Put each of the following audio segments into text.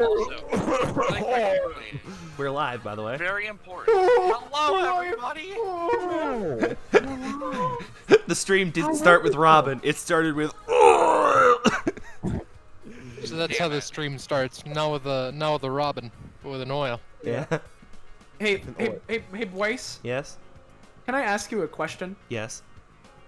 Also, We're live, by the way. very important. Hello, everybody. The stream didn't start with Robin. It started with. So that's how the stream starts. Now with the Robin, with an oil. Yeah. Hey, boys. Yes. Can I ask you a question? Yes.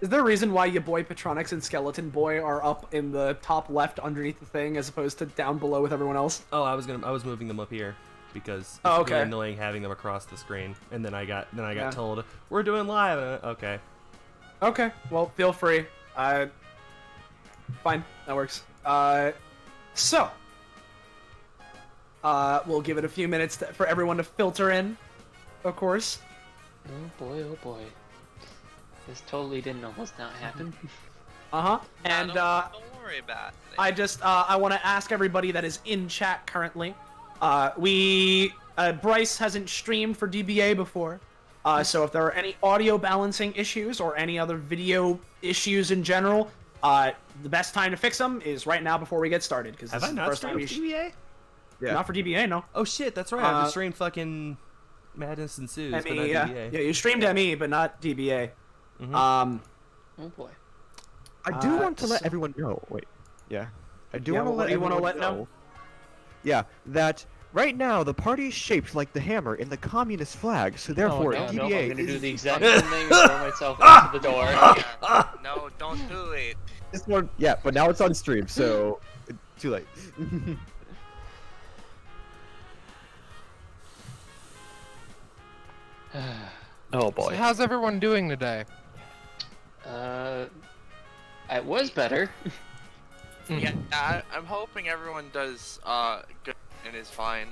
Is there a reason why your boy Petronix and Skeleton Boy are up in the top left underneath the thing as opposed to down below with everyone else? Oh, I was moving them up here because it's okay. really annoying having them across the screen. And then I got Yeah. told we're doing live. Okay. Okay. Well, feel free. Fine. That works. We'll give it a few minutes for everyone to filter in, of course. Oh boy. This totally didn't almost not happen. And don't worry about it. I want to ask everybody that is in chat currently. Bryce hasn't streamed for DBA before, so if there are any audio balancing issues or any other video issues in general, the best time to fix them is right now before we get started. Because Have I not streamed DBA? Yeah. Not for DBA, no. Oh shit, that's right. I just streamed fucking Madness Ensues, but not DBA. Yeah, you streamed ME, but not DBA. Mm-hmm. Oh boy. I do want to let everyone know. Wait. Yeah. I do want to let everyone know. Yeah, that right now the party is shaped like the hammer in the communist flag, so therefore DBA I'm gonna do is the exact same thing and throw myself out the door. No, don't do it. this one. Yeah, but now it's on stream, so too late. Oh boy. So how's everyone doing today? It was better. Yeah, I'm hoping everyone does good and is fine.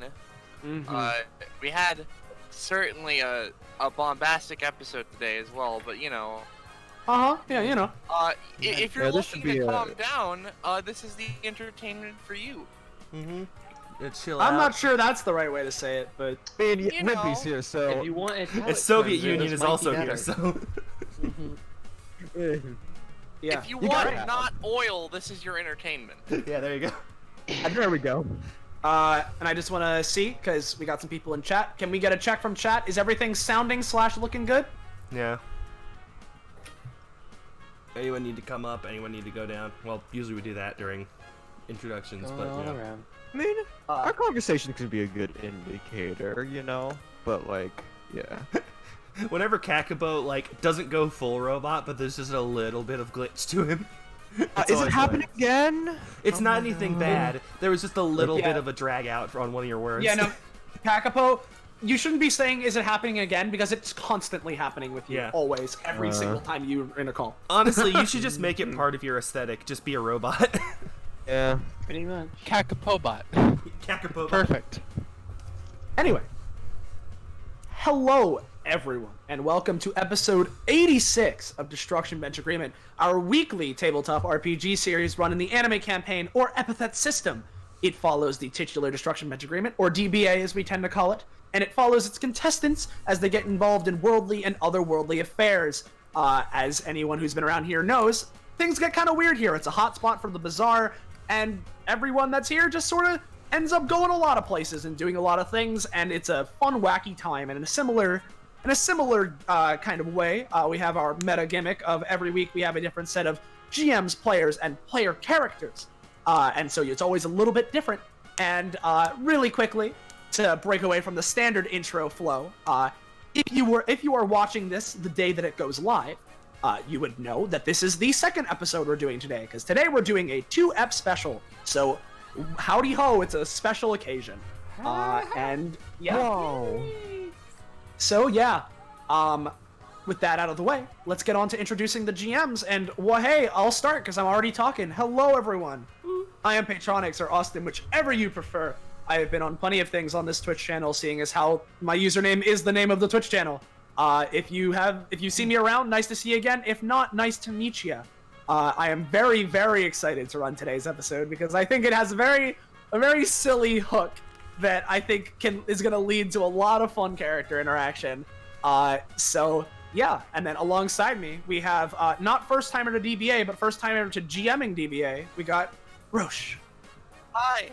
We had certainly a bombastic episode today as well, but you know. Yeah, you know. If you're Yeah, this looking should be to a- calm down, this is the entertainment for you. Mm-hmm. Chill out. I'm not sure that's the right way to say it, but I mean, You know, Ridbi's here, so. If you want a palate It's Soviet cleanser, Union this is might also be here, better. so. yeah. If you got want it. not oil, this is your entertainment. Yeah, there you go. And there we go. And I just want to see, because we got some people in chat. Can we get a check from chat? Is everything sounding / looking good? Yeah. Anyone need to come up? Anyone need to go down? Well, usually we do that during introductions, but All yeah. around. I mean, our conversation could be a good indicator, you know? But, like, yeah. Whenever Kakapo doesn't go full robot, but there's just a little bit of glitch to him. It's Is it always happening hilarious. again? It's not anything bad. There was just a little Yeah. bit of a drag out on one of your words. Yeah, no. Kakapo, you shouldn't be saying, is it happening again? Because it's constantly happening with you. Yeah. Always. Every single time you're in a call. Honestly, you should just make it part of your aesthetic. Just be a robot. Yeah. Pretty much. Kakapobot. Kakapo. Perfect. Anyway. Hello, everyone, and welcome to episode 86 of Destruction Bench Agreement, our weekly tabletop RPG series run in the anime campaign, or Epithet System. It follows the titular Destruction Bench Agreement, or DBA as we tend to call it, and it follows its contestants as they get involved in worldly and otherworldly affairs. As anyone who's been around here knows, things get kind of weird here. It's a hotspot for the bizarre, and everyone that's here just sort of ends up going a lot of places and doing a lot of things, and it's a fun, wacky time. And in a similar kind of way, we have our meta gimmick of every week we have a different set of GMs, players, and player characters. And so it's always a little bit different. And really quickly, to break away from the standard intro flow, if you are watching this the day that it goes live, you would know that this is the second episode we're doing today, because today we're doing a 2-ep special. So, howdy ho, it's a special occasion. And yeah. Whoa. So yeah, with that out of the way, let's get on to introducing the GMs. And well, hey, I'll start because I'm already talking. Hello, everyone. I am Patronix or Austin, whichever you prefer. I have been on plenty of things on this Twitch channel, seeing as how my username is the name of the Twitch channel. If you see me around, nice to see you again. If not, nice to meet you. I am very, very excited to run today's episode because I think it has a very silly hook that I think is going to lead to a lot of fun character interaction. So yeah, and then alongside me we have not first timer to DBA, but first timer to GMing DBA. We got Rosche. Hi,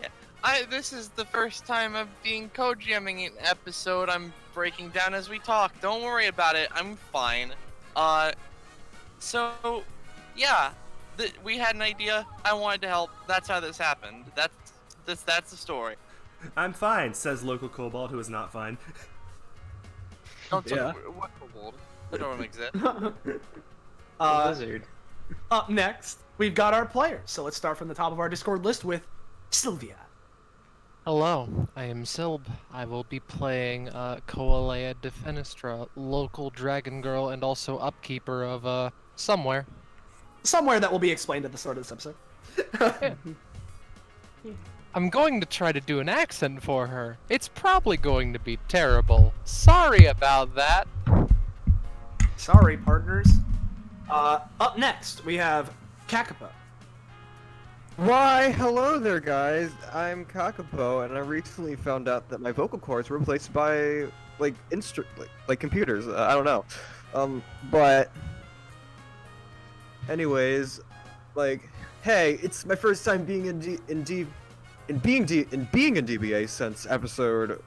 This is the first time I'm being co-GMing an episode. I'm breaking down as we talk. Don't worry about it. I'm fine. So, yeah, we had an idea. I wanted to help. That's how this happened. That's the story. I'm fine, says local kobold who is not fine. Don't tell me what kobold. I don't exist. Lizard. Up next, we've got our players. So let's start from the top of our Discord list with Sylvia. Hello, I am Silb. I will be playing Coaleia DeFenestra, local dragon girl and also upkeeper of somewhere. Somewhere that will be explained at the start of this episode. I'm going to try to do an accent for her. It's probably going to be terrible. Sorry about that. Sorry, partners. Up next, we have Kakapo. Why, hello there, guys. I'm Kakapo, and I recently found out that my vocal cords were replaced by like computers. I don't know. But anyways, like, hey, it's my first time being in being in DBA since episode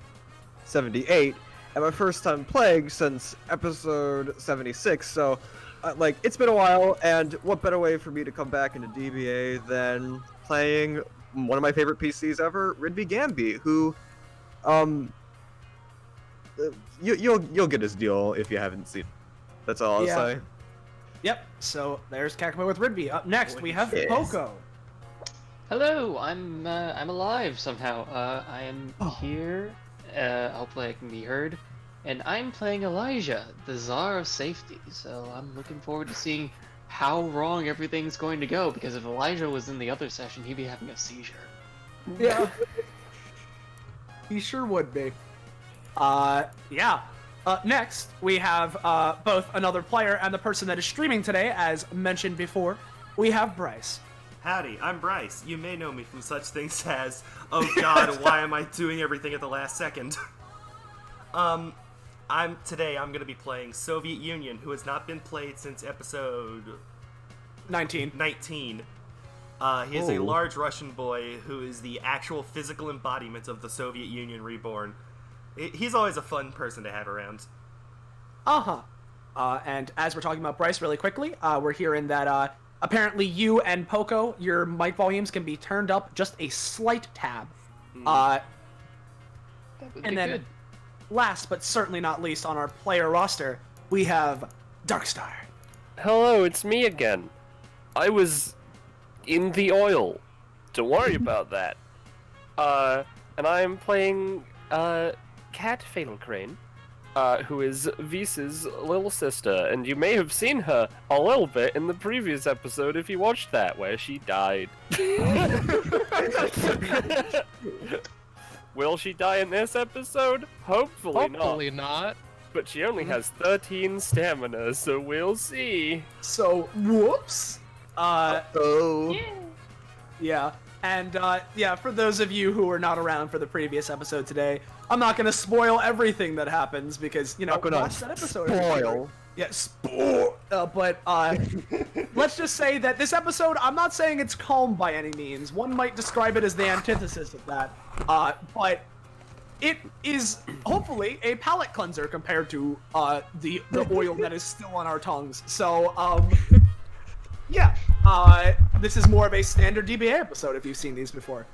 78, and my first time playing since episode 76. So. Like, it's been a while, and what better way for me to come back into DBA than playing one of my favorite PCs ever, Ridbi Gambi, who, you'll get his deal if you haven't seen it. That's all I'll say. Yep, so there's Kakapo with Ridbi. Up next, we have Poco. Hello, I'm alive somehow. I am here. Hopefully I can be heard. And I'm playing Elijah, the Czar of Safety, so I'm looking forward to seeing how wrong everything's going to go, because if Elijah was in the other session, he'd be having a seizure. Yeah. He sure would be. Yeah. Next, we have both another player and the person that is streaming today, as mentioned before. We have Bryce. Howdy, I'm Bryce. You may know me from such things as, oh god, why am I doing everything at the last second? Today I'm gonna be playing Soviet Union, who has not been played since episode 19. He is a large Russian boy who is the actual physical embodiment of the Soviet Union reborn. He's always a fun person to have around. And as we're talking about Bryce really quickly, we're hearing that apparently you and Poco, your mic volumes can be turned up just a slight tab. That would be good. Last but certainly not least on our player roster, we have Darkstar. Hello, it's me again. I was in the oil. Don't worry about that. And I'm playing Cat Faedelcrane, who is Vise's little sister, and you may have seen her a little bit in the previous episode if you watched that, where she died. Will she die in this episode? Hopefully not. But she only has 13 stamina, so we'll see. So, whoops. Yeah. And, for those of you who were not around for the previous episode today, I'm not gonna spoil everything that happens because, watch that episode. Spoil. Yeah, but let's just say that this episode, I'm not saying it's calm by any means. One might describe it as the antithesis of that. But it is hopefully a palate cleanser compared to the oil that is still on our tongues. So, this is more of a standard DBA episode if you've seen these before.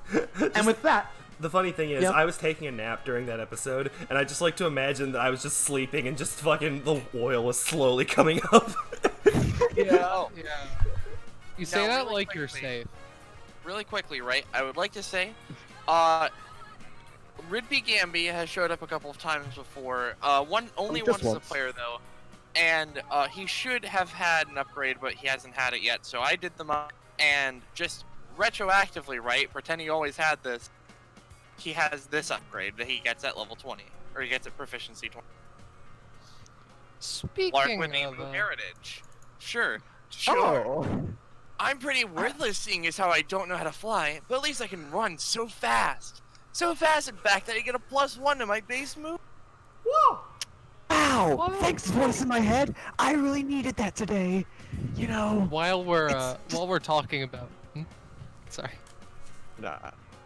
And with that, the funny thing is, I was taking a nap during that episode, and I just like to imagine that I was just sleeping and just fucking the oil was slowly coming up. Yeah. You say Now, that really like you're quickly. safe. Really quickly, right? I would like to say, Ridbi Gambi has showed up a couple of times before. Only once as a player though, and he should have had an upgrade, but he hasn't had it yet. So I did them up, and just retroactively, right? Pretend he always had this. He has this upgrade that he gets at level 20, or he gets at proficiency 20. Speaking Lark with of name heritage. Sure. Oh. I'm pretty worthless seeing as how I don't know how to fly, but at least I can run so fast. So fast, in fact, that I get a +1 to my base move. whoa! Ow! Thanks, voice in my head. I really needed that today. while we're talking about sorry. Nah.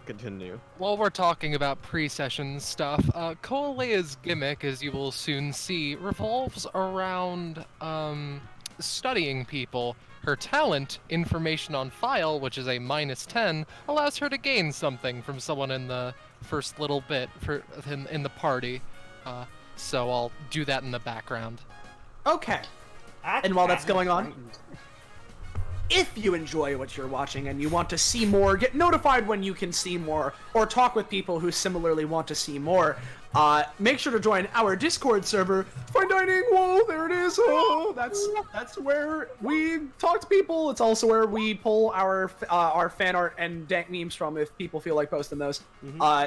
continue. While we're talking about pre-session stuff, Coaleia's gimmick, as you will soon see, revolves around studying people. Her talent, information on file, which is a -10, allows her to gain something from someone in the first little bit in the party. So I'll do that in the background. Okay. And while that's going on, if you enjoy what you're watching and you want to see more, get notified when you can see more, or talk with people who similarly want to see more, make sure to join our Discord server. Fine Dining, whoa, there it is. Oh, that's where we talk to people. It's also where we pull our fan art and dank memes from if people feel like posting those.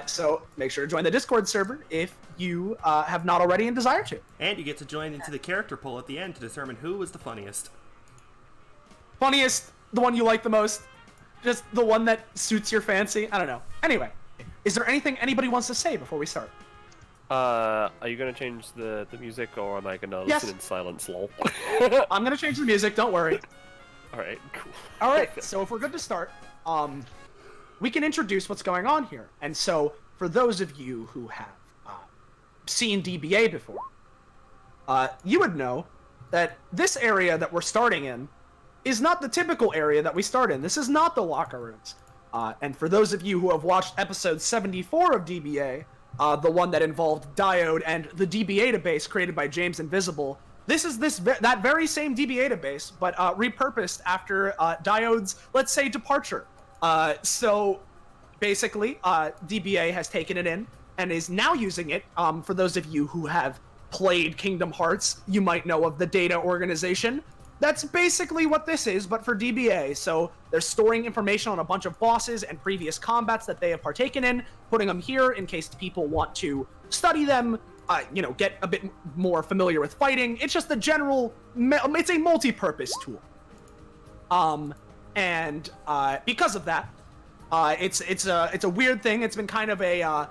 So make sure to join the Discord server if you have not already and desire to. And you get to join into the character poll at the end to determine who was the funniest. Funniest, the one you like the most, just the one that suits your fancy. I don't know. Anyway, is there anything anybody wants to say before we start? Are you gonna change the music, or am I gonna listen in silence, lol? I'm gonna change the music, don't worry. Alright, cool. Alright, so if we're good to start, we can introduce what's going on here. And so, for those of you who have seen DBA before, you would know that this area that we're starting in is not the typical area that we start in. This is not the locker rooms. And for those of you who have watched episode 74 of DBA, the one that involved Diode and the DBA database created by James Invisible, this is that very same DBA database, but repurposed after Diode's, let's say, departure. So basically, DBA has taken it in and is now using it. For those of you who have played Kingdom Hearts, you might know of the data organization. That's basically what this is, but for DBA. So they're storing information on a bunch of bosses and previous combats that they have partaken in, putting them here in case people want to study them, get a bit more familiar with fighting. It's just a general, it's a multi-purpose tool. And because of that, it's a weird thing. It's been kind of a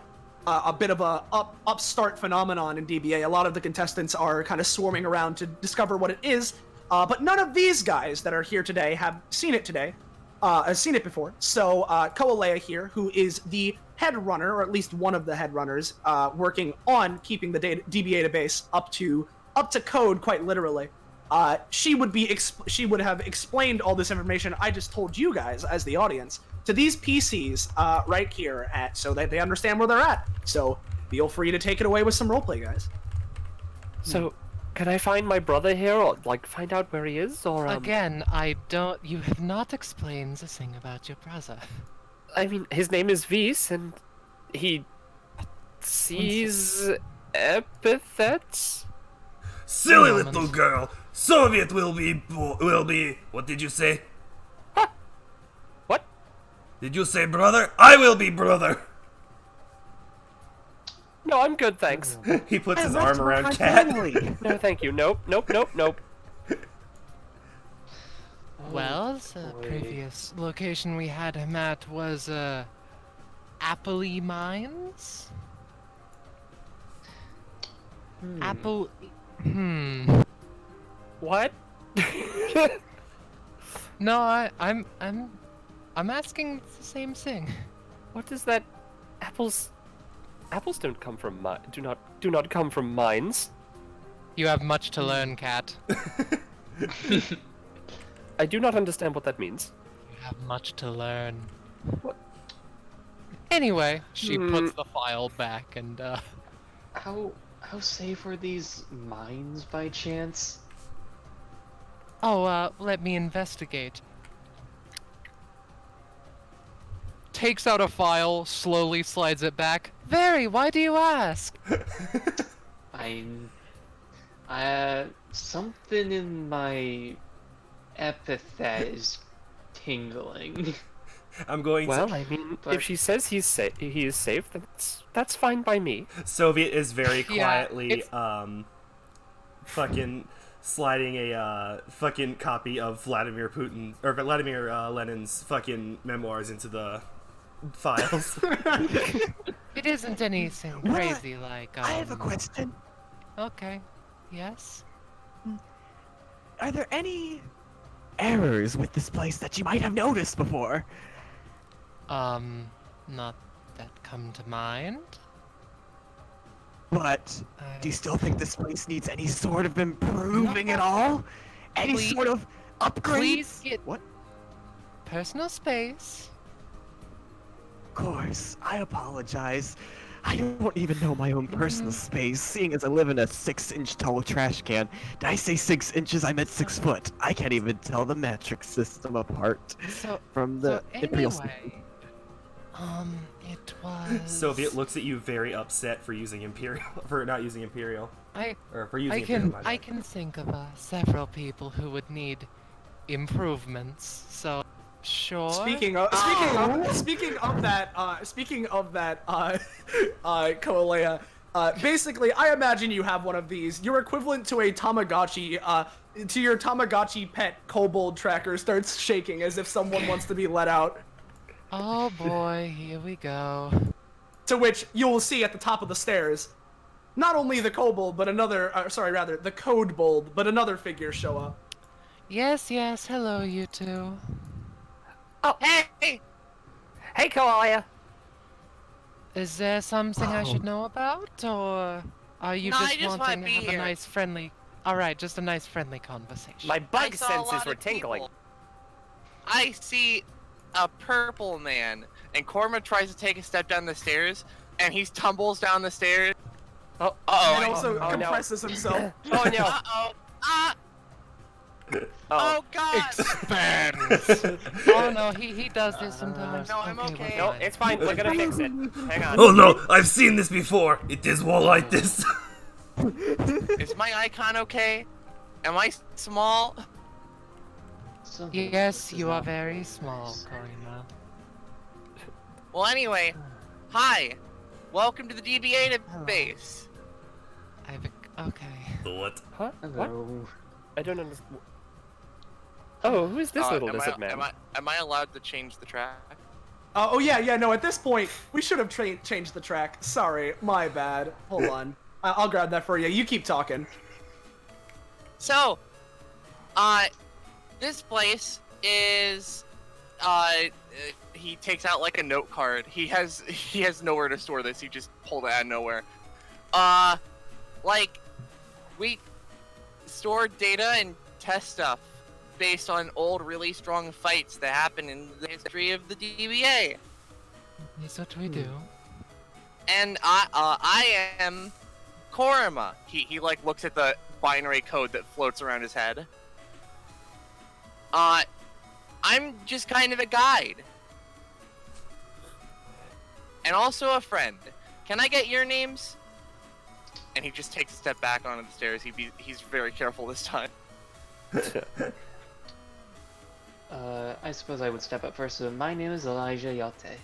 bit of a upstart phenomenon in DBA. A lot of the contestants are kind of swarming around to discover what it is. But none of these guys that are here today have seen it before. So Coaleia here, who is the head runner, or at least one of the head runners, working on keeping the DBA database up to code, quite literally. She would have explained all this information I just told you guys as the audience to these PCs right here, so that they understand where they're at. So feel free to take it away with some roleplay, guys. So, can I find my brother here, or find out where he is, or Again, you have not explained a thing about your brother. I mean, his name is Vise, and he sees epithets. Silly little girl. Soviet will be. What did you say? Huh? What? Did you say brother? I will be brother. No, I'm good, thanks. He puts his arm around Cat. No, thank you. Nope. Well, the previous location we had him at was, Appley Mines? Apple... What? No, I'm asking the same thing. What is that? Apples don't come from do not come from mines. You have much to learn, Cat. I do not understand what that means. You have much to learn. What? Anyway, she puts the file back and How safe are these mines by chance? Oh, let me investigate. Takes out a file, slowly slides it back. Very, why do you ask? Something in my epithet is tingling. I'm going Well, to... I mean, if she says he is safe, then that's fine by me. Soviet is very quietly, Yeah, fucking sliding a, fucking copy of Vladimir Lenin's fucking memoirs into the files. It isn't anything crazy like, I have a question. Okay. Yes? Are there any errors with this place that you might have noticed before? not that come to mind. But do you still think this place needs any sort of improving at all? Any Please- sort of upgrades? Please get What? personal space. Of course, I apologize. I don't even know my own personal space, seeing as I live in a 6-inch tall trash can. Did I say 6 inches? I meant 6 foot. I can't even tell the metric system apart So, from the imperial system. anyway, it was. Soviet looks at you very upset for using Imperial, for not using Imperial, or for using Imperial. I can think of several people who would need improvements. So, sure. Speaking of that, Coaleia, basically, I imagine you have one of these. You're equivalent to a Tamagotchi. To your Tamagotchi pet, kobold tracker starts shaking as if someone wants to be let out. Oh boy, here we go. To which you will see at the top of the stairs, not only the kobold, but another. The codebold, but another figure show up. Yes, hello, you two. Oh, hey! Hey, Coaleia! Is there something I should know about, or are you No, I just just wanting wanna to be have here. a nice friendly... Alright, just a nice friendly conversation. My I bug saw a senses lot were of tingling. people. I see a purple man, and Korma tries to take a step down the stairs, and he tumbles down the stairs. Oh, And uh-oh. also no. compresses himself. Oh, no. Uh-oh. Ah! Oh. Oh, God! Expands! Oh no, he does this sometimes. No, I'm okay. No, it's fine. We're gonna fix it. Hang on. Oh no, I've seen this before. It is more like this. Is my icon okay? Am I small? Yes, you are very small, Corina. Well, anyway, hi. Welcome to the DBA base. Okay. What? Huh? What? Hello. I don't understand. Oh, who is this little lizard man? Am I allowed to change the track? Oh yeah, no, at this point, we should have changed the track. Sorry, my bad. Hold on. I'll grab that for you. You keep talking. So, this place is, he takes out like a note card. He has nowhere to store this. He just pulled it out of nowhere. Like, we store data and test stuff based on old, really strong fights that happened in the history of the DBA. That's what we do. And I am Korima. He like looks at the binary code that floats around his head. I'm just kind of a guide. And also a friend. Can I get your names? And he just takes a step back onto the stairs. He's very careful this time. I suppose I would step up first. So my name is Elijah Yaltei.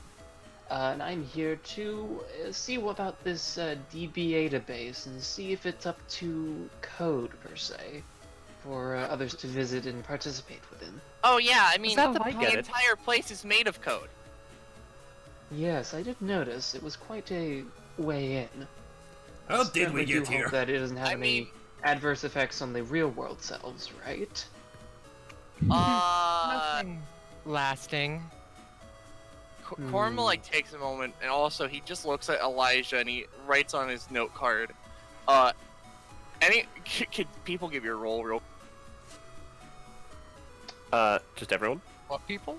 And I'm here to see about this DB database and see if it's up to code, per se, for others to visit and participate within. Oh yeah, I mean, that the the point? entire place is made of code. Yes, I did notice. It was quite a way in. How did we Certainly get do here? hope that it doesn't have I any mean- adverse effects on the real-world selves, right? Nothing lasting. Korma like takes a moment, and also he just looks at Elijah and he writes on his note card. Could people give you a roll real? Just everyone? What people?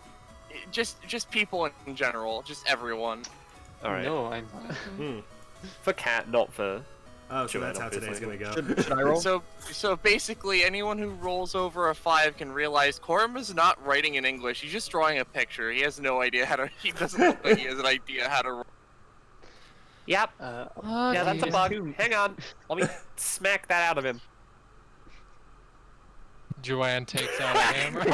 Just people in general, just everyone. Alright. No, I'm. For cat, not for... Oh, so Joanne, that's how today's gonna obviously. go. Should I roll? So basically, anyone who rolls over a 5 can realize Korma's not writing in English. He's just drawing a picture. He has no idea how to. He doesn't look like he has an idea how to. Yep. Yeah, that's a Okay. bug. Hang on. Let me smack that out of him. Joanne takes out a hammer.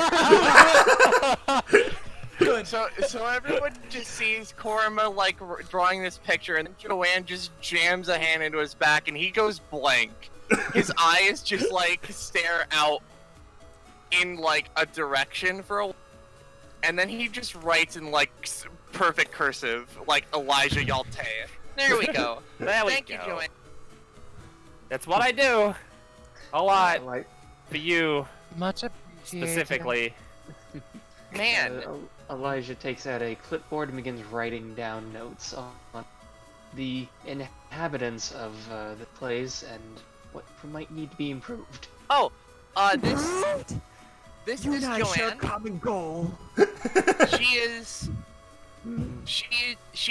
Good. So everyone just sees Korma like drawing this picture, and then Joanne just jams a hand into his back, and he goes blank. His eyes just like stare out in like a direction for a, and then he just writes in like perfect cursive, like Elijah Yaltei. There we go. There we Thank you, go. Joanne. That's what I do. A lot. Like, For you, Much appreciated. specifically. Man, Elijah takes out a clipboard and begins writing down notes on the inhabitants of the place and what might need to be improved. Oh, this You is and I share a Joanne. common goal. She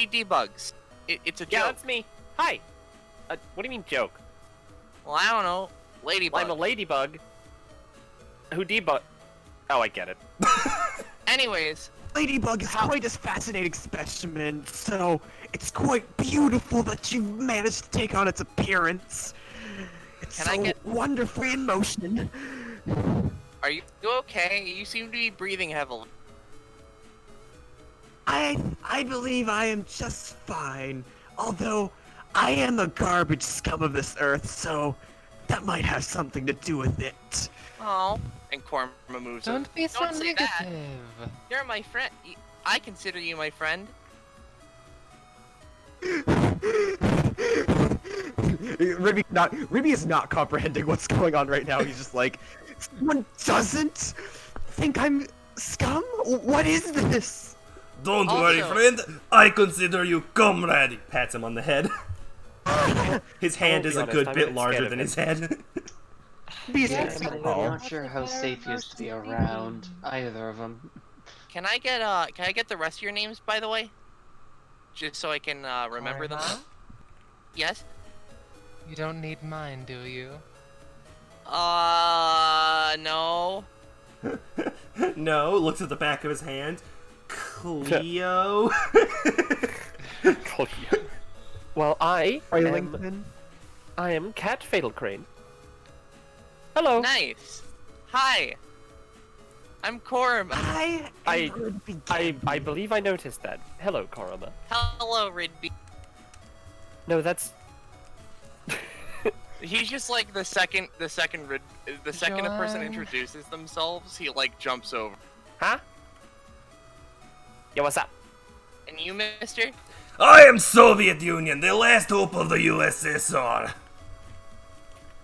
debugs. It's a Yeah, joke. that's me. Hi. What do you mean joke? Well, I don't know. Ladybug. I'm a ladybug. Who debug? Oh, I get it. Anyways, Ladybug is quite a fascinating specimen, so it's quite beautiful that you've managed to take on its appearance. It's Can I so get- wonderfully in motion. are you okay? You seem to be breathing heavily. I believe I am just fine, although I am a garbage scum of this earth, so that might have something to do with it. Oh. And Korma moves Don't be so Don't say that. negative. You're my friend. I consider you my friend. Ridbi is not comprehending what's going on right now. He's just like, someone doesn't think I'm scum? What is this? Don't Also- worry, friend. I consider you comrade. He pats him on the head. His hand I'll is be a honest, good I'm a bit bit larger scared of than him. his head. Yeah, I'm Paul. not sure how safe he is to be around either of them. Can I get the rest of your names, by the way? Just so I can remember them. Korma? Yes. You don't need mine, do you? No. No, looks at the back of his hand. Cleo. Well, I Arlington? am Cat Faedelcrane. Hello. Nice. Hi. I'm Korma. I I believe I noticed that. Hello, Koroma. Hello, Ridbi. No, that's He's just like the second a person Joanne. introduces themselves, he like jumps over. huh? Yo, what's up? And you, mister? I am Soviet Union, the last hope of the USSR.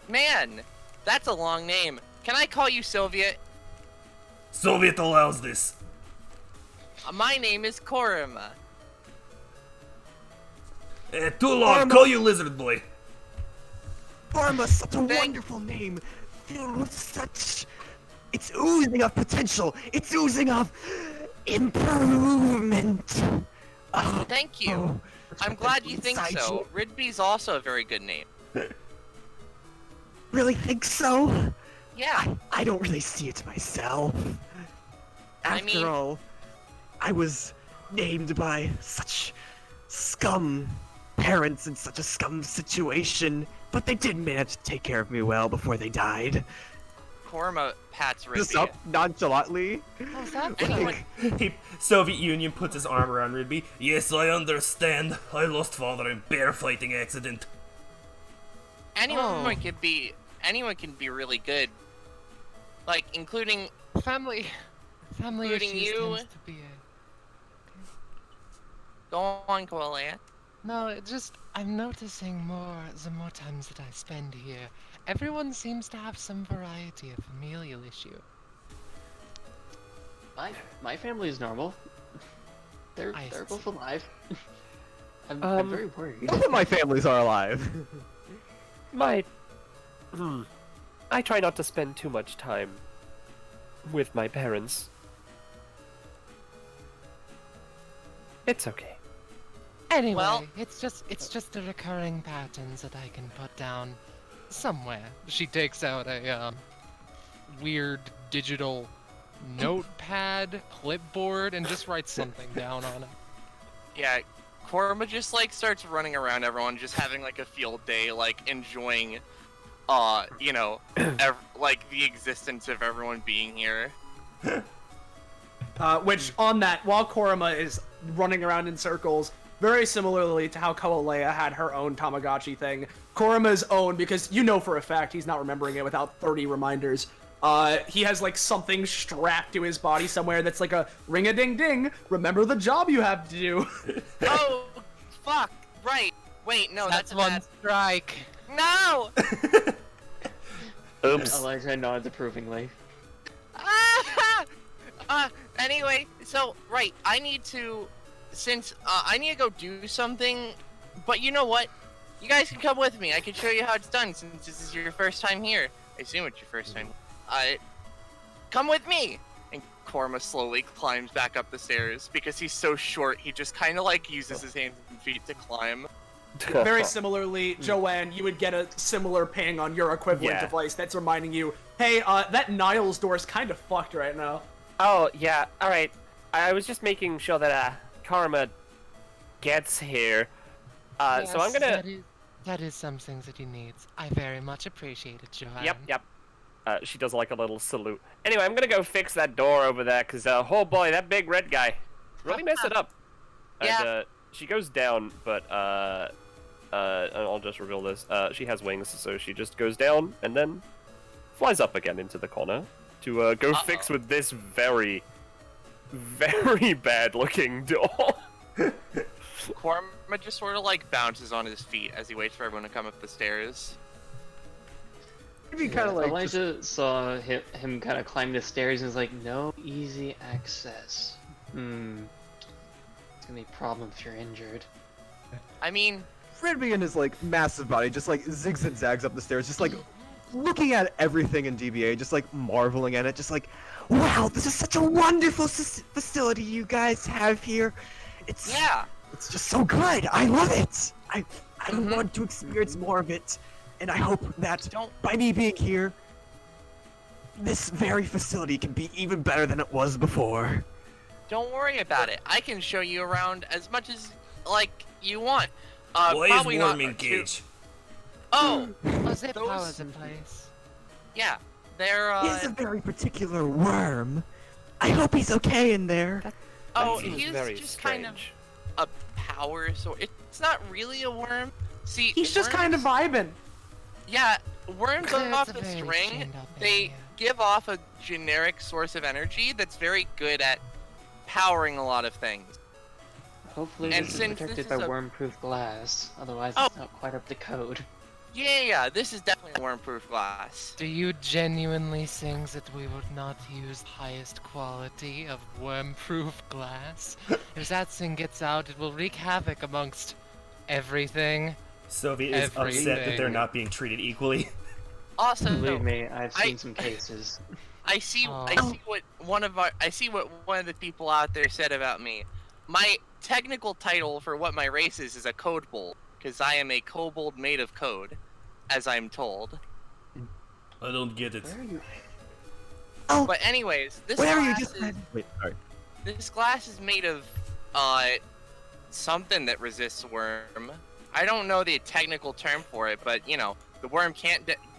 Man, that's a long name. Can I call you Soviet? Soviet allows this. My name is Korma. Too long, call you Lizard Boy. Pharma, such a wonderful name, filled with such... It's oozing of potential. It's oozing of improvement. Oh, Thank you. oh. I'm glad you think Inside so. you. Ridbi's also a very good name. Really think so? Yeah. I don't really see it myself. After mean- all, I was named by such scum parents in such a scum situation, but they did manage to take care of me well before they died. Korma pats This Ridbi. up nonchalantly. How's that Anyone, Soviet Union puts his arm around Ridbi. Yes, I understand. I lost father in bear fighting accident. anyone can be really good. Like, including Family Including issues you. tends to be go on, Coaleia. No, it just I'm noticing the more times that I spend here, everyone seems to have some variety of familial issue. My family is normal. They're I both see. alive. I'm very worried. Both of my families are alive. I try not to spend too much time with my parents. It's okay. Anyway, Well- it's just a recurring patterns that I can put down somewhere. She takes out a weird digital notepad clipboard and just writes something down on it. Yeah, Korma just like starts running around everyone, just having like a field day, like enjoying, like the existence of everyone being here. Which, on that, while Korma is running around in circles, very similarly to how Coaleia had her own Tamagotchi thing, Korma's own, because you know for a fact he's not remembering it without 30 reminders, he has like something strapped to his body somewhere that's like a ring-a-ding-ding, remember the job you have to do. Oh, fuck! Right. Wait, no, that's a one bad. strike. No! Oops. Elijah nods approvingly. Ah! Anyway, so, right, I need to go do something, but you know what? You guys can come with me. I can show you how it's done since this is your first time here. I assume it's your first time. Come with me! And Korma slowly climbs back up the stairs because he's so short, he just kind of like uses his hands and feet to climb. Very similarly, Joanne, you would get a similar ping on your equivalent device that's reminding you, hey, that Niles door is kind of fucked right now. Oh, yeah, alright. I was just making sure that, Karma gets here. Yes, so I'm gonna... That is something that he needs. I very much appreciate it, Joanne. Yep. She does like a little salute. Anyway, I'm gonna go fix that door over there, cause, oh boy, that big red guy really messed it up. Yeah. And, she goes down, but, I'll just reveal this. She has wings, so she just goes down and then flies up again into the corner to, go fix with this very, very bad-looking door. Korma just sort of like bounces on his feet as he waits for everyone to come up the stairs. Maybe kind of like Elijah saw him kind of climb the stairs and was like, no easy access. It's gonna be a problem if you're injured. I mean, Ridbi and his like massive body just like zigs and zags up the stairs, just like looking at everything in DBA, just like marveling at it, just like, wow, this is such a wonderful facility you guys have here. It's just so good. I love it. I want to experience more of it, and I hope that by me being here, this very facility can be even better than it was before. don't worry about it. I can show you around as much as like you want. Blaze warming gauge. Oh, Was it those- power the place? yeah, they're He's a very particular worm. I hope he's okay in there. he's very just strange. kind of a power source. It's not really a worm. See, He's just worms- kind of vibing. Yeah, worms It's off a the very string, chained up they area. give off a generic source of energy that's very good at powering a lot of things. Hopefully And this is since protected this by is a- worm-proof glass, otherwise Oh. it's not quite up to code. Yeah, this is definitely worm-proof glass. Do you genuinely think that we would not use highest quality of worm-proof glass? If that thing gets out, it will wreak havoc amongst everything. Soviet is upset that Everything. they're not being treated equally. Also, Believe me, I've seen some cases. I see Oh. what one of the people out there said about me. My technical title for what my race is a code bold, because I am a kobold made of code, as I'm told. I don't get it. Where are you? Oh, But anyways, this where are you glass just? is, Wait, sorry. this glass is made of something that resists worm. I don't know the technical term for it, but you know, the worm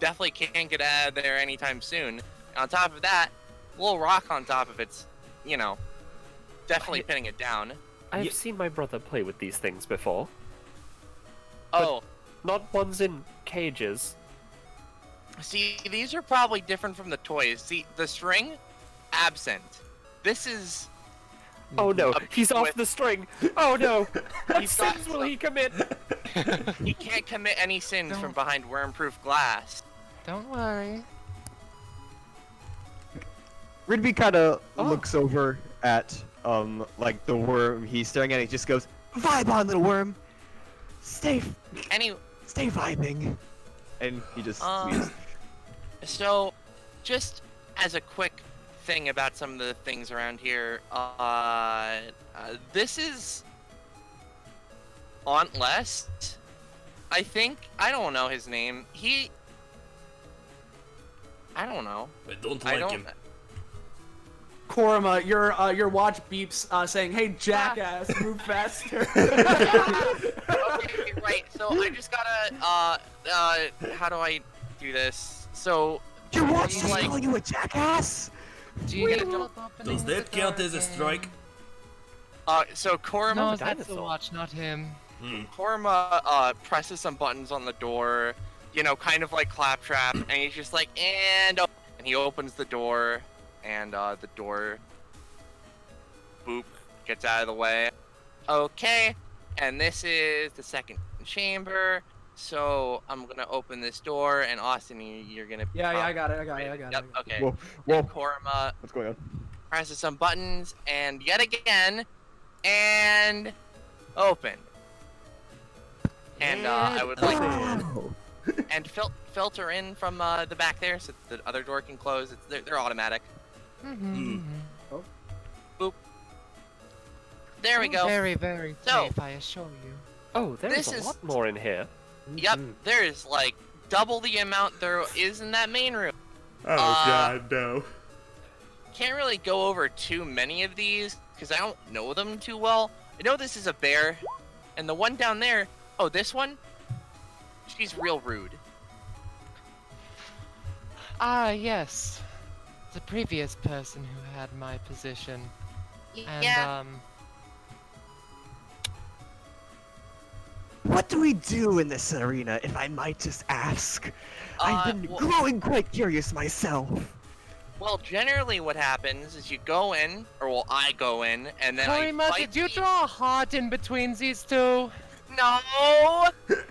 definitely can't get out of there anytime soon. On top of that, a little rock on top of it's, you know, definitely pinning it down. I've seen my brother play with these things before. Oh, Not ones in cages. see, these are probably different from the toys. See, the string, absent. This is, Oh no, A he's with- off the string! Oh no! What He's got sins will he commit? you can't commit any sins from behind worm-proof glass. Don't worry. Ridbi kind of looks over at like the worm he's staring at. He just goes, "Vibe on, little worm. Stay vibing." And he just leaves. So, just as a quick thing about some of the things around here, this is Aunt Lest, I think. I don't know his name. I don't know. I don't I like don't. him. Korma, your watch beeps saying, "Hey, jackass, move faster." Okay, right. So I just gotta. How do I do this? So. Your watch he's just like- call you a jackass? Do you get a opening Does the that count door as a again? strike? So Korma. No, that's the dinosaur. watch, not him. Korma presses some buttons on the door, you know, kind of like Claptrap, and he's just like, and he opens the door, and the door, boop, gets out of the way. Okay, and this is the second chamber, so I'm gonna open this door, and Austin, you're gonna. Yeah, I got it. Yep. Okay. Whoa, And whoa, Korma what's going on? presses some buttons, and yet again, and open. And I would like and filter in from the back there, so the other door can close. They're automatic. Oh. Boop. There we go. Very, very safe, I assure you. Oh, there's a lot more in here. Yep, there's like double the amount there is in that main room. Oh god, no. Can't really go over too many of these because I don't know them too well. I know this is a bear, and the one down there, oh, this one, she's real rude. Ah, yes. The previous person who had my position. Yeah. And, What do we do in this arena, if I might just ask? I've been well, growing quite curious myself. Well, generally what happens is you go in, or well, I go in, and then Korima, did you draw a heart in between these two? No!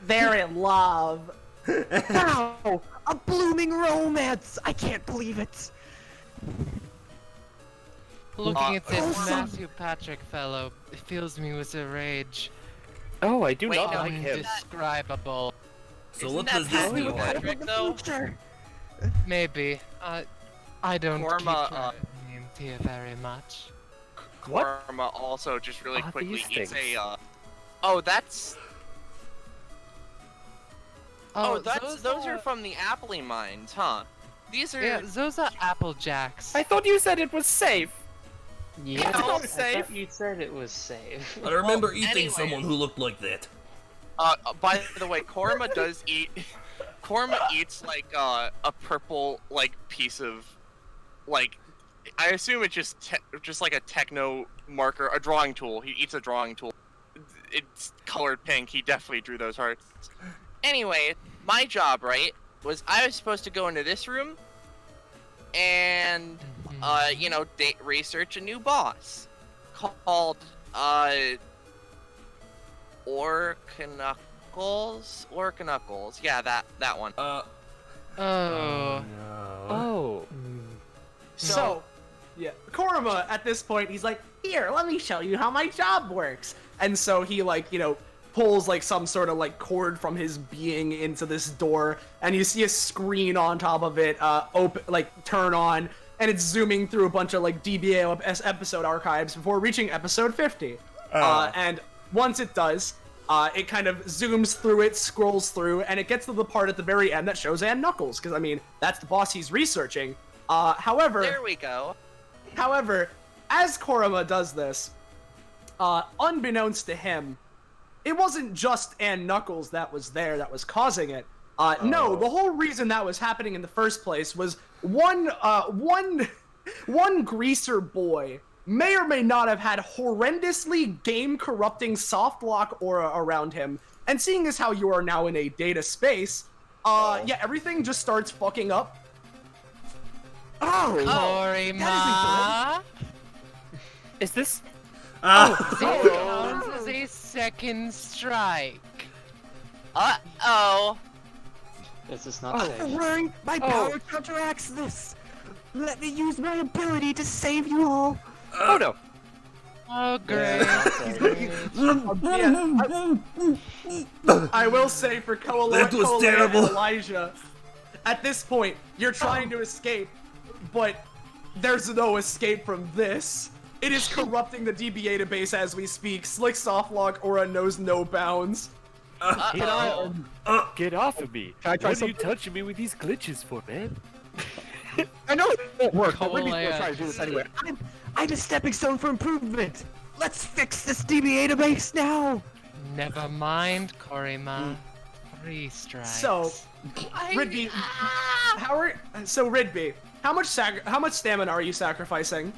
They're in love. Wow! A blooming romance! I can't believe it! Looking at this awesome. Matthew Patrick fellow, it fills me with a rage. Oh, I do Wait, not no, like him. Indescribable. So Isn't what that does this Matthew mean? Patrick, though? Maybe. I don't Korma, keep track of names here very much. What? Korma also just really Are quickly these eats things? a, oh, that's... Oh, those are from the Appley mines, huh? These are... Yeah, those are Apple Jacks. I thought you said it was safe. Yeah, It's not I safe. thought you said it was safe. I remember Well, eating anyways. someone who looked like that. By the way, Korma does eat... Korma eats, like, a purple, like, piece of... Like, I assume it's just like a techno marker, a drawing tool. He eats a drawing tool. It's colored pink. He definitely drew those hearts. Anyway, my job, right, was I was supposed to go into this room and, you know, research a new boss called, Orknuckles. Yeah, that one. Oh. Oh. So, yeah, Korima at this point, he's like, here, let me show you how my job works. And so he, like, you know, pulls like some sort of like cord from his being into this door, and you see a screen on top of it open, like turn on, and it's zooming through a bunch of like DBA episode archives before reaching episode 50. And once it does, it kind of zooms through it, scrolls through, and it gets to the part at the very end that shows Ann Knuckles, because I mean that's the boss he's researching. However, There we go. However, as Korima does this, unbeknownst to him, it wasn't just Ann Knuckles that was there that was causing it. No, the whole reason that was happening in the first place was one greaser boy may or may not have had horrendously game-corrupting soft lock aura around him, and seeing as how you are now in a data space, yeah, everything just starts fucking up. Korima! Is this? This counts as a second strike. Uh-oh. This is not safe. Don't worry, my power counteracts this! Let me use my ability to save you all! Oh no. Oh, great. I will say for Coaleia That was terrible. and Elijah, at this point, you're trying to escape, but there's no escape from this. It is corrupting the DB database as we speak. Slick softlock aura knows no bounds. Get off of me. Can I try What are you something? touching me with these glitches for, man? I know it won't work, but we're Coaleia. gonna try to do this anyway. I'm a stepping stone for improvement! Let's fix this DB database now! Never mind, Korima. 3 strikes. So, Ridbi, Ridbi, how much stamina are you sacrificing?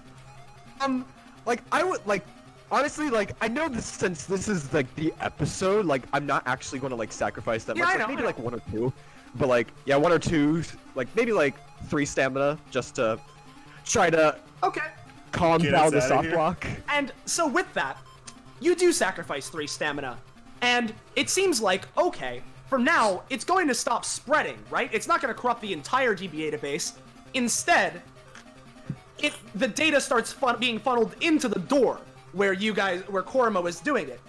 Like, I would, like, honestly, like, I know this, since this is, like, the episode, like, I'm not actually gonna, like, sacrifice that Yeah, much. I Like, know, maybe, I like, 1 or 2. But, like, yeah, 1 or 2, like, maybe, like, 3 stamina, just to try to Okay. calm Get down us the outta soft here. block. And so with that, you do sacrifice 3 stamina. And it seems like, okay, from now, it's going to stop spreading, right? It's not going to corrupt the entire DB database. Instead, the data starts being funneled into the door where Korima was doing it,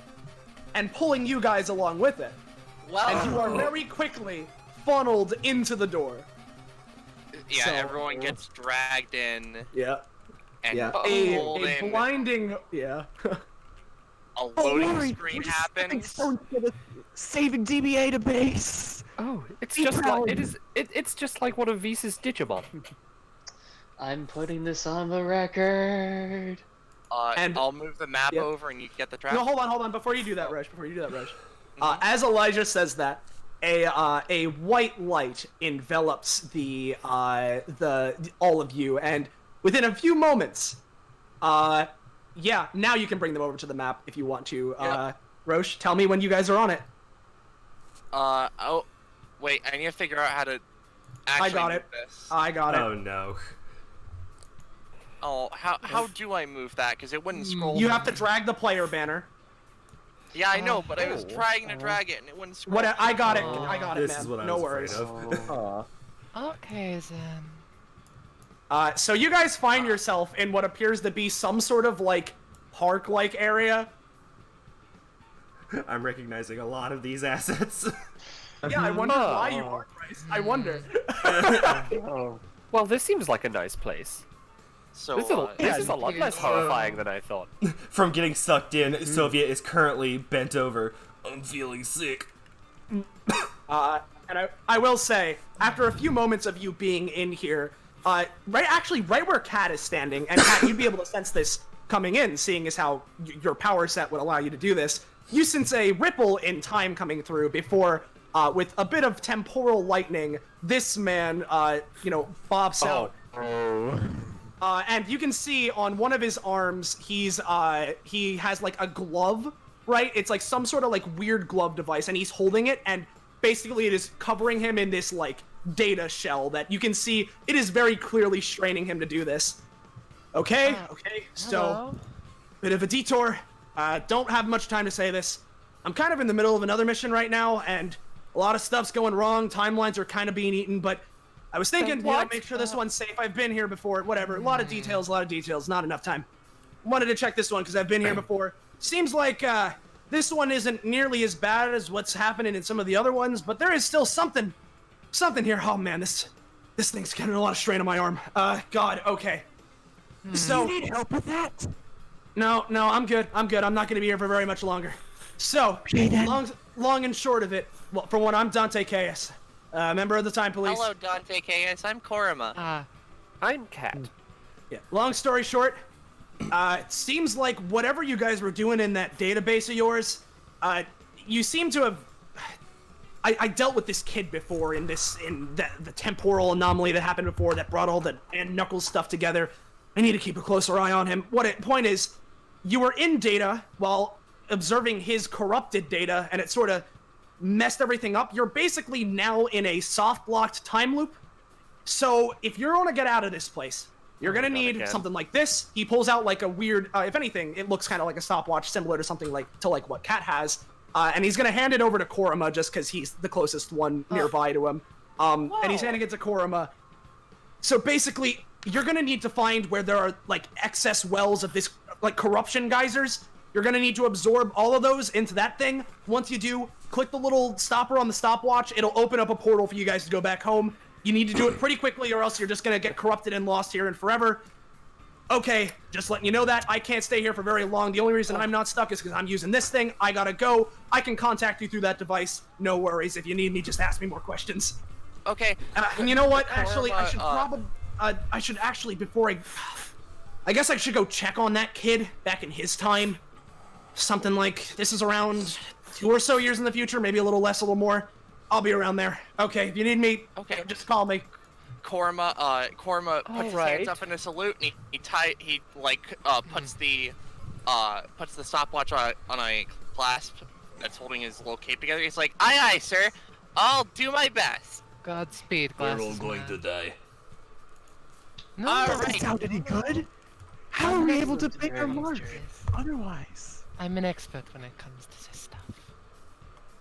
and pulling you guys along with it. Well, and you are very quickly funneled into the door. Yeah, So- everyone gets dragged in. Yeah. And A blinding. Yeah. A loading screen happens. Saving DBA to base. Oh, it's just like it's just like one of Visa's Digimon. I'm putting this on the record. And I'll move the map over, and you get the trap. No, hold on. Before you do that, Rosche. As Elijah says that, a white light envelops the all of you, and within a few moments, now you can bring them over to the map if you want to. Rosche, tell me when you guys are on it. Oh, wait, I need to figure out how to actually move this. I got it. Oh no. Oh, how do I move that? Because it wouldn't scroll. You have to drag the player banner. Yeah, I know, but I was trying to drag it and it wouldn't scroll. I got it. I got it, This man. is what I no was worries. afraid of. Okay then. So you guys find yourself in what appears to be some sort of like park-like area. I'm recognizing a lot of these assets. Yeah, I wonder why you are, Bryce. I wonder. Oh. Well, this seems like a nice place. So, This is a lot less horrifying than I thought. From getting sucked in, Soviet is currently bent over. I'm feeling sick. And I will say, after a few moments of you being in here, right where Kat is standing, and Kat, you'd be able to sense this coming in, seeing as how your power set would allow you to do this. You sense a ripple in time coming through before, with a bit of temporal lightning, this man, bobs out. And you can see on one of his arms, he has like a glove, right? It's like some sort of like weird glove device, and he's holding it, and basically it is covering him in this like data shell that you can see it is very clearly straining him to do this. Okay, so bit of a detour. Don't have much time to say this. I'm kind of in the middle of another mission right now, and a lot of stuff's going wrong. Timelines are kind of being eaten, but I was thinking, make sure this one's safe. I've been here before, whatever. A lot of details, not enough time. Wanted to check this one because I've been here before. Seems like this one isn't nearly as bad as what's happening in some of the other ones, but there is still something here. Oh man, this thing's getting a lot of strain on my arm. God, okay. So, You need help with that? No, I'm good. I'm not going to be here for very much longer. So, long and short of it, well, for one, I'm Dante Chaos, member of the Time Police. Hello, Dante Chaos. I'm Korima. I'm Kat. Yeah. Long story short, it seems like whatever you guys were doing in that database of yours, you seem to have. I dealt with this kid before in the temporal anomaly that happened before that brought all the and Knuckles stuff together. I need to keep a closer eye on him. Point is, you were in data while observing his corrupted data, and it sort of messed everything up. You're basically now in a soft-blocked time loop. So if you're going to get out of this place, you're going to need something like this. He pulls out like a weird, if anything, it looks kind of like a stopwatch similar to something like what Kat has. And he's going to hand it over to Korima just because he's the closest one nearby to him. And he's handing it to Korima. So basically, you're going to need to find where there are like excess wells of this like corruption geysers. You're going to need to absorb all of those into that thing. Once you do, click the little stopper on the stopwatch. It'll open up a portal for you guys to go back home. You need to do it pretty quickly or else you're just going to get corrupted and lost here and forever. Okay, just letting you know that. I can't stay here for very long. The only reason I'm not stuck is because I'm using this thing. I gotta go. I can contact you through that device. No worries. If you need me, just ask me more questions. Okay. And you know what? Actually, I should probably... I should actually, before I guess I should go check on that kid back in his time. Something like, this is around 2 or so years in the future, maybe a little less, a little more. I'll be around there. Okay, if you need me, just call me. Korima puts his hands up in a salute, and he puts the stopwatch on a clasp that's holding his little cape together. He's like, aye, sir. I'll do my best. Godspeed, glasses. We're all going to die. No, That sounded any good. How are we able to make our mark otherwise? I'm an expert when it comes to this stuff.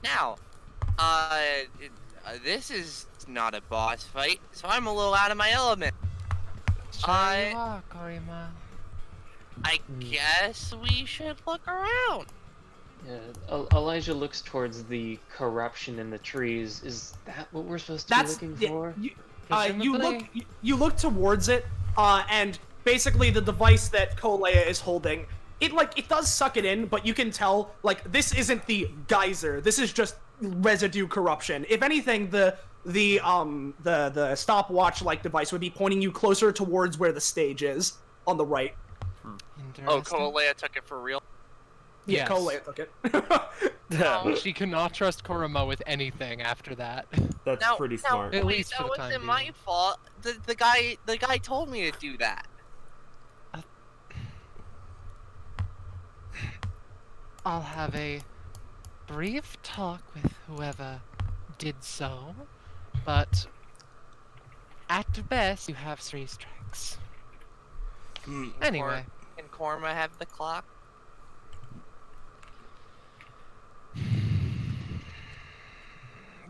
Now, this is not a boss fight, so I'm a little out of my element. Sure you are, Korima. I guess we should look around. Yeah, Elijah looks towards the corruption in the trees. Is that what we're supposed to be looking for? You look towards it, and basically the device that Coaleia is holding, it does suck it in, but you can tell like this isn't the geyser. This is just residue corruption. If anything, the stopwatch-like device would be pointing you closer towards where the stage is on the right. Oh, Coaleia took it for real? Yeah, yes. Coaleia took it. She cannot trust Korima with anything after that. That's pretty smart. At least for the time That wasn't being. my fault. The guy told me to do that. I'll have a brief talk with whoever did so, but at best you have 3 strikes. Anyway. Can Korima have the clock?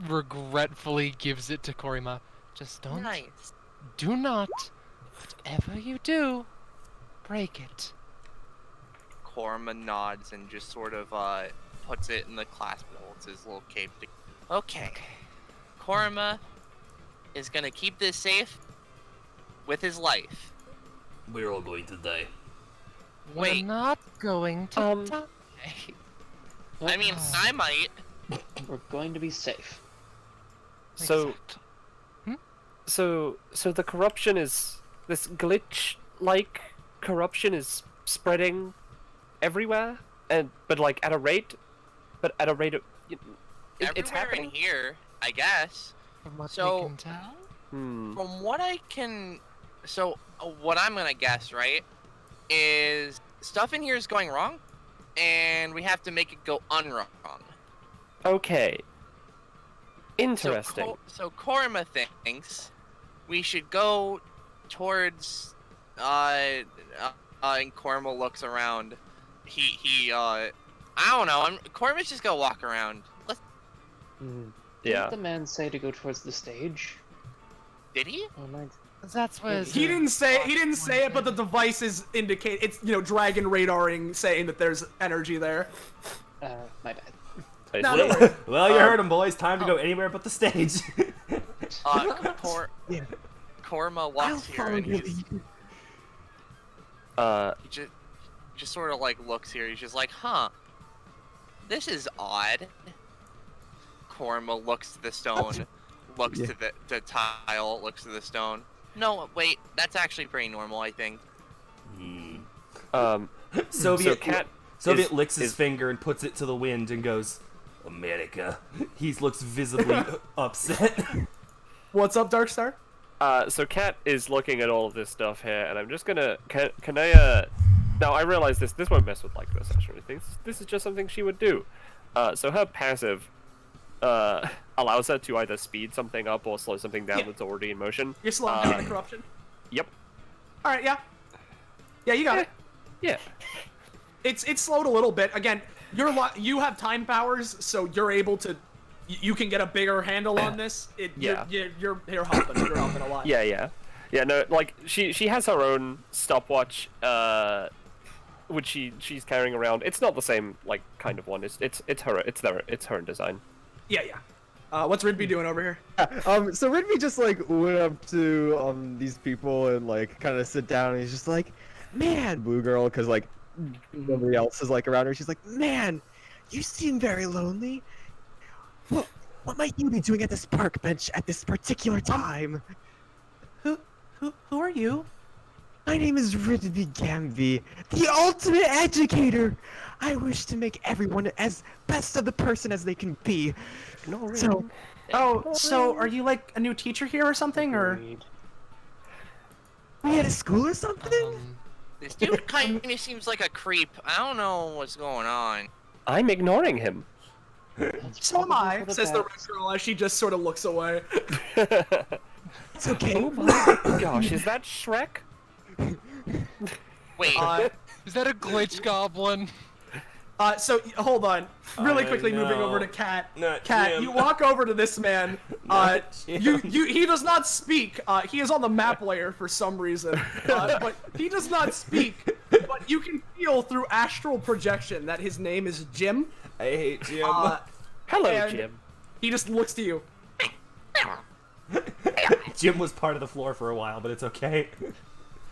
Regretfully gives it to Korima. Just don't. Nice. Do not, whatever you do, break it. Korima nods and just sort of puts it in the clasp and holds his little cape. Okay. Korima is gonna keep this safe with his life. We're all going to die. Wait. We're not going to die. I mean, I might. We're going to be safe. So, Hmm? so the corruption is this glitch-like corruption is spreading everywhere, but like at a rate of it's Everywhere happening in here, I guess. From what So- we can tell? From what I can, what I'm gonna guess, right, is stuff in here is going wrong, and we have to make it go unwrong. Okay. Interesting. So Korima thinks we should go towards, and Korima looks around. I don't know. Korima's just gonna walk around. Let's. Yeah. Didn't the man say to go towards the stage? Did he? Oh my. That's what He didn't say it, but the device is indicate it's dragon radaring, saying that there's energy there. My bad. No, don't worry. Well, you heard him, boys. Time to go anywhere but the stage. Korima walks here and he just sort of like looks here. He's just like, huh, this is odd. Korima looks to the stone, looks to the tile, looks to the stone. No, wait, that's actually pretty normal, I think. Soviet licks his finger and puts it to the wind and goes, America. He looks visibly upset. What's up, Darkstar? So Kat is looking at all of this stuff here, and I'm just gonna can I now I realize this won't mess with like the session or anything. This is just something she would do. So her passive allows her to either speed something up or slow something down that's already in motion. You're slowing down the corruption? Yep. Alright, yeah. Yeah, you got it. Yeah. It's slowed a little bit. Again, you have time powers, so you're able to. You can get a bigger handle on this. You're helping. You're helping a lot. Yeah. No, like she has her own stopwatch, which she's carrying around. It's not the same like kind of one. It's her design. Yeah. What's Ridbi doing over here? So Ridbi just like went up to these people and like kind of sit down, and he's just like, "Man, Blue Girl," because like nobody else is like around her. She's like, "Man, you seem very lonely. What might you be doing at this park bench at this particular time?" Who are you? My name is Ridbi Gambi, the ultimate educator. I wish to make everyone as best of the person as they can be. So are you like a new teacher here or something, or? We at a school or something? This dude kind of seems like a creep. I don't know what's going on. I'm ignoring him. So am I, says the red girl as she just sort of looks away. It's okay. Oh my gosh, is that Shrek? Wait, Is that a glitch goblin? So hold on, really quickly moving over to Cat. Cat, you walk over to this man. He does not speak. He is on the map layer for some reason, but he does not speak. But you can feel through astral projection that his name is Jim. I hate Jim. Hello, Jim. He just looks to you. Jim was part of the floor for a while, but it's okay.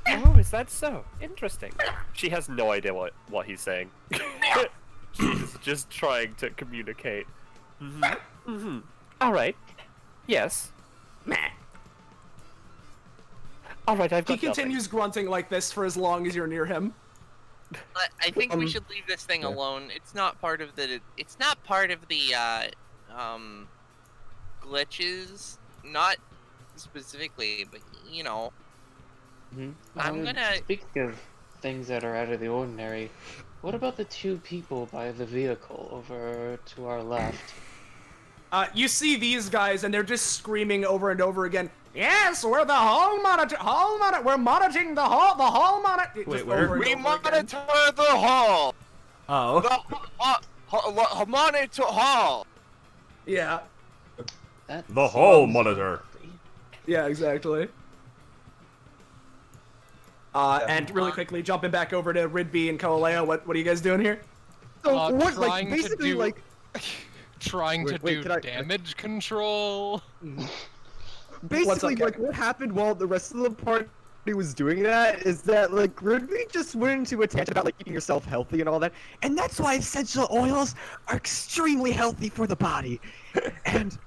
Oh, is that so? Interesting. She has no idea what he's saying. She's just trying to communicate. All right. Yes. All right, I've got He continues grunting like this for as long as you're near him. I think we should leave this thing alone. It's not part of the. It's not part of the glitches. Not specifically, but you know. I'm gonna. Speaking of things that are out of the ordinary, what about the two people by the vehicle over to our left? You see these guys, and they're just screaming over and over again. Yes, we're the hall monitor. We're monitoring the hall monitor. Wait, where? We monitor the hall. Oh. The monitor hall. Yeah. The hall monitor. Yeah, exactly. And really quickly, jumping back over to Ridbi and Coaleia, what are you guys doing here? So what, trying like, basically, to do, like... trying to do damage control. Basically, like, what happened while the rest of the party was doing that is that, like, Ridbi just went into a tangent about, like, keeping yourself healthy and all that, and that's why essential oils are extremely healthy for the body. And...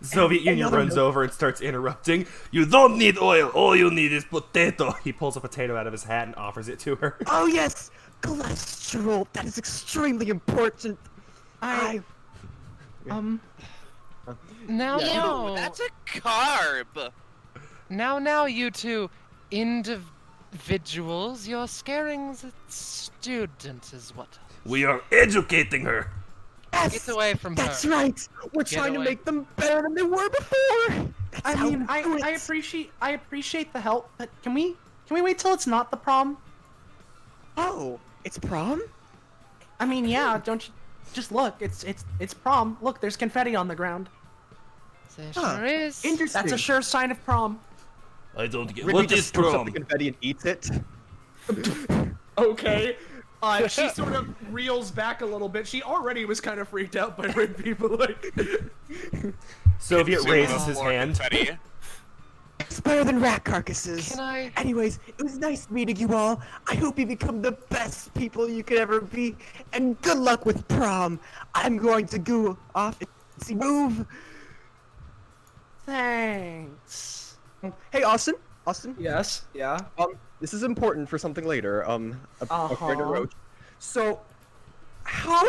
Soviet Union runs over and starts interrupting. You don't need oil. All you need is potato. He pulls a potato out of his hat and offers it to her. Oh yes, cholesterol. That is extremely important. Now, That's a carb. Now, you two individuals, you're scaring the student is what? We are educating her. Get away from her. That's right. We're trying to make them better than they were before. I appreciate the help, but can we wait till it's not the prom? Oh, it's prom? I mean, yeah. Don't you just look? It's prom. Look, there's confetti on the ground. There sure is. Interesting. That's a sure sign of prom. I don't get. Ridbi What just is scoops up prom? the confetti and eats it. Okay. She sort of reels back a little bit. She already was kind of freaked out by Ridbi, but like... Soviet raises his hand. It's better than rat carcasses. Can I... Anyways, it was nice meeting you all. I hope you become the best people you could ever be. And good luck with prom. I'm going to go off and see move. Thanks. Hey, Austin. Austin? Yes? Yeah? This is important for something later, according to Roche. So, how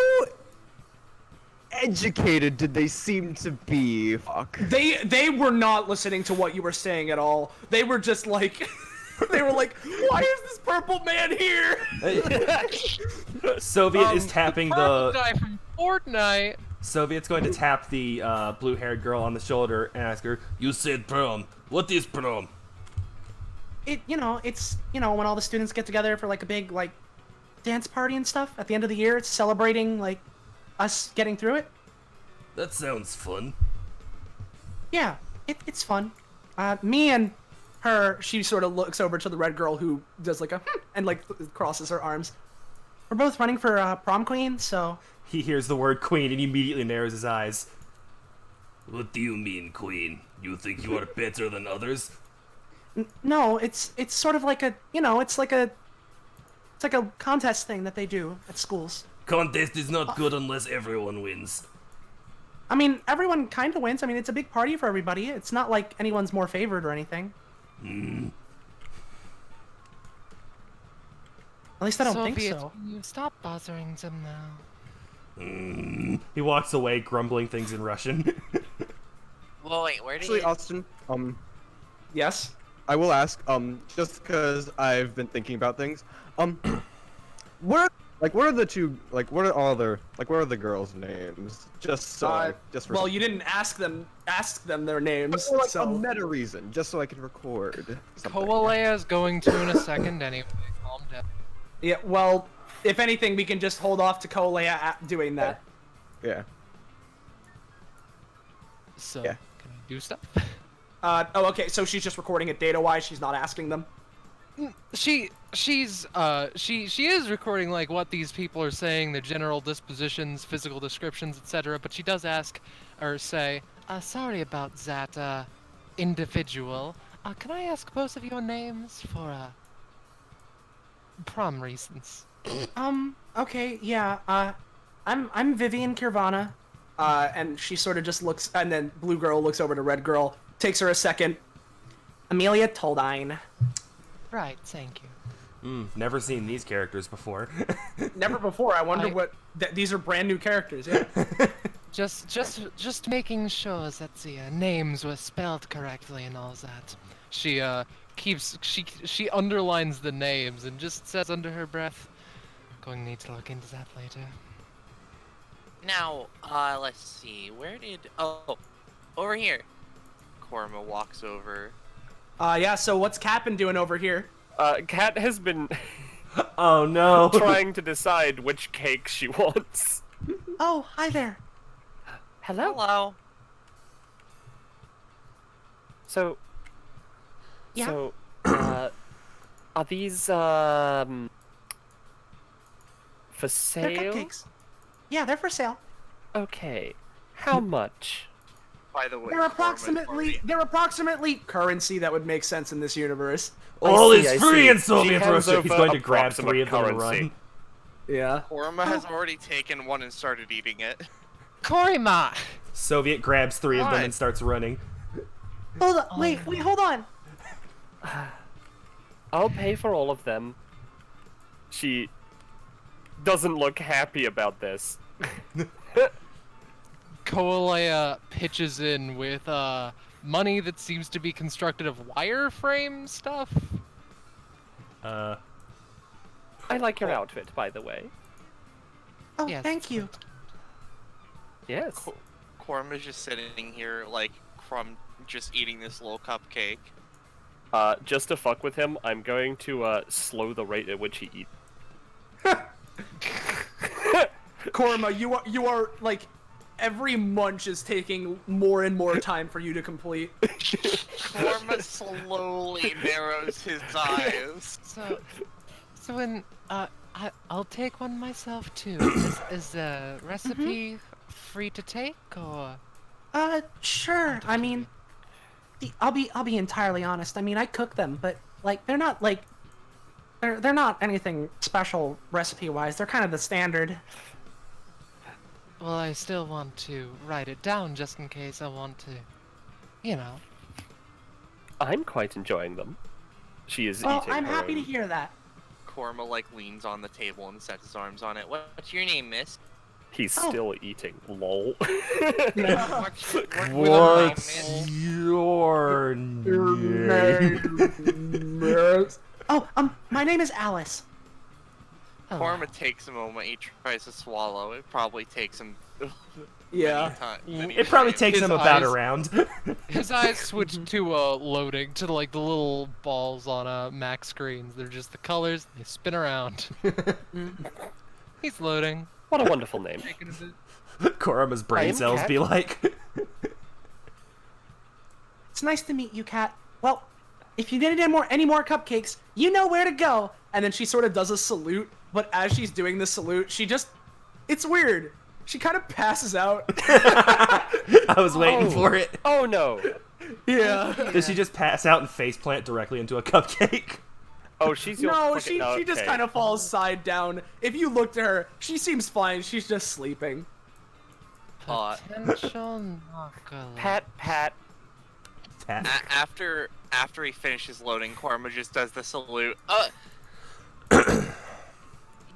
educated did they seem to be? Fuck. They were not listening to what you were saying at all. They were just like... they were like, why is this purple man here? Soviet is tapping the guy from Fortnite. Soviet's going to tap the blue-haired girl on the shoulder and ask her, You said prom. What is prom? It's when all the students get together for like a big like dance party and stuff at the end of the year. It's celebrating like us getting through it. That sounds fun. Yeah, it's fun. Me and her, she sort of looks over to the red girl who does like a and like crosses her arms. We're both running for prom queen, so... He hears the word queen and immediately narrows his eyes. What do you mean, queen? You think you are better than others? No, it's sort of like a, it's like a contest thing that they do at schools. Contest is not good unless everyone wins. I mean, everyone kind of wins. I mean, it's a big party for everybody. It's not like anyone's more favored or anything. At least I don't think so. You stop bothering them now. He walks away, grumbling things in Russian. Well, wait, where did Actually, you... Austin, Yes? I will ask, just because I've been thinking about things, what are the two, like, what are the girls' names? Just so, well, you didn't ask them their names, like, so... a meta reason, just so I can record something. Coaleia is going to in a second anyway. Calm down. Yeah, well, if anything, we can just hold off to Coaleia doing that. Yeah. So, Yeah. can I do stuff? Okay, so she's just recording it data-wise, she's not asking them? She is recording like what these people are saying, their general dispositions, physical descriptions, etc. But she does ask, or say, sorry about that individual. Can I ask both of your names for prom reasons? Okay, yeah. I'm Vivian Kirvana. And she sort of just looks, and then Blue Girl looks over to Red Girl. Takes her a second. Amelia Toldine. Right, thank you. Never seen these characters before. Never before. I wonder what. These are brand new characters. Yeah. Just making sure that the names were spelled correctly and all that. She she underlines the names and just says under her breath, "Going to need to look into that later." Now, let's see. Where did? Oh, over here. Korma walks over. Yeah. So what's Kat been doing over here? Kat has been Oh no. trying to decide which cake she wants. Oh, hi there. Hello. So, Yeah. So, are these for They're sale? cupcakes. Yeah, they're for sale. Okay. How much? By the way, They're approximately currency that would make sense in this universe. All I is see. free in She Soviet hands Russia. He's over going to grab approximate 3 of them and currency. run. Yeah. Korma has already taken one and started eating it. Korima! Soviet grabs 3 of them What? and starts running. Hold on. Wait, hold on. I'll pay for all of them. She doesn't look happy about this. Coaleia pitches in with money that seems to be constructed of wireframe stuff. I like your outfit, by the way. Oh, Yes. thank you. Yes. Korma's just sitting here, like, just eating this little cupcake. Just to fuck with him, I'm going to slow the rate at which he eats. Korma, you are like every munch is taking more and more time for you to complete. Korma slowly narrows his eyes. So when I'll take one myself too. Is the recipe free to take or? Sure. I mean, I'll be entirely honest. I mean, I cook them, but like they're not like they're not anything special recipe-wise. They're kind of the standard. Well, I still want to write it down just in case I want to, you know. I'm quite enjoying them. She is Well, eating I'm her happy to own. hear that. Korma, like, leans on the table and sets his arms on it. What's your name, miss? He's still eating. Lol. What's What's your name? Oh, my name is Alice. Korma takes a moment. He tries to swallow. It probably takes him. Yeah. It probably takes His him about a eyes- round. His eyes switch to loading to like the little balls on Mac screens. They're just the colors. They spin around. He's loading. What a wonderful name. Taking a bit. Korama's I brain am cells Kat. be like. It's nice to meet you, Kat. Well, if you need any more cupcakes, you know where to go. And then she sort of does a salute, but as she's doing the salute, it's weird. She kind of passes out. I was waiting for it. Oh no. Yeah. Does she just pass out and faceplant directly into a cupcake? Oh, she's your No, fucking- she just okay. kind of falls side down. If you look at her, she seems fine. She's just sleeping. Potential knuckle. Pat. After he finishes loading, Korma just does the salute.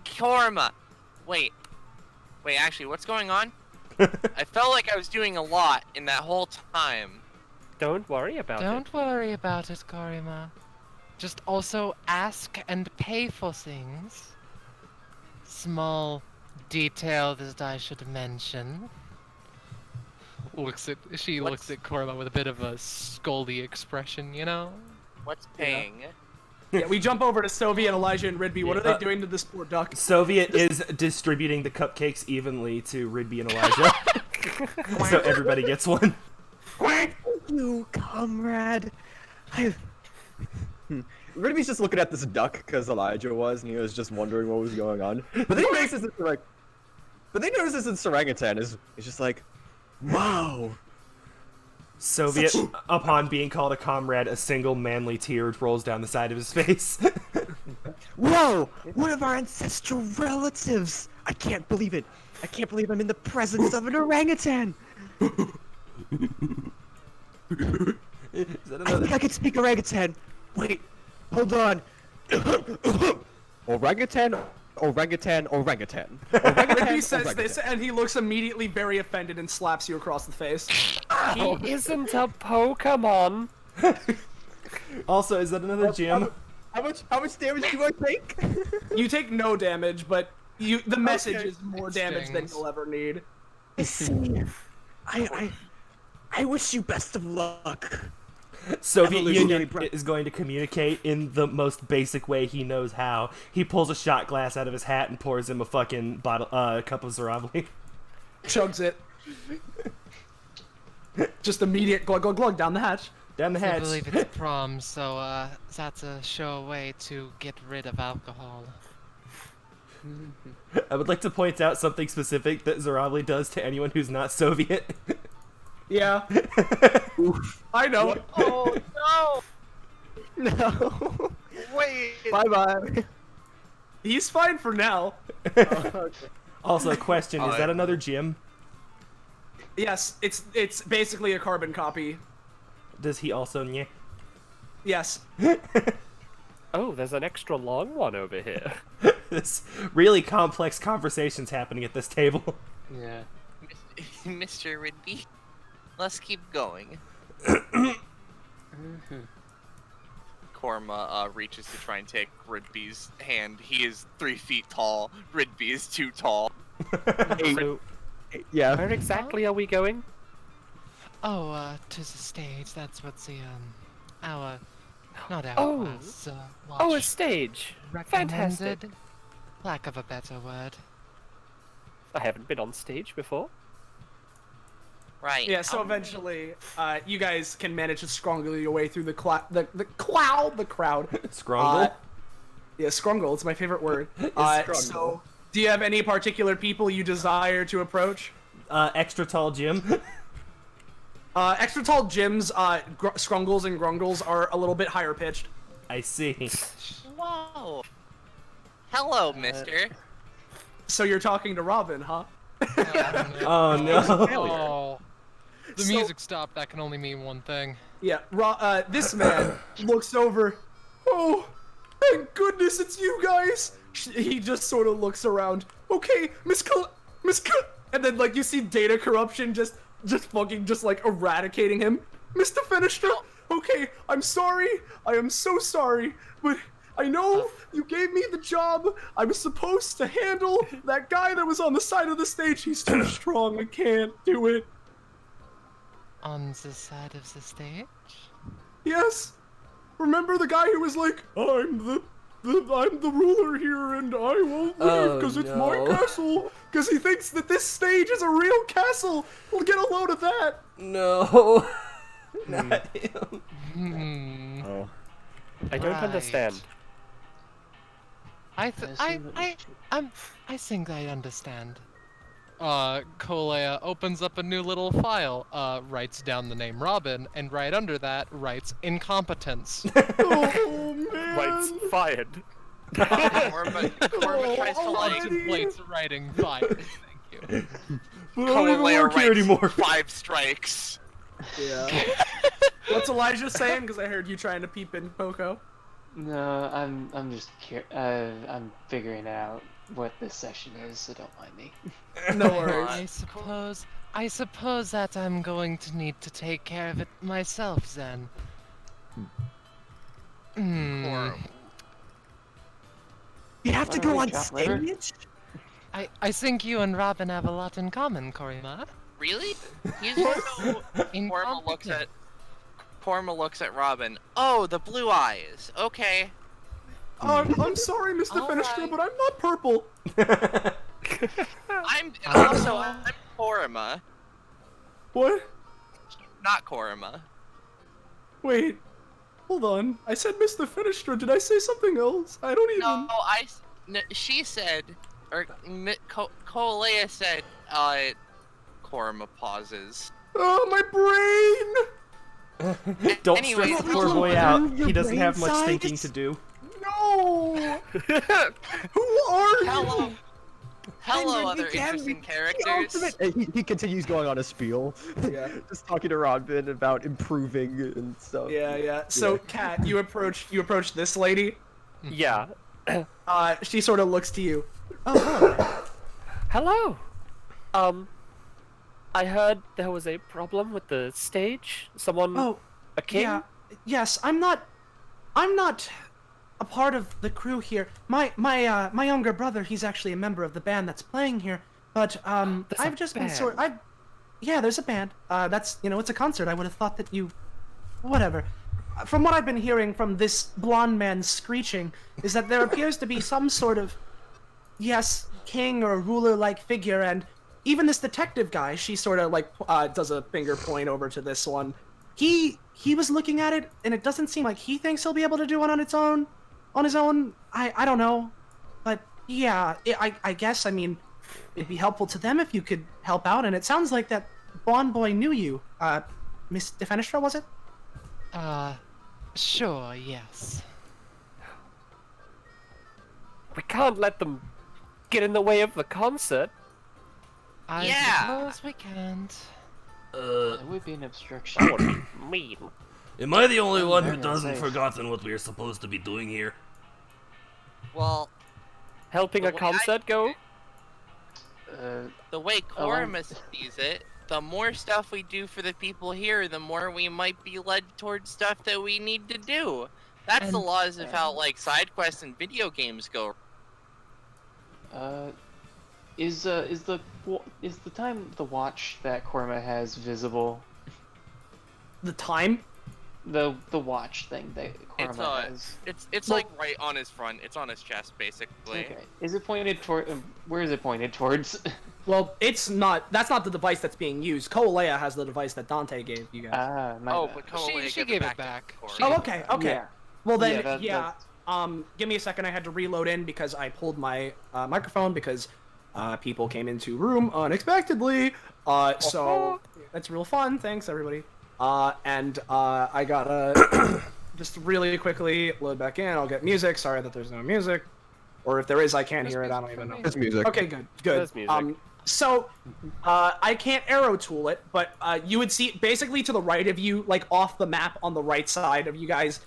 Korma! Wait, actually, what's going on? I felt like I was doing a lot in that whole time. Don't worry about it. Don't worry about it, Korima. Just also ask and pay for things. Small detail that I should mention. She looks at Korima with a bit of a scoldy expression, you know? What's paying? Yeah, we jump over to Soviet, Elijah, and Ridbi. What are they doing to this poor duck? Soviet is distributing the cupcakes evenly to Ridbi and Elijah. So everybody gets one. Thank you, comrade. Ridbi's just looking at this duck because Elijah was, and he was just wondering what was going on. But then he notices this orangutan is just like, wow. Soviet, upon being called a comrade, a single manly tear rolls down the side of his face. Whoa! One of our ancestral relatives! I can't believe it! I can't believe I'm in the presence of an orangutan! Is that I another? think I can speak orangutan! Wait, hold on! Orangutan, orangutan, orangutan. Ridbi says this, and he looks immediately very offended and slaps you across the face. He isn't a Pokemon. Also, is that another gym? How much damage do I take? You take no damage, but the message is more damage than you'll ever need. I see. I wish you best of luck. Soviet Union is going to communicate in the most basic way he knows how. He pulls a shot glass out of his hat and pours him a fucking cup of Zeravli. Chugs it. Just immediate glug glug glug down the hatch. Down the hatch. I believe it's prom, so that's a sure way to get rid of alcohol. I would like to point out something specific that Zeravli does to anyone who's not Soviet. Yeah. I know. Oh no! No. Wait. Bye-bye. He's fine for now. Also, question, is that another gym? Yes, it's basically a carbon copy. Does he also nye? Yes. Oh, there's an extra long one over here. This really complex conversations happening at this table. Yeah. Mr. Ridbi, let's keep going. Korma reaches to try and take Ridbi's hand. He is 3 feet tall. Ridbi is too tall. So, Yeah. where exactly are we going? Oh, to the stage. That's what the our not our Oh. class, Oh, a watch stage! recommended. Fantastic! Lack of a better word. I haven't been on stage before. Right. Yeah, so eventually, you guys can manage to scrungle your way through the crowd. Scrungle? Yeah, scrungle, it's my favorite word. Scrungle. So, do you have any particular people you desire to approach? Extra tall gym. Extra tall gyms, scrungles and grungles are a little bit higher pitched. I see. Whoa. Hello, mister. So you're talking to Robin, huh? Oh no. Oh, the So- music stopped. That can only mean one thing. Yeah, this man looks over. Oh, thank goodness it's you guys. He just sort of looks around. Okay, and then like you see data corruption just like eradicating him. Miss DeFenestra. Okay, I'm sorry. I am so sorry, but I know you gave me the job. I was supposed to handle that guy that was on the side of the stage. He's too strong. I can't do it. On the side of the stage? Yes. Remember the guy who was like, I'm the ruler here and I won't leave because it's my castle. Because he thinks that this stage is a real castle. We'll get a load of that. No. Not him. Oh. I don't Right. understand. I think I understand. Coaleia opens up a new little file, writes down the name Robin, and right under that writes incompetence. Oh man. Rights fired. Korma tries to like Contemplates writing fine. Thank you. We don't even work here anymore. 5 strikes. Yeah. What's Elijah saying? Because I heard you trying to peep in Poco. No, I'm just I'm figuring out what this session is, so don't mind me. No worries. I suppose that I'm going to need to take care of it myself then. Korma. You have to Why don't go we on chat later? stage? I think you and Robin have a lot in common, Korima. Really? He's so... Korma looks at Robin. Oh, the blue eyes. Okay. I'm sorry, Mr. Finisher, but I'm not purple. I'm Korima. What? Not Korima. Wait. Hold on. I said Mr. Finisher. Did I say something else? I don't even... No, she said, or Coaleia said, Korima pauses. Oh, my brain! Don't Anyway, stress the poor boy out. He doesn't have much thinking to do. No! Who are you? Hello, other interesting characters. He continues going on a spiel. Yeah. Just talking to Robin about improving and stuff. Yeah. So, Kat, you approach this lady. Yeah. She sort of looks to you. Oh, Hello. I heard there was a problem with the stage. Someone. Oh, a king. yeah. Yes, I'm not a part of the crew here. My younger brother, he's actually a member of the band that's playing here. But I've just been yeah, there's a band. That's it's a concert. I would have thought that you, whatever. From what I've been hearing from this blonde man screeching, is that there appears to be some sort of, king or ruler-like figure, and even this detective guy, she sort of does a finger point over to this one. He was looking at it, and it doesn't seem like he thinks he'll be able to do it on his own. I don't know, but yeah, I guess it'd be helpful to them if you could help out. And it sounds like that blonde boy knew you, Miss DeFenestra, was it? Sure, yes. We can't let them get in the way of the concert. I suppose we can't. It would be an obstruction. That would be mean. Am I the only one who doesn't forgotten what we are supposed to be doing here? Well, Helping a concert go? the way Korima sees it, the more stuff we do for the people here, the more we might be led towards stuff that we need to do. That's the laws of how, side quests and video games go. Is the time the watch that Korima has visible? The time? The watch thing that Korima has. It's right on his front. It's on his chest, basically. Okay. Is it pointed toward? Where is it pointed towards? Well, it's not. That's not the device that's being used. Coaleia has the device that Dante gave you guys. My bad. But Coaleia She gave it back. Okay. Yeah. Well then, Yeah, give me a second. I had to reload in because I pulled my microphone because people came into room unexpectedly. So that's real fun. Thanks everybody. And I gotta just really quickly load back in. I'll get music. Sorry that there's no music, or if there is, I can't hear it. I don't even know. There's music. Okay, good. There's music. So I can't arrow tool it, but you would see basically to the right of you, off the map on the right side of you guys,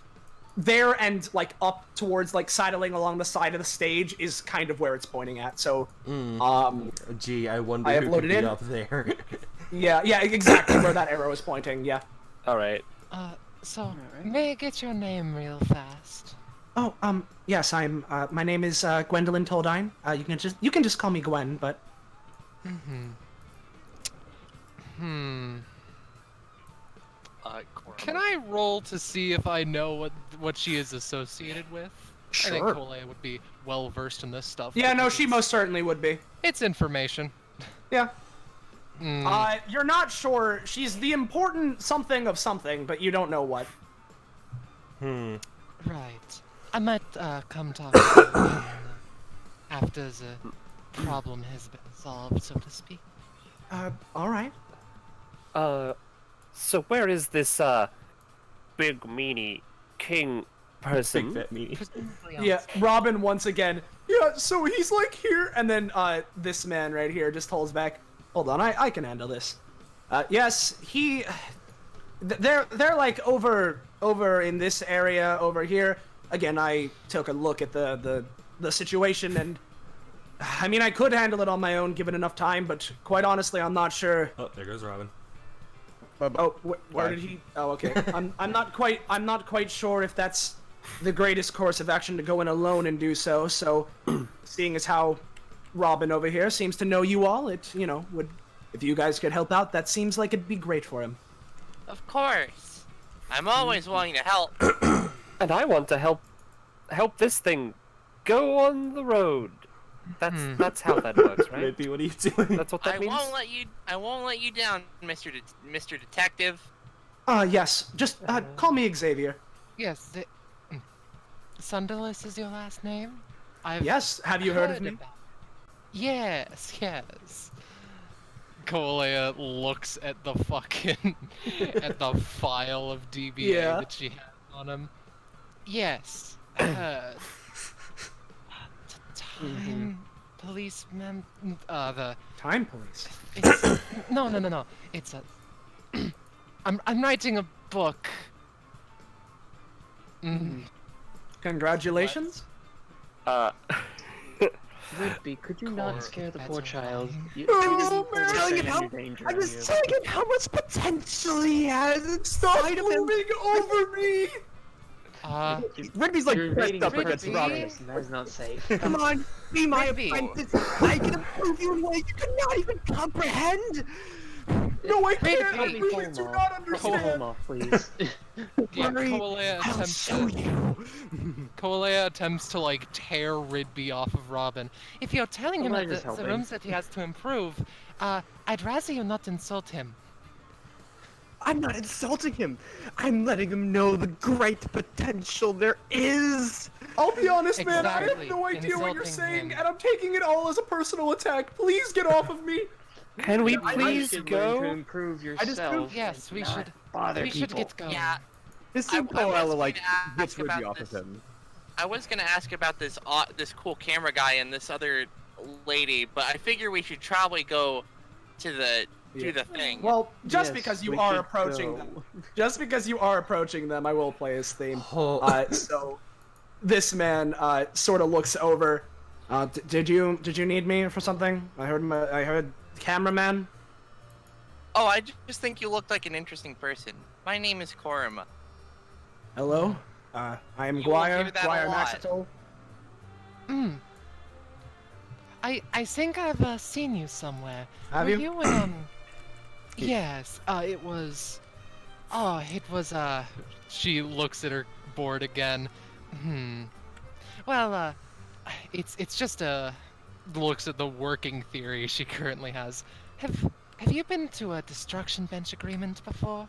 there and up towards sidling along the side of the stage is kind of where it's pointing at. So Gee, I wonder I have who could loaded be in. up there. yeah, exactly where that arrow is pointing. Yeah. Alright. So, may I get your name real fast? Oh, yes, I'm. My name is Gwendolyn Toldine. You can just call me Gwen, but. Can I roll to see if I know what she is associated with? Sure. I think Coaleia would be well versed in this stuff. Yeah, no, because she most certainly would be. It's information. Yeah. You're not sure. She's the important something of something, but you don't know what. Right. I might come talk to you after the problem has been solved, so to speak. All right. So where is this, big meanie king person? Big fat meanie. Presumably on Yeah, stage. Robin once again. Yeah, so he's here, and then this man right here just holds back. Hold on, I can handle this. Yes, they're over in this area over here. Again, I took a look at the situation, and I could handle it on my own given enough time, but quite honestly, I'm not sure. Oh, there goes Robin. Oh, where did he? Oh, okay. I'm not quite sure if that's the greatest course of action to go in alone and do so. So, seeing as how Robin over here seems to know you all, it would, if you guys could help out, that seems like it'd be great for him. Of course. I'm always willing to help. And I want to help help this thing go on the road. That's how that works, right? Ridbi, what are you doing? That's what that means. I won't let you down, Mr. Detective. Yes. Just call me Xavier. Yes, Sunderless is your last name? Yes. Have you heard of me? Yes. Coaleia looks at the fucking at the file of DBA that she has on him. Yes. Time policeman. The Time police. No. It's a. I'm writing a book. Congratulations. Ridbi, could you not scare the poor child? I'm just telling him how much potential he has inside of him. Moving over me. Ridbi's like pressed up against Robin. That is not safe. Come on, be my Ridbi. apprentice. I can improve you in ways you cannot even comprehend. No, I can't. I Ridbi, really do not Pull him understand. off, please. Coaleia attempts to like tear Ridbi off of Robin. If you're telling him just the helping. rooms that he has to improve, I'd rather you not insult him. I'm not insulting him. I'm letting him know the great potential there is. I'll be honest, man. I have Exactly. no idea what you're Insulting saying, him. and I'm taking it all as a personal attack. Please get off of me. Can we You please should learn to go? improve just yourself. Yes, we and not should. Bother We should people. get going. Yeah, This I is was Coaleia going like to ask gets Ridbi about off of this. him. I was gonna ask about this cool camera guy and this other lady, but I figure we should probably go to the thing. Well, just Yes, because you we are should approaching go. them, I will play his theme. Oh. So, this man sort of looks over. Did you need me for something? I heard cameraman. Oh, I just think you looked like an interesting person. My name is Korima. Hello. I am You will Guire. hear that a Guire lot. Maxito. I think I've seen you somewhere. Have Were you? in, yes. It was. She looks at her board again. Well, it's just looks at the working theory she currently has. Have you been to a destruction bench agreement before?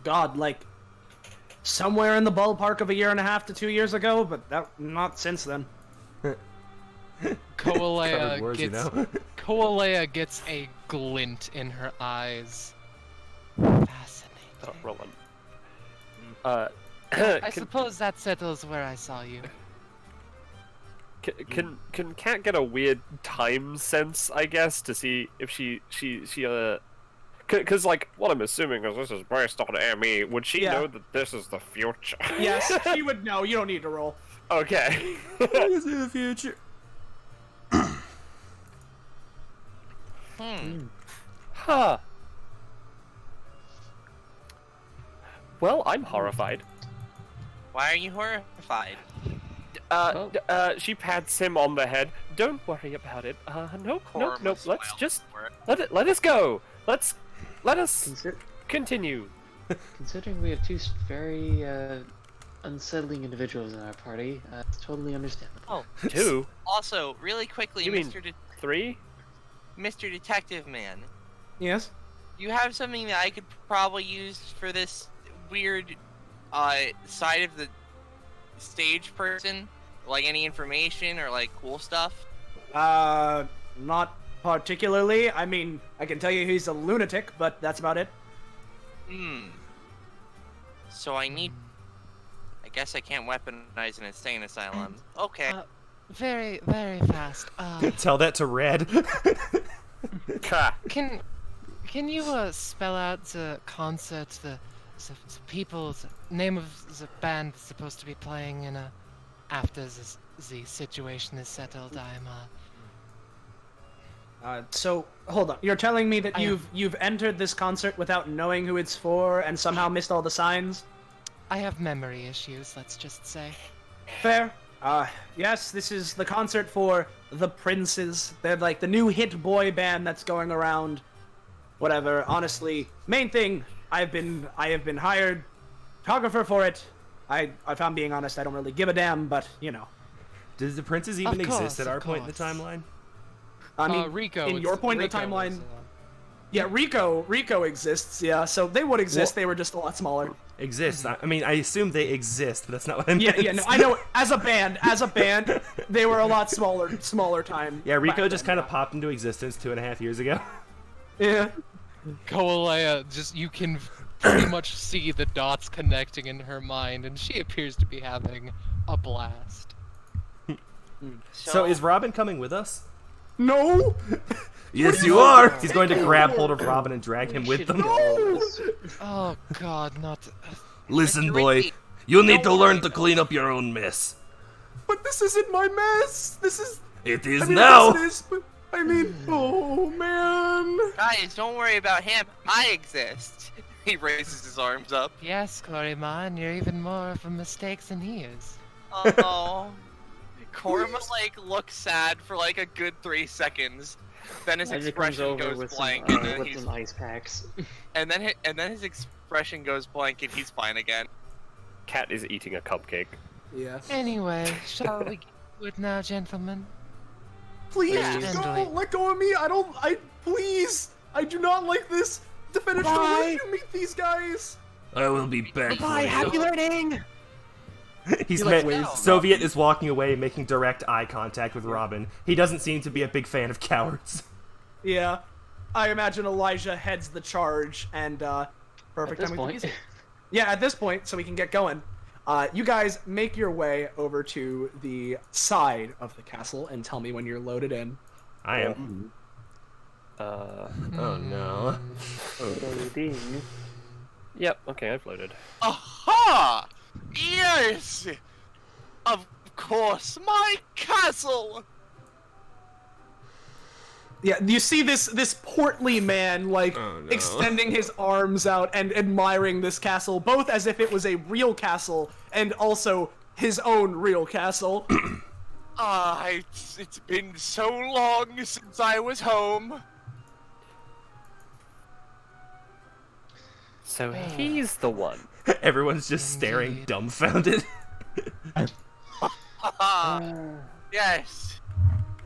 God, like somewhere in the ballpark of 1.5 to 2 years ago, but not since then. Coaleia words, you gets know? Coaleia gets a glint in her eyes. Fascinating. Roll on. I suppose that settles where I saw you. Can Cat get a weird time sense, I guess, to see if she cause like what I'm assuming is this is based on ME. Would she Yeah. know that this is the future? Yes, she would know. You don't need to roll. Okay. This is the future. Huh. Well, I'm horrified. Why are you horrified? She pats him on the head. Don't worry about it. Nope. Korima Let's smiles just for it. let us go. Let us Consider- continue. Considering we have two very unsettling individuals in our party, it's totally understandable. Oh, Two, also, really quickly, You mean- Mr. 3. Mr. Detective Man, Yes. you have something that I could probably use for this weird side of the stage person? Like any information or like cool stuff? Not particularly. I mean, I can tell you he's a lunatic, but that's about it. So I guess I can't weaponize an insane asylum. Okay. Very, very fast. Tell that to Red. Can you spell out the concert, the people, the name of the band that's supposed to be playing in after the situation is settled? So hold on. You're telling me that I am. you've entered this concert without knowing who it's for and somehow missed all the signs? I have memory issues, let's just say. Fair. Yes, this is the concert for the Princes. They're like the new hit boy band that's going around. Whatever. Honestly, main thing, I have been hired photographer for it. if I'm being honest, I don't really give a damn, but, you know. Does the princess even exist at our point in the timeline? I mean, Rico, in your point in the Rico timeline... is, Yeah, Rico exists, yeah, so they would exist, they were just a lot smaller. Exist. I mean, I assume they exist, but that's not what I meant. Yeah, no, I know, as a band, they were a lot smaller time. Yeah, Rico just kind of popped into existence 2.5 years ago. Yeah. Coaleia, you can pretty much see the dots connecting in her mind, and she appears to be having a blast. So is Robin coming with us? No! Yes, you are! He's going to grab hold of Robin and drag him with them. Oh god, not... Listen, boy, you need to learn to clean up your own mess. But this isn't my mess! This is... It is now! Oh man! Guys, don't worry about him. I exist. He raises his arms up. Yes, Corimon, you're even more of a mistake than he is. Oh. Korma, looks sad for, a good 3 seconds. Then his expression goes blank, and then he's... some ice packs. and then his expression goes blank, and he's fine again. Cat is eating a cupcake. Yeah. Anyway, shall we get to it now, gentlemen? Please, Yeah. don't let go of me! Please! I do not like this! DeFenestra, where did you meet these guys? I will be back for you. Happy learning! Soviet is walking away, making direct eye contact with Robin. He doesn't seem to be a big fan of cowards. Yeah. I imagine Elijah heads the charge, and, perfect At this time point. Yeah, at this point, so we can get going. You guys make your way over to the side of the castle and tell me when you're loaded in. I am. Oh no. Loading. Yep, okay, I've loaded. Aha! Yes! Of course, my castle! Yeah, you see this portly man, extending his arms out and admiring this castle, both as if it was a real castle and also his own real castle. It's been so long since I was home. So he's the one. Everyone's just staring dumbfounded. Yes,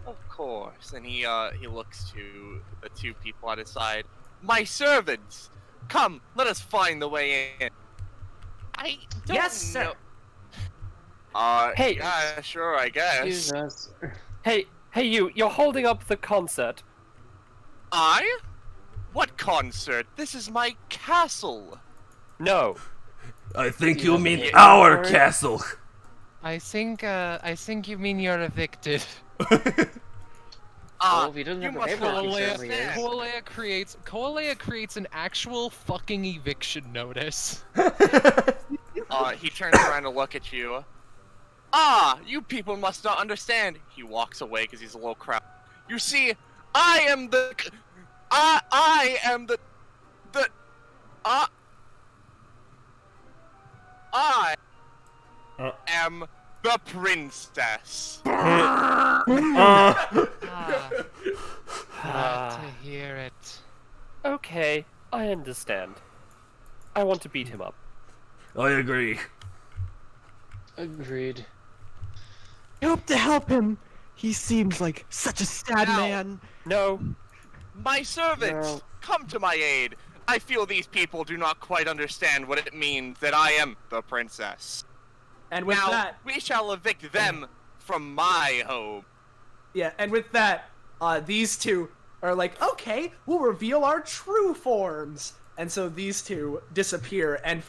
of course. And he looks to the 2 people at his side. My servants, come, let us find the way in. I don't Yes, sir. know. Hey. Yeah, sure, I guess. Excuse us. Hey, you're holding up the concert. I? What concert? This is my castle. No. I think you mean our castle. I think you mean you're evicted. Well, if he doesn't You have a must paper, he Coaleia certainly is. Coaleia creates an actual fucking eviction notice. He turns around to look at you. You people must not understand. He walks away because he's a little crowd. You see, I am the I am the princess. Glad to hear it. Okay, I understand. I want to beat him up. I agree. Agreed. I hope to help him. He seems like such a sad Ow. man. No. My servants, No. come to my aid. I feel these people do not quite understand what it means that I am the princess. And with Now, that, we shall evict them from my home. yeah, and with that, these 2 are like, okay, we'll reveal our true forms. And so these 2 disappear, and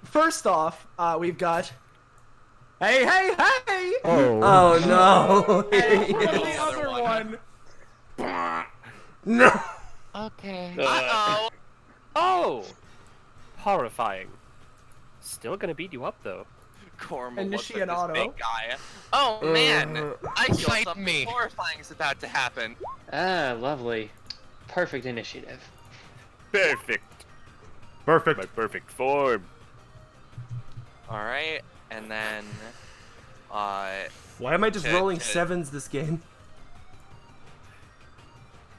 first off, we've got, hey! Oh no! And the other one, No! Okay. Uh-oh. Oh! Horrifying. Still gonna beat you up though. Korma looks at this Initiato. big guy. Oh man, I feel Fight something me. horrifying is about to happen. Lovely. Perfect initiative. Perfect. Perfect. My perfect form. Alright, and then, Why am I just rolling 7s this game?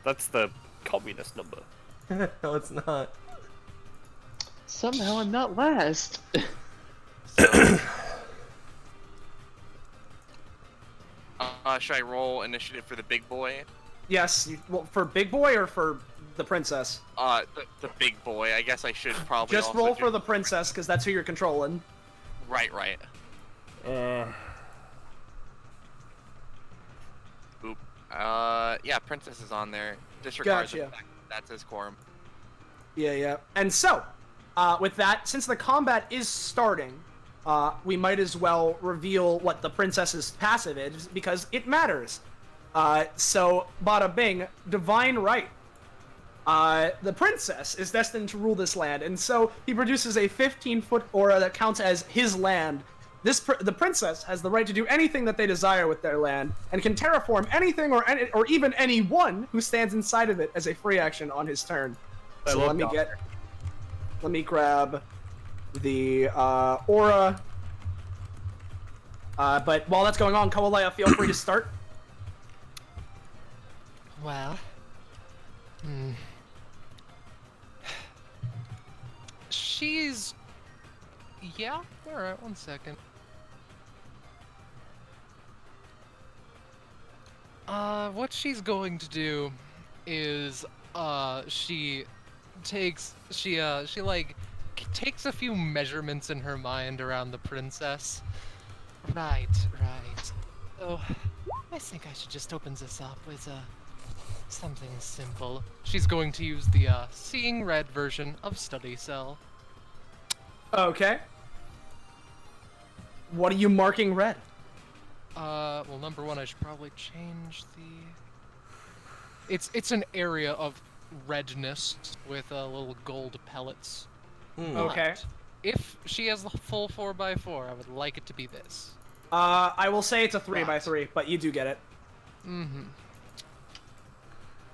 That's the communist number. No, it's not. Somehow I'm not last. So, should I roll initiative for the big boy? Yes. Well, for big boy or for the princess? The big boy. I guess I should probably just also roll do... for the princess because that's who you're controlling. Right. Oop. Yeah, princess is on there. Disregard the fact that's his quorum. Yeah. And so, with that, since the combat is starting, we might as well reveal what the princess's passive is because it matters. So, bada bing, divine right. The princess is destined to rule this land, and so he produces a 15-foot aura that counts as his land. The princess has the right to do anything that they desire with their land, and can terraform anything or even anyone who stands inside of it as a free action on his turn. So let me grab the aura. But while that's going on, Coaleia, feel free to start. Well, she's... Yeah? Alright, 1 second. What she's going to do is, she takes a few measurements in her mind around the princess. Right. So, I think I should just open this up with, something simple. She's going to use the, Seeing Red version of Study Cell. Okay. What are you marking red? Well, number one, I should probably change the... It's an area of redness with, little gold pellets. Okay. If she has the full 4x4, I would like it to be this. I will say it's a 3x3, but you do get it.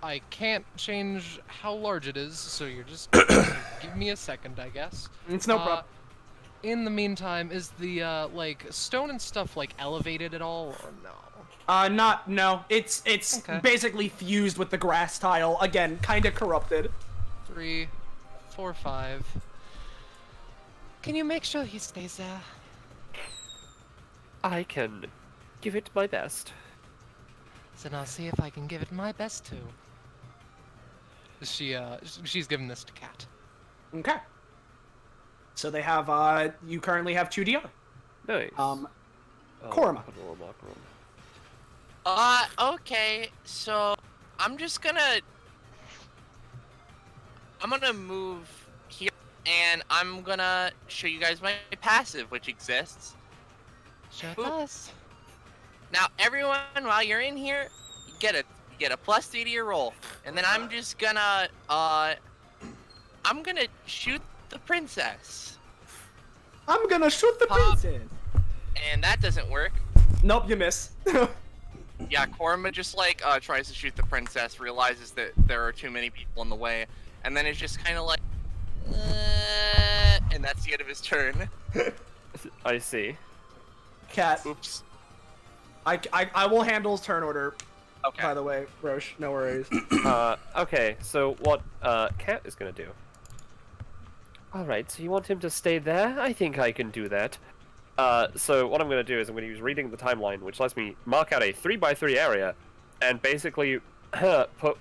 I can't change how large it is, so you're just give me a second, I guess. It's no problem. In the meantime, is the, like, stone and stuff, like, elevated at all, or no? No. It's okay. Basically fused with the grass tile. Again, kind of corrupted. 3, 4, 5. Can you make sure he stays there? I can give it my best. Then I'll see if I can give it my best, too. She's giving this to Kat. Okay. So they have, you currently have 2 DR. Nice. Korma. Okay, so I'm gonna move here, and I'm gonna show you guys my passive, which exists. Sure does. Now, everyone, while you're in here, you get a +3 to your roll, and then I'm just gonna, I'm gonna shoot the princess. I'm gonna shoot the princess. And that doesn't work. Nope, you miss. Yeah, Korma just like tries to shoot the princess, realizes that there are too many people in the way, and then it's just kind of like, and that's the end of his turn. I see. Cat. Oops. I will handle his turn order. Okay. By the way, Rosche, no worries. Okay, so what Cat is gonna do? Alright, so you want him to stay there? I think I can do that. So what I'm gonna do is I'm gonna use Reading the Timeline, which lets me mark out a 3x3 area, and basically put,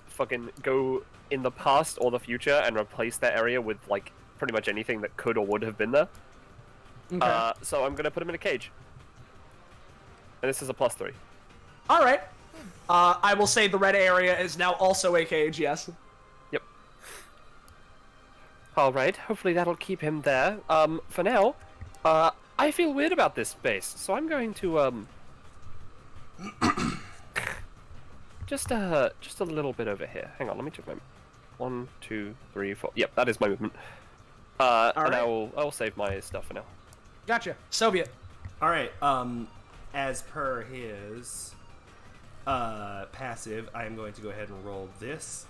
fucking go in the past or the future and replace that area with, like, pretty much anything that could or would have been there. Okay. So I'm gonna put him in a cage. And this is a +3. Alright. I will say the red area is now also a cage, yes. Yep. Alright, hopefully that'll keep him there. For now, I feel weird about this space, so I'm going to, just a little bit over here. Hang on, let me check my... 1, 2, 3, 4... Yep, that is my movement. And right. I will save my stuff for now. Gotcha. Soviet. Alright, as per his passive, I am going to go ahead and roll this.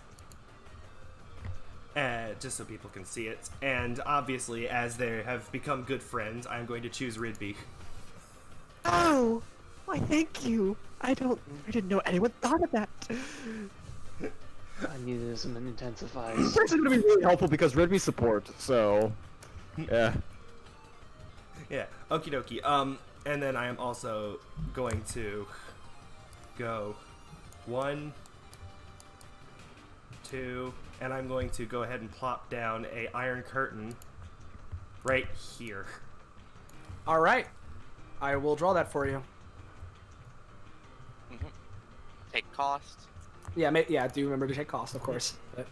Just so people can see it. And obviously, as they have become good friends, I'm going to choose Ridbi. Oh! Why, thank you! I didn't know anyone thought of that! I needed some intensifiers. This is gonna be really helpful because Ridbi support, so... Yeah. Yeah, okie dokie. And then I am also going to go 1, 2, and I'm going to go ahead and plop down a iron curtain right here. All right. I will draw that for you. Mm-hmm. Take cost. Yeah, do remember to take cost, of course. But...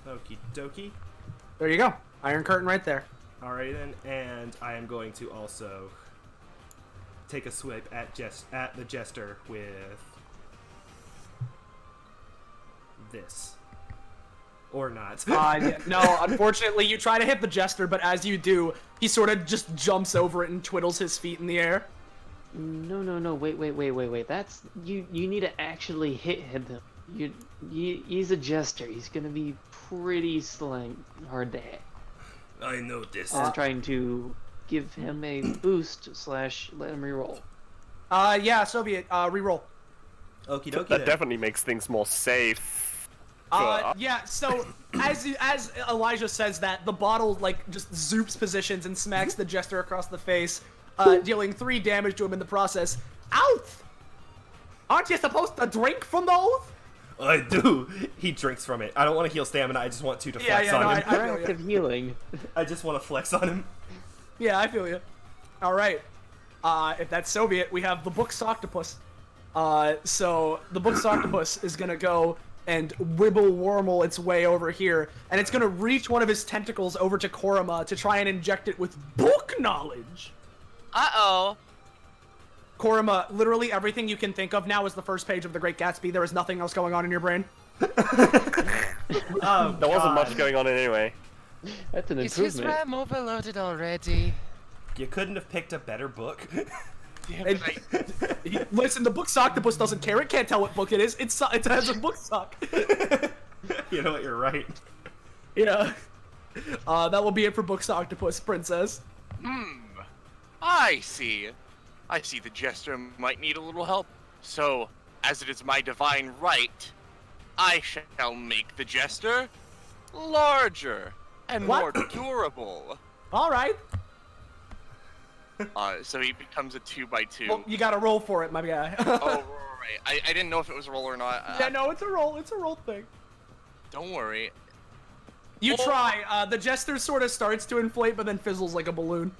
Okie dokie. There you go. Iron curtain right there. Alright then, and I am going to also take a swipe at the jester with this. Or not. No, unfortunately, you try to hit the jester, but as you do, he sort of just jumps over it and twiddles his feet in the air. No, wait. That's you need to actually hit him. He's a jester. He's gonna be pretty hard to hit. I noticed. I'm trying to give him a boost / let him reroll. Yeah, Soviet, reroll. Okie dokie. That definitely makes things more safe. Yeah, so as Elijah says that, the bottle just zoops positions and smacks the jester across the face, dealing 3 damage to him in the process. Ouch! Aren't you supposed to drink from those? I do. He drinks from it. I don't want to heal stamina. I just want to flex on him. I feel you. Of healing. I just want to flex on him. Yeah, I feel you. All right. If that's Soviet, we have the Book's Octopus. So the Book's Octopus is gonna go and wormle its way over here, and it's gonna reach one of his tentacles over to Korima to try and inject it with book knowledge. Uh-oh. Korima, literally everything you can think of now is the first page of The Great Gatsby. There is nothing else going on in your brain. Oh, there wasn't much going on anyway. That's an Is his improvement. RAM overloaded already? You couldn't have picked a better book. Listen, the Book's Octopus doesn't care. It can't tell what book it is. It has a book sock. You know what? You're right. Yeah. That will be it for Book's Octopus, Princess. I see. I see the jester might need a little help. So, as it is my divine right, I shall make the jester larger and more durable. All right. So he becomes a 2x2. Well, you gotta roll for it, my guy. Oh, right. I didn't know if it was a roll or not. Yeah, no, it's a roll. It's a roll thing. Don't worry. You try. The jester sort of starts to inflate, but then fizzles like a balloon.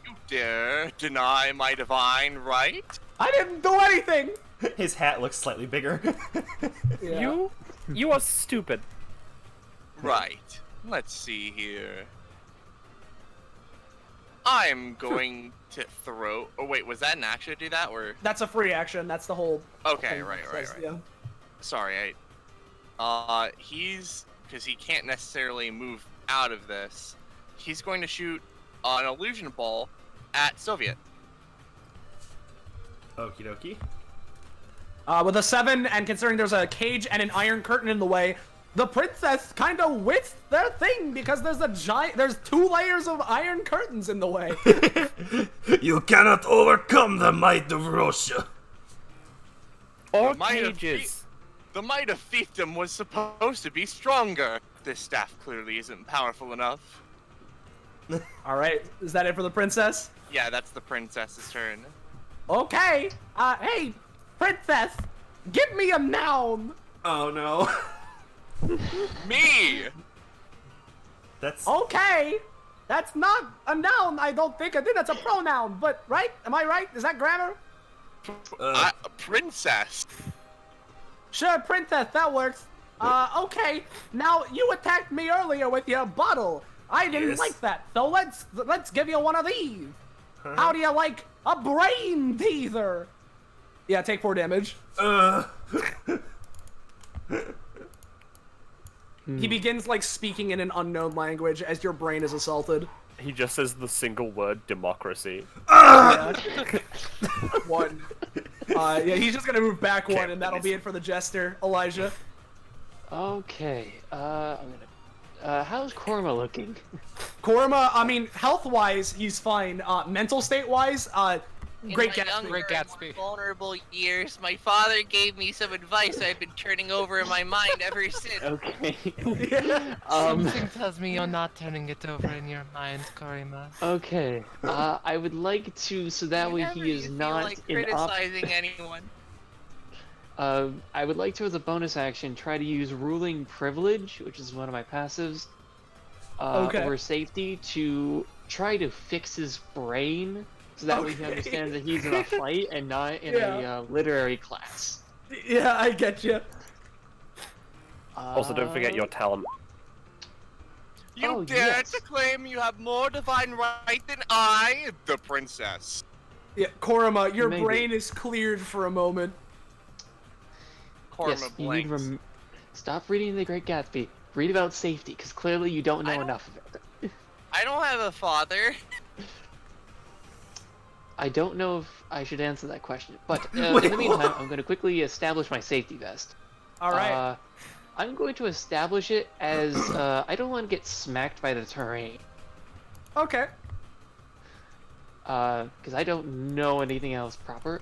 You dare deny my divine right? I didn't do anything! His hat looks slightly bigger. Yeah. You are stupid. Right. Let's see here. I'm going to throw... Oh, wait, was that an action to do that, or...? That's a free action. That's the whole... Okay, thing right. Yeah. Sorry, he's... Because he can't necessarily move out of this. He's going to shoot an illusion ball at Soviet. Okie dokie. With a 7, and considering there's a cage and an iron curtain in the way, the princess kind of whiffs their thing because there's 2 layers of iron curtains in the way. You cannot overcome the might of Rosche. Or The might of cages. The might of fiefdom was supposed to be stronger. This staff clearly isn't powerful enough. All right, is that it for the princess? Yeah, that's the princess's turn. Okay. Hey, princess, give me a noun. Oh no. Me! That's... Okay. That's not a noun, I don't think. I think that's a pronoun, but right? Am I right? Is that grammar? Princess. Sure, princess, that works. Okay. Now, you attacked me earlier with your bottle. I didn't like that, so let's give you one of these. How do you like a brain teaser? Yeah, take 4 damage. He begins, speaking in an unknown language as your brain is assaulted. He just says the single word democracy. Yeah. 1. Yeah, he's just gonna move back 1, and that'll be it for the jester. Elijah. Okay, I'm gonna... how's Korma looking? Korima, I mean, health-wise, he's fine. Mental state-wise, Great In my Gatsby. younger Great and Gatsby. more vulnerable years, my father gave me some advice I've been turning over in my mind ever since. Okay. Something tells me you're not turning it over in your mind, Korima. Okay. I would like to, so that way Whenever he is you feel not like in criticizing anyone. I would like to, as a bonus action, try to use ruling privilege, which is one of my passives, Okay. over safety to try to fix his brain, so that way he understands that he's in a fight and not in a literary class. Yeah, I get you. Also, don't forget your talent. You Oh, dare yes. to claim you have more divine right than I, the princess. Yeah, Korima, your Maybe. brain is cleared for a moment. Yes, you need stop reading The Great Gatsby. Read about safety, because clearly you don't know enough of it. I don't have a father. I don't know if I should answer that question, but in the meantime, I'm going to quickly establish my safety vest. All right. I'm going to establish it as I don't want to get smacked by the terrain, Okay. because I don't know anything else proper.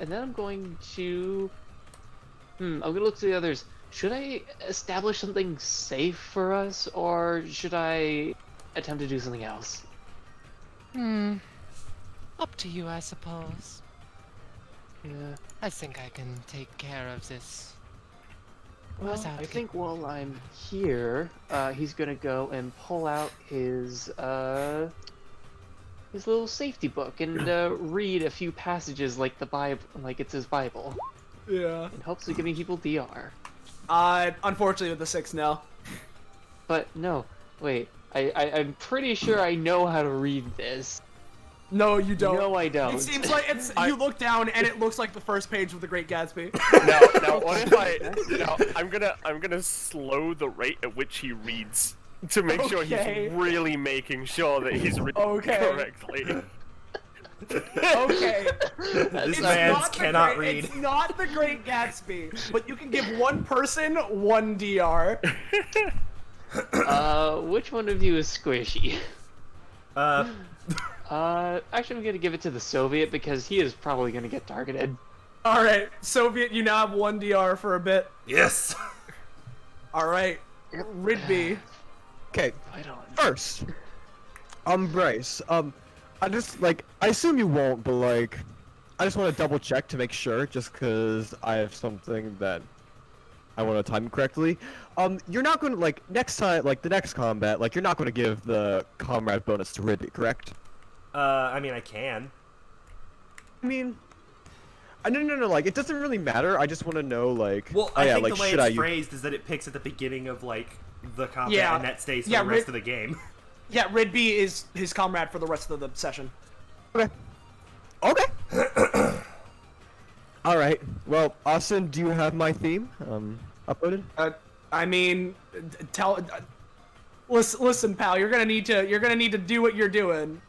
And then I'm going to, I'm going to look to the others. Should I establish something safe for us, or should I attempt to do something else? Up to you, I suppose. Yeah. I think I can take care of this. Well, What's that? I think while I'm here, he's gonna go and pull out his little safety book and read a few passages like the Bible, like it's his Bible, Yeah. in hopes of giving people DR. Unfortunately with the 6 no. But no, wait, I'm pretty sure I know how to read this. No, you don't. No, I don't. It seems like you look down and it looks like the first page of The Great Gatsby. Now, what if I? Now, I'm gonna slow the rate at which he reads to make sure Okay. he's really making sure that he's reading Okay. correctly. Okay. This It's man not the cannot great- read. It's not The Great Gatsby, but you can give one person 1 DR. Which one of you is squishy? Uh, Actually, I'm gonna give it to the Soviet because he is probably gonna get targeted. All right, Soviet, you now have 1 DR for a bit. yes. All right, Ridbi. Okay, I don't. first, Bryce, I just, I assume you won't, but, I just want to double check to make sure, just because I have something that I want to time correctly. You're not going to, next time, the next combat, you're not going to give the comrade bonus to Ridbi, correct? I mean, I can. I mean, no, it doesn't really matter, I just want to know, Well, oh, I yeah, think the way should it's phrased is that it picks at the beginning of, the combat, Yeah. and that stays for Yeah, the rest of the game. Yeah, Ridbi is his comrade for the rest of the session. Okay. Alright, well, Austin, do you have my theme, uploaded? I mean, listen, pal. You're gonna need to do what you're doing.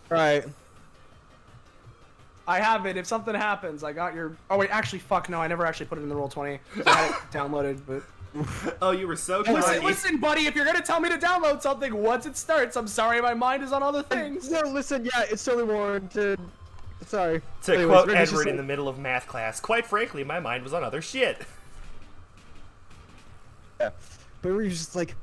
Right. I have it. If something happens, I got your. Oh wait, actually, fuck no. I never actually put it in the Roll20. I had it downloaded, but. Oh, you were so kind. Listen, buddy. If you're gonna tell me to download something once it starts, I'm sorry, my mind is on other things. No, listen, yeah, it's totally warranted. Sorry. To Anyways, quote Ridbi's just Edward in like- the middle of math class, quite frankly, my mind was on other shit. Yeah. But we were just like,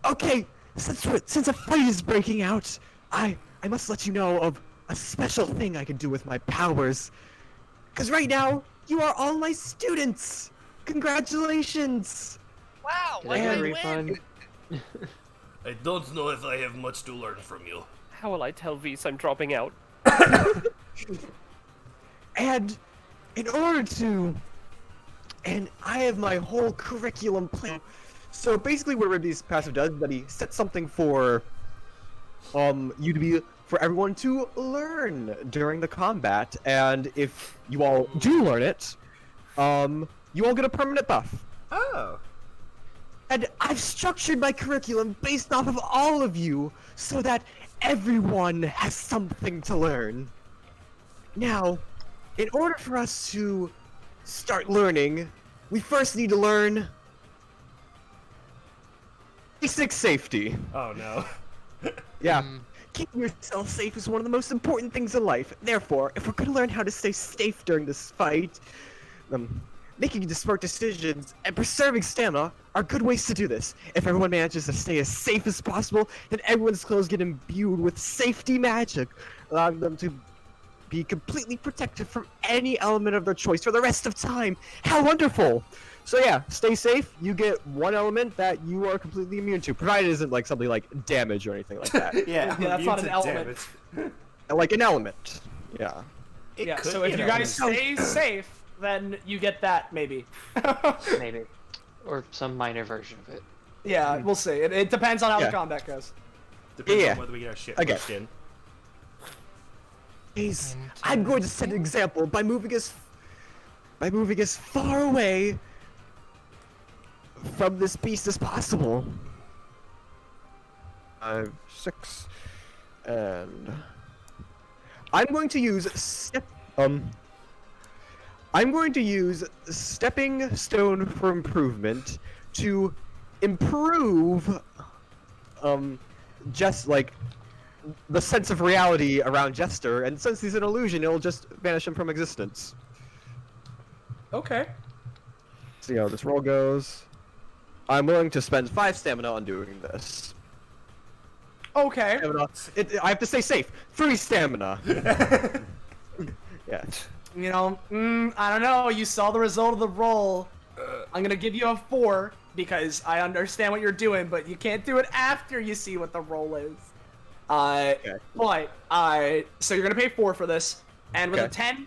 okay, since a fight is breaking out, I must let you know of a special thing I can do with my powers. Because right now, you are all my students! Congratulations! Wow, Did what I did get a I refund? win? I don't know if I have much to learn from you. How will I tell Vise I'm dropping out? And in order to... And I have my whole curriculum plan. So basically what Ridbi's passive does is that he sets something for for everyone to learn during the combat, and if you all do learn it, you all get a permanent buff. Oh. And I've structured my curriculum based off of all of you, so that everyone has something to learn. Now, in order for us to start learning, we first need to learn basic safety. Oh no. Yeah. keeping yourself safe is one of the most important things in life. Therefore, if we're going to learn how to stay safe during this fight, making the smart decisions and preserving stamina are good ways to do this. If everyone manages to stay as safe as possible, then everyone's clothes get imbued with safety magic, allowing them to be completely protected from any element of their choice for the rest of time. How wonderful! So yeah, stay safe. You get one element that you are completely immune to, provided it isn't like something like damage or anything like that. Yeah, that's not an element. Like an element. Yeah. Yeah, so if you guys stay safe, then you get that, maybe. Maybe. Or some minor version of it. Yeah, we'll see. It depends on how the combat goes. Depends on whether we get our shit pushed in. Guys, I'm going to set an example by moving as far away from this beast as possible. 5, 6, and I'm going to use stepping stone for improvement to improve just like the sense of reality around Jester, and since he's an illusion, it'll just vanish him from existence. Okay. See how this roll goes. I'm willing to spend 5 stamina on doing this. Okay. I have to stay safe. 3 stamina. Yeah. You know, I don't know. You saw the result of the roll. I'm gonna give you a 4 because I understand what you're doing, but you can't do it after you see what the roll is. Okay. But so you're gonna pay 4 for this, and with a 10,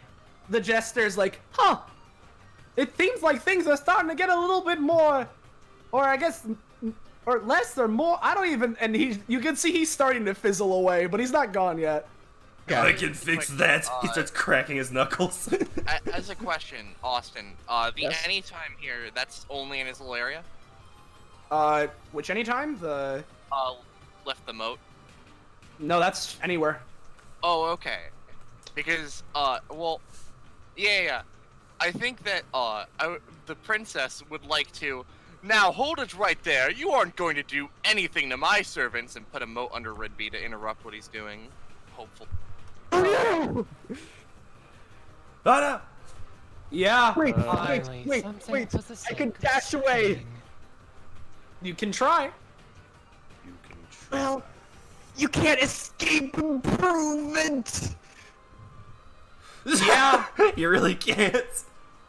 the Jester's like, huh? It seems like things are starting to get a little bit more, or I guess, or less or more. I don't even. And you can see he's starting to fizzle away, but he's not gone yet. I can fix that. He starts cracking his knuckles. As a question, Austin, anytime here, that's only in his little area? Which anytime? The left the moat. No, that's anywhere. Oh, okay. Because, well, yeah. I think that, the princess would like to... Now, hold it right there. You aren't going to do anything to my servants, and put a moat under Ridbi to interrupt what he's doing. Hopefully. Oh no! Oh no! Yeah. Wait, Finally, wait! I can dash away! You can try. Well, you can't escape improvement! Yeah. You really can't.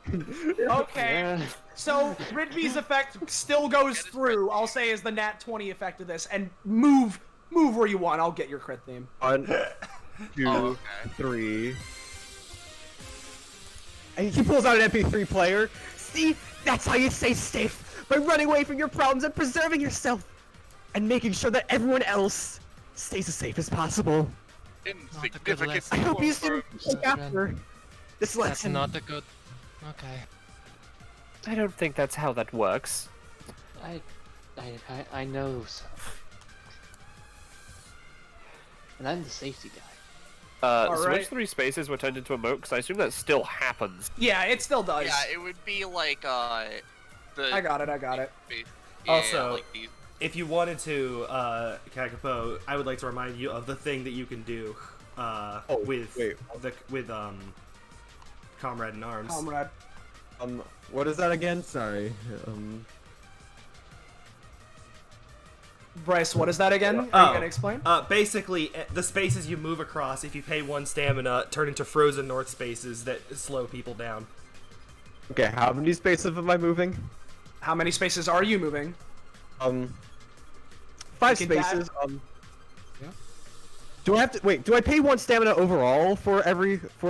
Okay. Yeah. So, Ridbi's effect still goes through, I'll say is the nat 20 effect of this, and move where you want, I'll get your crit theme. 1, 2, 3. And he pulls out an MP3 player. See? That's how you stay safe! By running away from your problems and preserving yourself! And making sure that everyone else stays as safe as possible. Insignificant. I hope you didn't take after this lesson. That's not a good... Okay. I don't think that's how that works. I know so. And I'm the safety guy. So Alright. which 3 spaces were turned into a moat? Because I assume that still happens. Yeah, it still does. Yeah, it would be like, I got it. Yeah, Also, like these. If you wanted to, Kakapo, I would like to remind you of the thing that you can do, with Comrade in Arms. Comrade. What is that again? Sorry. Bryce, what is that again? Are you gonna explain? Basically, the spaces you move across, if you pay 1 stamina, turn into frozen north spaces that slow people down. Okay, how many spaces am I moving? How many spaces are you moving? 5 You can spaces. Do I have to wait? Do I pay 1 stamina overall for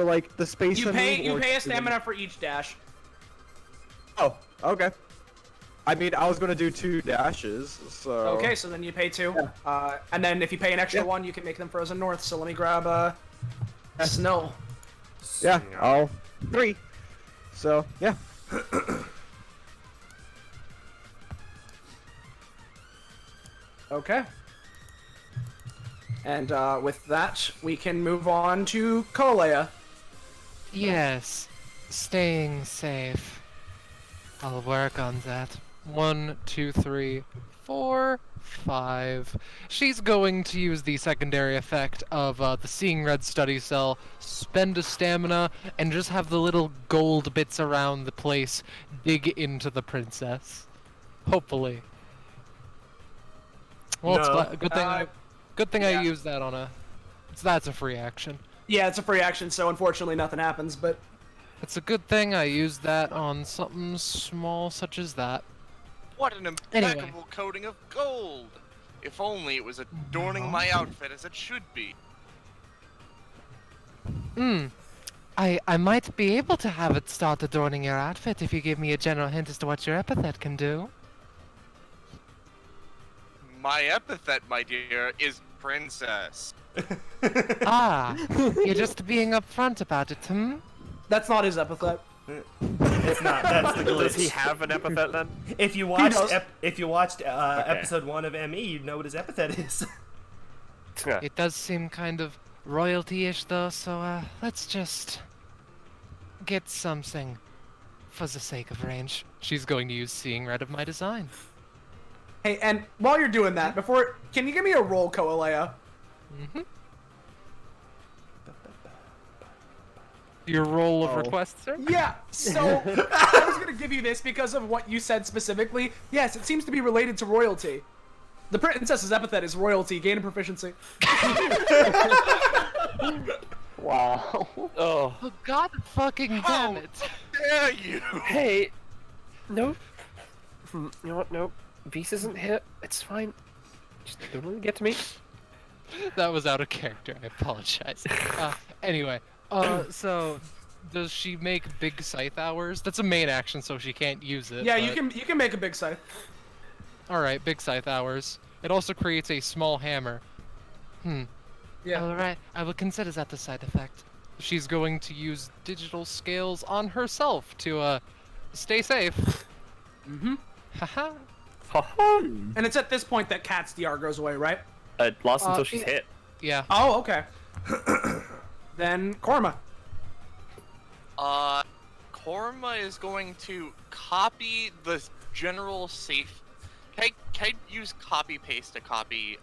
like the space? You I pay move, or a stamina for each dash. Oh, okay. I mean, I was gonna do 2 dashes, so. Okay, so then you pay 2. And then if you pay an extra 1, you can make them frozen north. So let me grab snow. Yeah, all 3. So yeah. Okay. And with that, we can move on to Coaleia. Yes. Staying safe. I'll work on that. 1, 2, 3, 4, 5. She's going to use the secondary effect of the Seeing Red study cell, spend a stamina, and just have the little gold bits around the place dig into the princess. Hopefully. Well, No. it's good thing I used that on a... That's a free action. Yeah, it's a free action, so unfortunately nothing happens, but... It's a good thing I used that on something small such as that. What an impeccable coating of gold! If only it was adorning my outfit as it should be. I might be able to have it start adorning your outfit if you give me a general hint as to what your epithet can do. My epithet, my dear, is princess. You're just being upfront about it, hmm? That's not his epithet. It's not. That's the glitch. Does he have an epithet then? If you watched episode 1 of ME, you'd know what his epithet is. It does seem kind of royalty-ish though, so let's just get something for the sake of range. She's going to use Seeing Red of my design. Hey, and while you're doing that, can you give me a roll, Coaleia? Your roll of requests, sir? Yeah, so I was going to give you this because of what you said specifically. Yes, it seems to be related to royalty. The princess's epithet is royalty, gain of proficiency. Wow. Oh. Oh, god fucking damn it. Dare you? Hey. No. You know what? No. Beast isn't hit. It's fine. Just don't let it get to me. That was out of character, I apologize. Anyway. So, does she make big scythe hours? That's a main action, so she can't use it. Yeah, but... you can make a big scythe. Alright, big scythe hours. It also creates a small hammer. Yeah. Alright, I will consider that the side effect. She's going to use digital scales on herself to, stay safe. Haha. And it's at this point that Cat's DR goes away, right? It lasts until she's hit. Yeah. Oh, okay. Then Korma. Korma is going to copy the general safe. Can I use copy paste to copy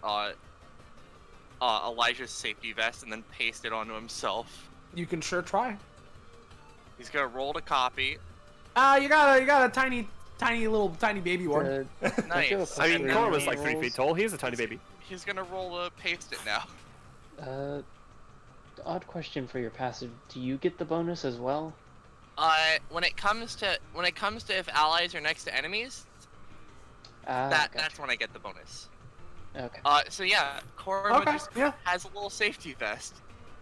Elijah's safety vest and then paste it onto himself? You can sure try. He's gonna roll to copy. You got a tiny baby one. Nice. I mean, Korma's like 3 feet tall. He's a tiny baby. He's gonna roll to paste it now. Odd question for your passive. Do you get the bonus as well? When it comes to if allies are next to enemies, that's when I get the bonus. Okay. So yeah, Korma has a little safety vest.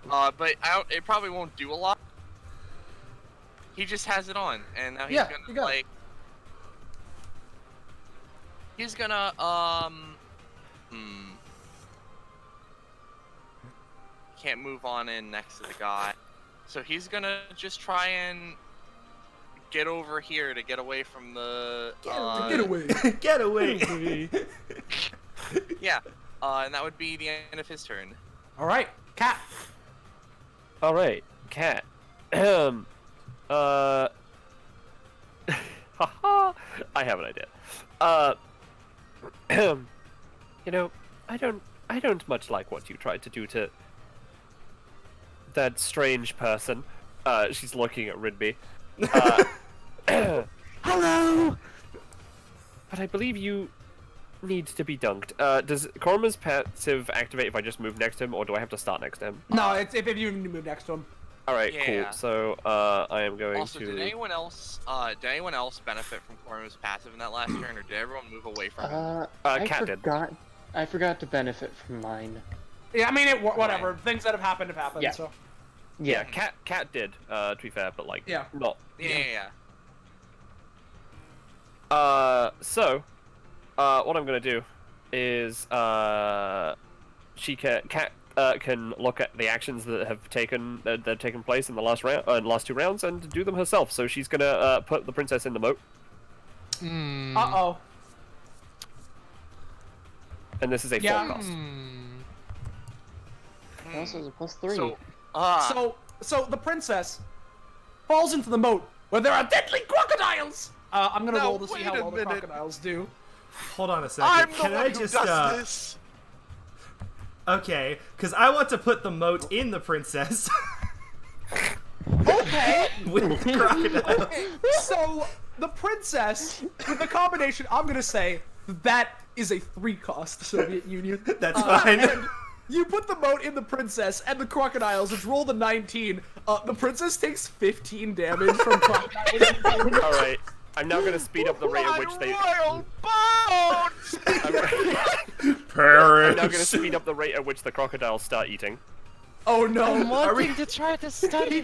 But it probably won't do a lot. He just has it on, and now he's gonna like. He's gonna Can't move on in next to the guy, so he's gonna just try and get over here to get away from the. Get away! Get away! Yeah, and that would be the end of his turn. All right, Cat. All right, Cat. I have an idea. You know, I don't much like what you tried to do to that strange person. She's looking at Ridbi. Hello! But I believe you need to be dunked. Does Korma's passive activate if I just move next to him, or do I have to start next to him? No, it's if you move next to him. Alright, cool. So, I am going also, to... did anyone else benefit from Korma's passive in that last turn, or did everyone move away from him? Cat did. I forgot to benefit from mine. Yeah, I mean, whatever. Right. Things that have happened have happened, yeah. So. Yeah, Cat did, to be fair, but, like, not... Yeah. So, what I'm gonna do is, Cat can look at the actions that have taken place in the last 2 rounds and do them herself. So she's gonna put the princess in the moat. Uh-oh. And this is a full cost. Also, is a +3. So the princess falls into the moat where there are deadly crocodiles. I'm gonna roll to see how well the crocodiles do. Hold on a second. I'm the Can one I who just does this. Okay, because I want to put the moat in the princess. Okay. With the crocodile. Okay. So the princess, with the combination, I'm gonna say that is a 3-cost Soviet Union. That's fine. And you put the moat in the princess and the crocodiles, which roll the 19. The princess takes 15 damage from crocodiles. Alright, I'm now gonna speed up the rate at which they... royal bones! I'm now gonna speed up the rate at which the crocodiles start eating. Oh no! I'm wanting to try to study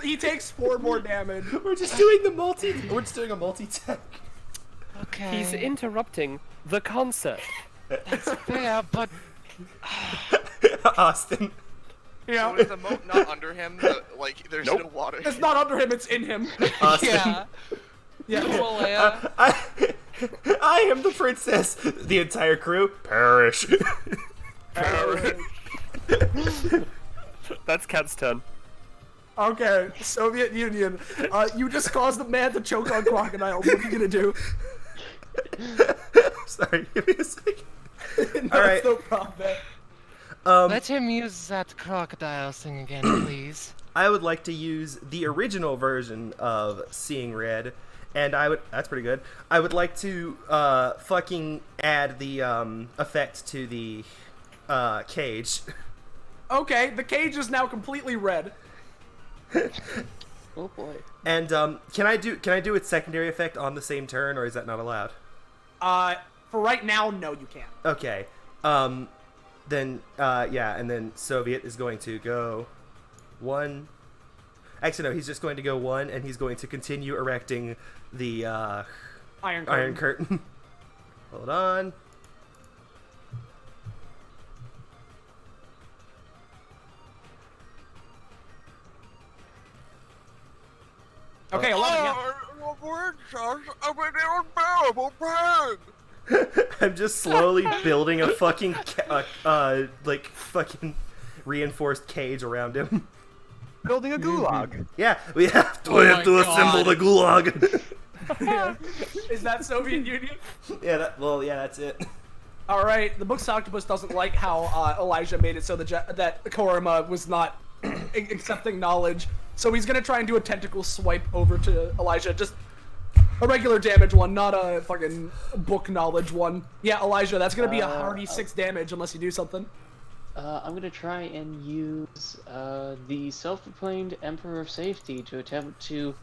He takes 4 more damage. We're just doing We're just doing a multi-tech. Okay. He's interrupting the concert. That's fair, but Austin. Yeah. So is the moat not under him? Like, there's no water. It's not under him, it's in him. Austin. yeah. Yeah. Coaleia. I am the princess. The entire crew perish. That's Cat's turn. Okay, Soviet Union. You just caused the man to choke on crocodiles. What are you gonna do? Sorry, give me a second. No, Alright. it's no problem, man. Let him use that crocodile thing again, please. I would like to use the original version of Seeing Red, and that's pretty good. I would like to fucking add the effect to the cage. Okay, the cage is now completely red. Oh boy. And can I do its secondary effect on the same turn, or is that not allowed? For right now, no, you can't. Okay. Then yeah, and then Soviet is going to go 1. Actually, no, he's just going to go 1, and he's going to continue erecting the Iron Curtain. Hold on. Okay, 11, yeah. I'm just slowly building a fucking like fucking reinforced cage around him. Building a gulag. Yeah, we have to, Oh my assemble the gulag. Is that Soviet Union? Yeah, that's it. All right, the book's octopus doesn't like how Elijah made it so that Korima was not accepting knowledge. So he's gonna try and do a tentacle swipe over to Elijah. Just a regular damage one, not a fucking book knowledge one. Yeah, Elijah, that's gonna be a hearty 6 damage unless you do something. I'm gonna try and use the self-proclaimed Emperor of Safety to attempt to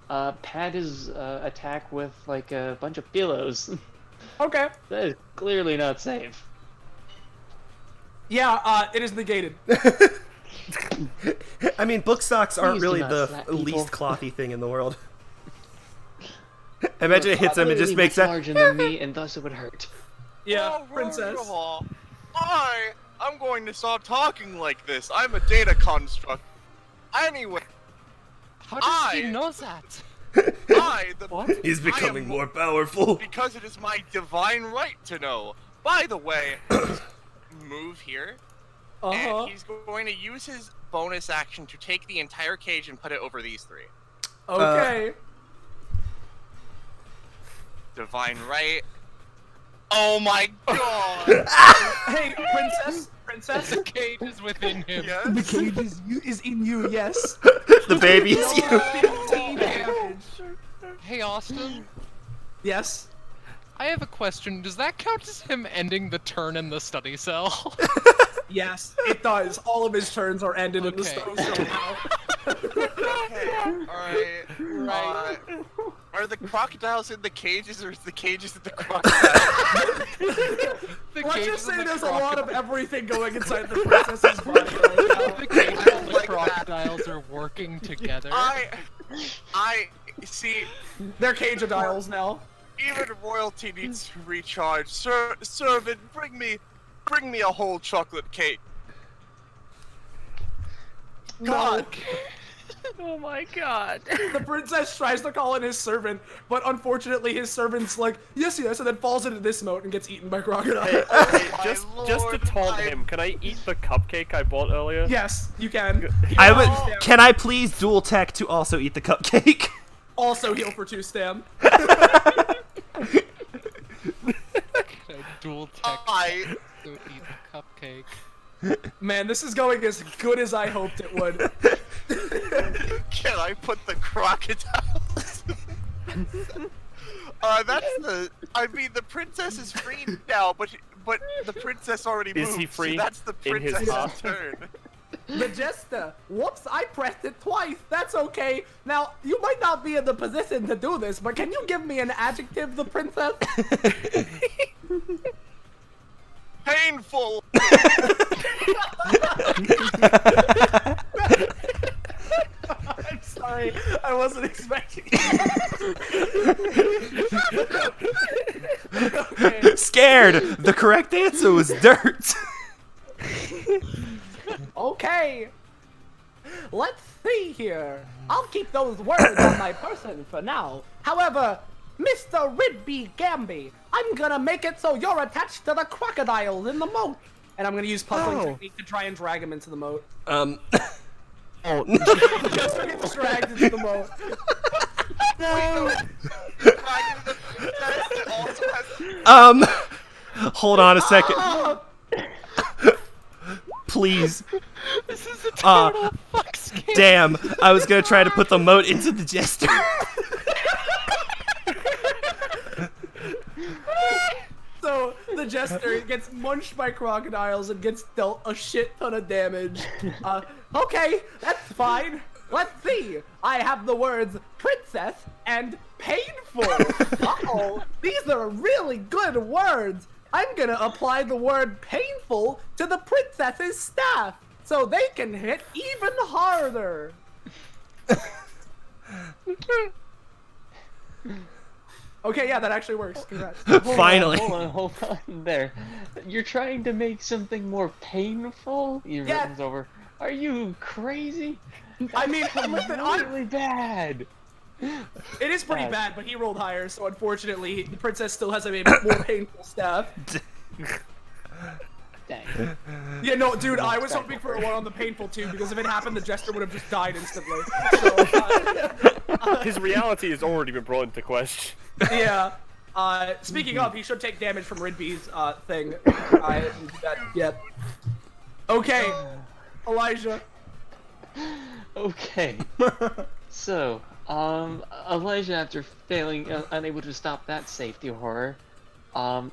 pad his attack with like a bunch of pillows. Okay. That is clearly not safe. Yeah, it is negated. I mean, book socks aren't Please do really not the slap people. least clothy thing in the world. Imagine it hits him and just Clearly makes much that. larger than me, and thus it would hurt. Yeah, Oh, princess. first of all, I'm going to stop talking like this. I'm a data construct. Anyway, How does he I- know that? what? He's becoming more powerful. Because it is my divine right to know. By the way, move here, and he's going to use his bonus action to take the entire cage and put it over these 3. Okay. Divine right. Oh my god! Hey, princess. The cage is within him. Yes? The cage is in you. Yes. The baby is you. 15 damage. Hey, Austin. Yes. I have a question. Does that count as him ending the turn in the study cell? Yes, it does. All of his turns are ended in the Okay. stone somehow. Alright. Are the crocodiles in the cages, or is the cages in the crocodiles? The Let's cage just and say the there's a lot of crocodile- everything going inside the princess's body right now. The cage and the like that. crocodiles are working together. I see. They're cage-adiles now. Even royalty needs to recharge. Servant, bring me a whole chocolate cake. God. Oh my god. The princess tries to call in his servant, but unfortunately his servant's like, yes, and then falls into this moat and gets eaten by crocodile. Hey, My just lord, to taunt him, can I eat the cupcake I bought earlier? Yes, you can. I would. Can I please dual tech to also eat the cupcake? Also heal for 2 stam. Dual tech. I... So eat the cupcake. Man, this is going as good as I hoped it would. Can I put the crocodiles? That's the... I mean, the princess is free now, but the princess already moved. Is he free So that's the in his princess's top? turn. The jester. Whoops, I pressed it twice. That's okay. Now, you might not be in the position to do this, but can you give me an adjective, the princess? Painful! I'm sorry. I wasn't expecting Okay. Scared. The correct answer was dirt. Okay. Let's see here. I'll keep those words on my person for now. However, Mr. Ridbi Gambi, I'm gonna make it so you're attached to the crocodiles in the moat. And I'm gonna use puzzling technique to try and drag him into the moat. Just gets dragged into the moat. Hold on a second. Please. This is a total fuck scam. Damn, I was gonna try to put the moat into the jester. So the jester gets munched by crocodiles and gets dealt a shit ton of damage. Okay, that's fine. Let's see. I have the words princess and painful. Uh-oh, these are really good words. I'm gonna apply the word painful to the princess's staff so they can hit even harder. Okay, yeah, that actually works. Congrats. Finally. Hold on there. You're trying to make something more painful? Your Yeah. written's over. Are you crazy? I mean, listen, Really bad. it is pretty bad, but he rolled higher, so unfortunately, the princess still has a more painful staff. Dang. Yeah, no, dude, I was hoping for a one on the painful too, because if it happened, the jester would have just died instantly. So, His reality has already been brought into question. yeah. Speaking of, he should take damage from Ridbi's thing. I didn't do that yet. Okay, Elijah. Okay. So, Elijah, after failing, unable to stop that safety horror,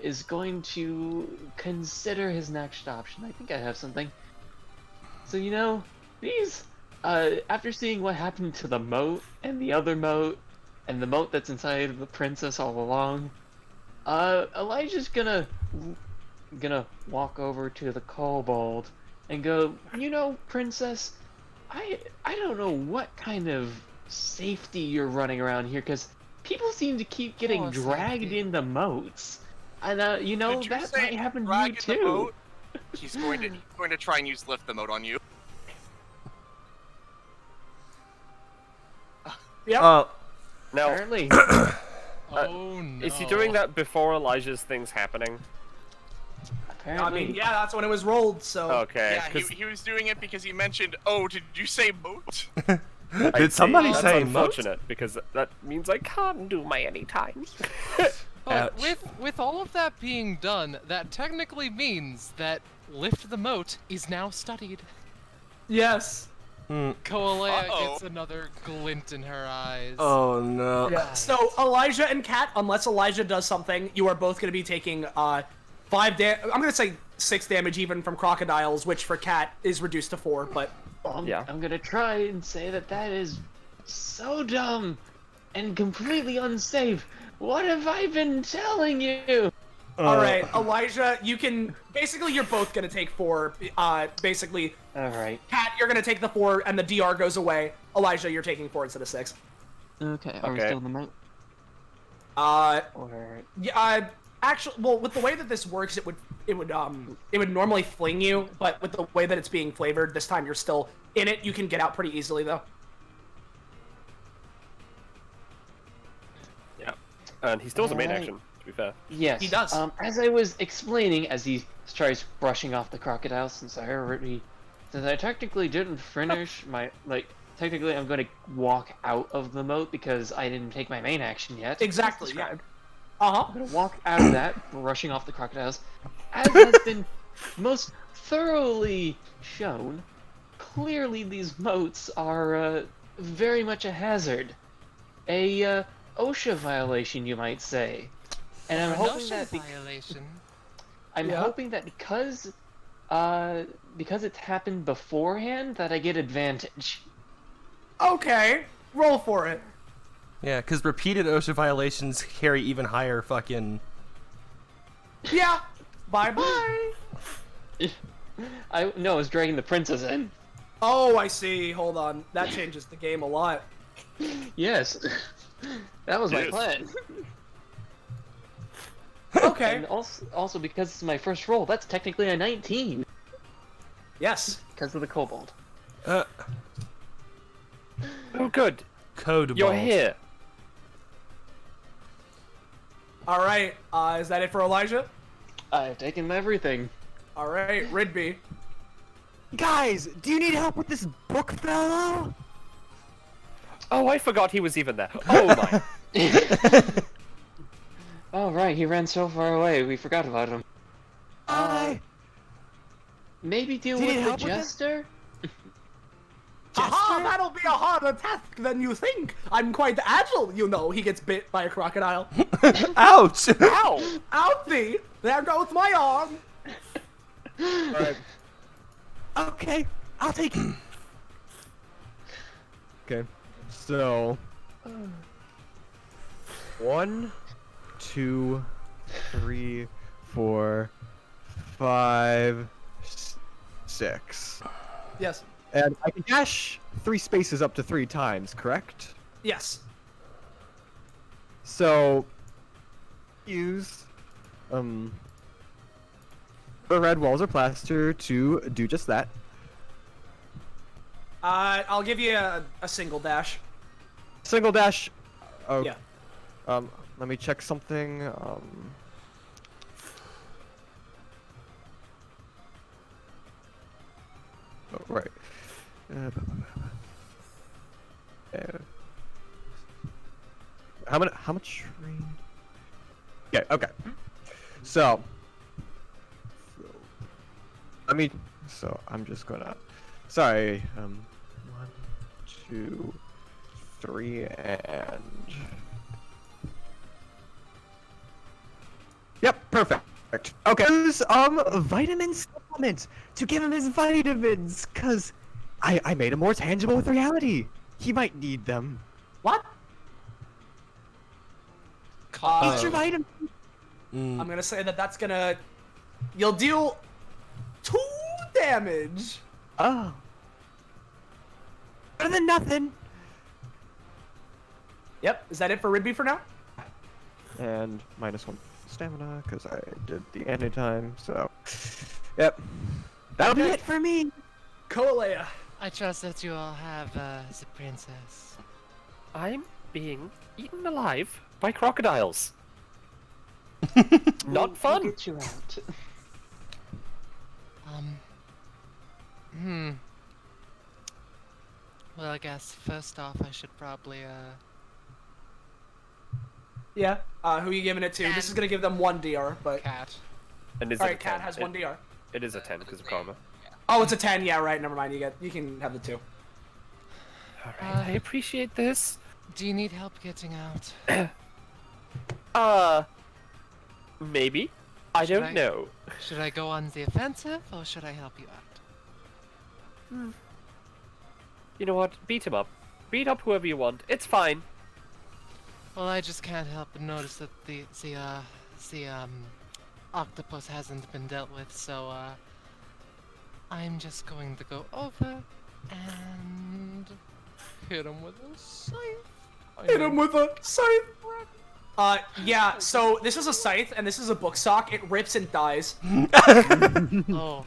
is going to consider his next option. I think I have something. So, you know, these, after seeing what happened to the moat, and the other moat, and the moat that's inside of the princess all along, Elijah's gonna walk over to the kobold and go, you know, princess, I don't know what kind of safety you're running around here, because people seem to keep getting dragged into moats. And, you know, that might happen to you too. He's going to try and use lift the moat on you. Yep. Now, Apparently. Oh no. is he doing that before Elijah's thing's happening? I mean, yeah, that's when it was rolled, so... Okay. Yeah, he was doing it because he mentioned, oh, did you say moat? Did somebody That's say moat? unfortunate, because that means I can't do my anytime. But Ouch. with all of that being done, that technically means that Lift the Moat is now studied. Yes. Coaleia Uh-oh. gets another glint in her eyes. Oh no. Yeah. So, Elijah and Kat, unless Elijah does something, you are both going to be taking, 5 damage. I'm going to say 6 damage even from crocodiles, which for Kat is reduced to 4, but... Yeah. I'm gonna try and say that is so dumb and completely unsafe. What have I been telling you? Alright, Elijah, you can... Basically, you're both gonna take 4. Basically, Alright. Kat, you're gonna take the 4, and the DR goes away. Elijah, you're taking 4 instead of 6. Okay, are we Okay. still in the moat? Or... Yeah, actually, well, with the way that this works, it would normally fling you, but with the way that it's being flavored, this time you're still in it. You can get out pretty easily, though. Yeah. And he still has a main Alright. action, to be fair. Yes. He does. As I was explaining, as he tries brushing off the crocodile, since I technically didn't finish my, technically I'm going to walk out of the moat because I didn't take my main action yet. Exactly, yeah. I'm gonna walk out of that, brushing off the crocodiles. As has been most thoroughly shown, clearly these moats are very much a hazard. A OSHA violation, you might say. And I'm hoping that hoping that because it's happened beforehand, that I get advantage. Okay, roll for it. Yeah, because repeated OSHA violations carry even higher fucking... Yeah, bye-bye. I was dragging the princess in. Oh, I see. Hold on. That changes the game a lot. Yes. That was my plan. Okay. And also because it's my first roll, that's technically a 19. Yes. Because of the kobold. Oh, good. Code You're ball. here. All right. Is that it for Elijah? I've taken everything. All right, Ridbi. Guys, do you need help with this book fellow? Oh, I forgot he was even there. Oh my. Oh right, he ran so far away, we forgot about him. Maybe deal Do you need with the help with this? Jester? Haha, that'll be a harder task than you think. I'm quite agile, you know. He gets bit by a crocodile. Ouch! Ow! Ouchie! There goes my arm. Alright. Okay, I'll take it. Okay, so 1, 2, 3, 4, 5, 6. Yes. And I can dash 3 spaces up to 3 times, correct? Yes. So use the red walls or plaster to do just that. I'll give you a single dash. Single dash. Oh. Yeah. Let me check something. Oh, right. How much range? Yeah, okay. So I'm just gonna sorry, 1, 2, 3 and yep, perfect. Okay. Use vitamin supplements to give him his vitamins, cause I made him more tangible with reality. He might need them. What? Eat your vitamins. I'm gonna say that's gonna... You'll deal 2 damage. Oh. Better than nothing. Yep. Is that it for Ridbi for now? And -1 stamina, because I did the anytime, so... Yep. That'll be it for me. Coaleia. I trust that you all have the princess. I'm being eaten alive by crocodiles. Not fun. We'll get you out. Well, I guess first off, I should probably Yeah. Who are you giving it to? This is gonna give them 1 DR, but... Cat. And is Alright, it a Cat 10? has 1 DR. It is a 10 because of karma. Oh, it's a 10. Yeah, right. Never mind. You can have the 2. Alright, I appreciate this. do you need help getting out? Maybe. I Should don't know. Should I go on the offensive, or should I help you out? You know what? Beat him up. Beat up whoever you want. It's fine. Well, I just can't help but notice that the octopus hasn't been dealt with, so I'm just going to go over and hit him with a scythe. Hit him with a scythe. Yeah. So this is a scythe, and this is a book sock. It rips and dies. Oh.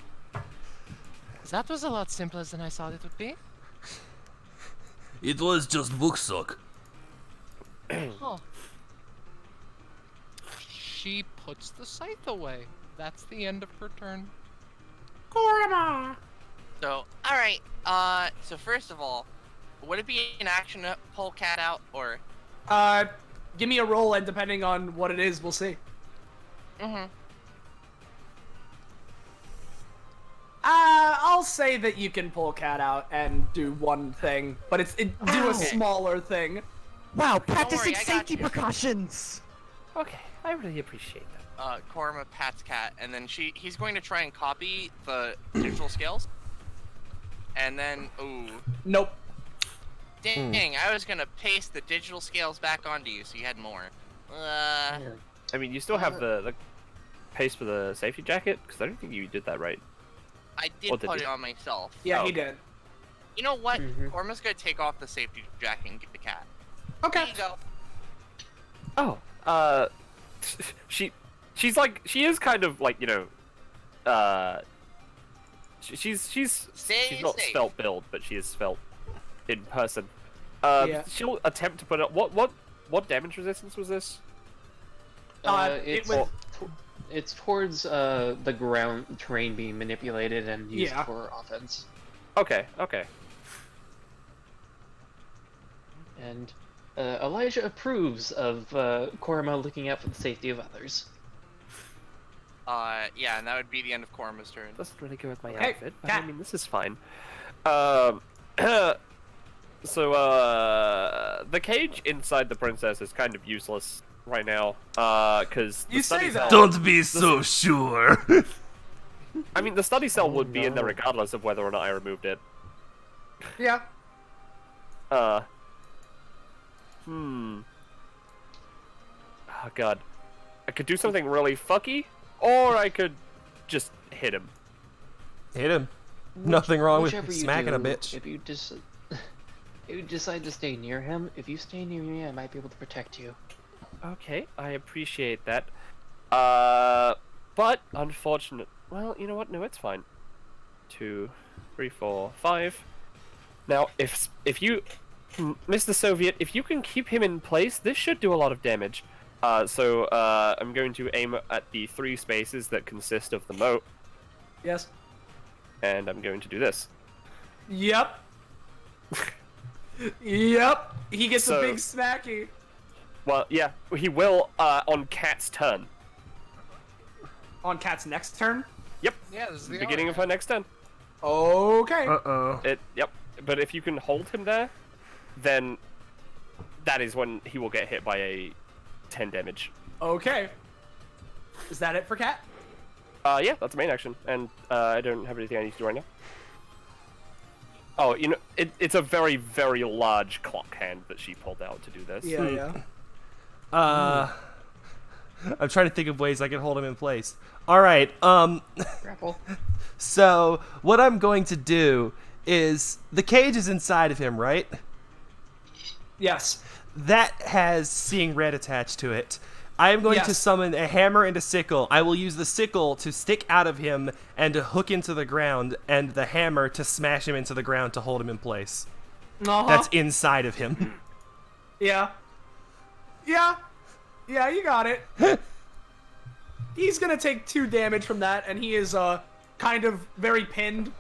That was a lot simpler than I thought it would be. It was just book suck. Huh. She puts the scythe away. That's the end of her turn. So, alright, so first of all, would it be an action to pull Cat out, or? give me a roll, and depending on what it is, we'll see. I'll say that you can pull Cat out and do one thing, but do a smaller thing. Wow, practicing safety precautions! Okay, I really appreciate that. Korma pats Cat, and then he's going to try and copy the digital scales. And then, ooh. Nope. Dang, I was gonna paste the digital scales back onto you so you had more. I mean, you still have the paste for the safety jacket? Because I don't think you did that right. I did put it on myself. Yeah, he did. You know what? Korma's gonna take off the safety jacket and get the cat. Okay. There you Oh, go. she's like, she is kind of like, you know, she's not svelte build, but she is svelte in person. She'll attempt to put it. What damage resistance was this? It's towards the ground terrain being manipulated and used for offense. Okay. And Elijah approves of Korma looking out for the safety of others. Yeah, and that would be the end of Korma's turn. Doesn't really go with my outfit, but Cat. I mean, this is fine. So, the cage inside the princess is kind of useless right now, because You say that. Don't be so sure. I mean, the study cell would be in there regardless of whether or not I removed it. Yeah. Oh god. I could do something really fucky, or I could just hit him. Hit him. Nothing wrong with Whichever you smacking do, a bitch. If you decide to stay near him, if you stay near me, I might be able to protect you. Okay, I appreciate that. But unfortunate. Well, you know what? No, it's fine. 2, 3, 4, 5. Now, if you, Mr. Soviet, if you can keep him in place, this should do a lot of damage. So I'm going to aim at the 3 spaces that consist of the moat. Yes. And I'm going to do this. Yep. Yep. He gets a big smacky. Well, yeah, he will on Cat's turn. On Cat's next turn? Yep. Yeah, this is the beginning of her next turn. Okay. Uh-oh. Yep. But if you can hold him there, then that is when he will get hit by a 10 damage. Okay. Is that it for Cat? Yeah, that's the main action, and I don't have anything I need to do right now. Oh, you know, it's a very, very large clock hand that she pulled out to do this. Yeah. I'm trying to think of ways I can hold him in place. All right. Grapple. So what I'm going to do is the cage is inside of him, right? Yes. That has seeing red attached to it. I am going to summon a hammer and a sickle. I will use the sickle to stick out of him and to hook into the ground, and the hammer to smash him into the ground to hold him in place. That's inside of him. Yeah. Yeah, you got it. He's gonna take 2 damage from that, and he is kind of very pinned.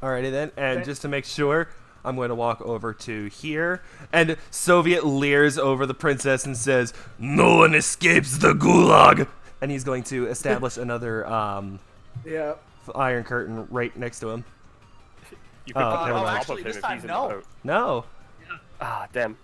Alrighty then, and just to make sure, I'm going to walk over to here, and Soviet leers over the princess and says, No one escapes the gulag. and he's going to establish another iron curtain right next to him. You could put him on top actually, of him this if time, he's in no. the boat. No. Ah, damn.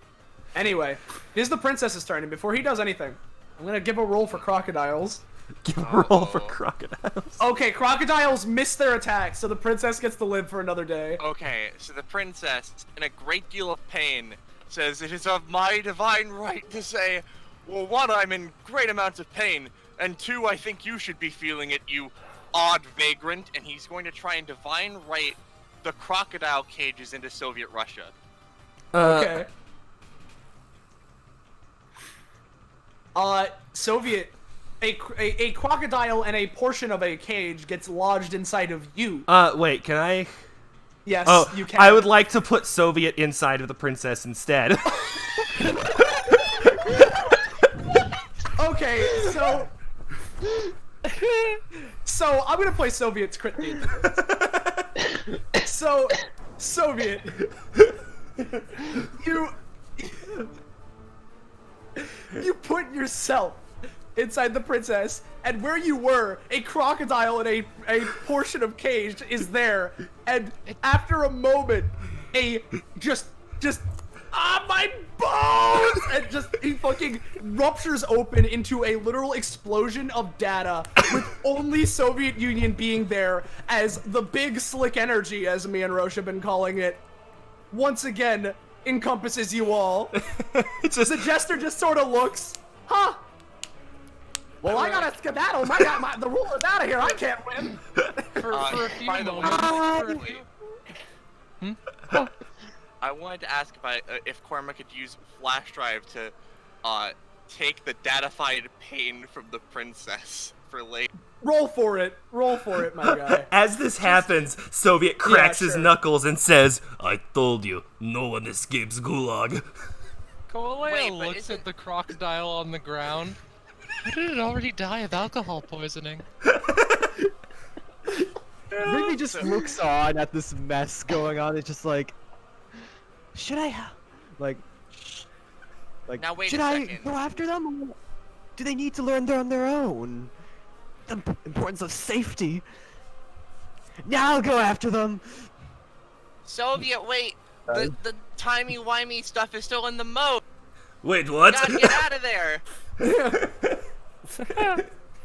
Anyway, this is the princess's turn, and before he does anything, I'm gonna give a roll for crocodiles. Give a roll for crocodiles. Okay, crocodiles miss their attack, so the princess gets to live for another day. Okay, so the princess, in a great deal of pain, says, "It is of my divine right to say, well, 1, I'm in great amounts of pain, and 2, I think you should be feeling it, you odd vagrant," and he's going to try and divine right the crocodile cages into Soviet Russia. Okay. Soviet, a crocodile and a portion of a cage gets lodged inside of you. Wait, can I? Yes, Oh, you can. I would like to put Soviet inside of the princess instead. Okay, so I'm gonna play Soviet's crit game. So, Soviet, You put yourself inside the princess, and where you were, a crocodile in a portion of cage is there, and after a moment, my bones! And he fucking ruptures open into a literal explosion of data, with only Soviet Union being there as the big slick energy, as me and Rosche have been calling it, once again encompasses you all. The jester just sort of looks, huh? Well, I gotta skedaddle. The ruler's out of here. I can't win. For a few by the moments. way, I wanted to ask if Korma could use flash drive to take the datafied pain from the princess for later. Roll for it, my guy. As this happens, Soviet cracks his knuckles and says, "I told you, no one escapes Gulag." Coaleia looks at the crocodile on the ground. How did it already die of alcohol poisoning? Ridbi just looks on at this mess going on. It's just like, should I, Now wait should a I second. go after them? Or do they need to learn on their own? The importance of safety. Now I'll go after them. Soviet, wait. The timey-wimey stuff is still in the mode. Wait, what? Gotta get out of there.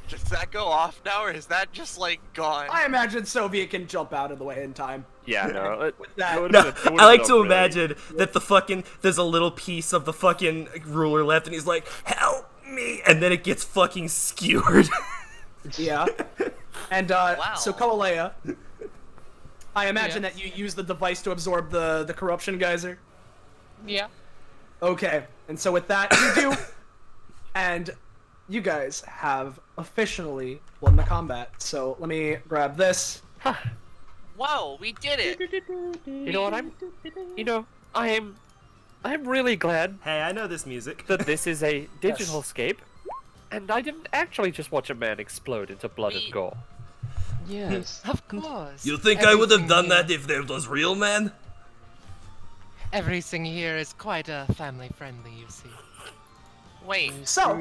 Does that go off now, or is that just like gone? I imagine Soviet can jump out of the way in time. Yeah, no. I like to imagine that there's a little piece of the fucking ruler left, and he's like, "Help me!" and then it gets fucking skewered. Yeah. And so Coaleia, I imagine that you use the device to absorb the corruption geyser. Yeah. Okay, and so with that you do, and you guys have officially won the combat. So let me grab this. Whoa, we did it! You know what? I'm really glad Hey, I know this music. that this is a digital scape, and I didn't actually just watch a man explode into blood and gore. Yes. Of course. You think I would have Everything done here- that if there was real man? Everything here is quite family friendly, you see. Wait, So,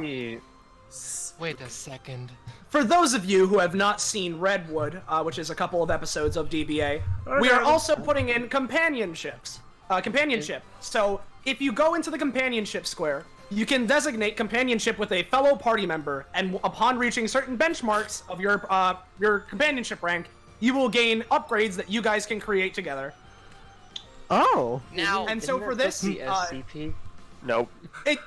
Wait a second. for those of you who have not seen Redwood, which is a couple of episodes of DBA, we are also putting in companionship. So, if you go into the companionship square, you can designate companionship with a fellow party member, and upon reaching certain benchmarks of your companionship rank, you will gain upgrades that you guys can create together. Oh. now And so for this, the SCP? Nope.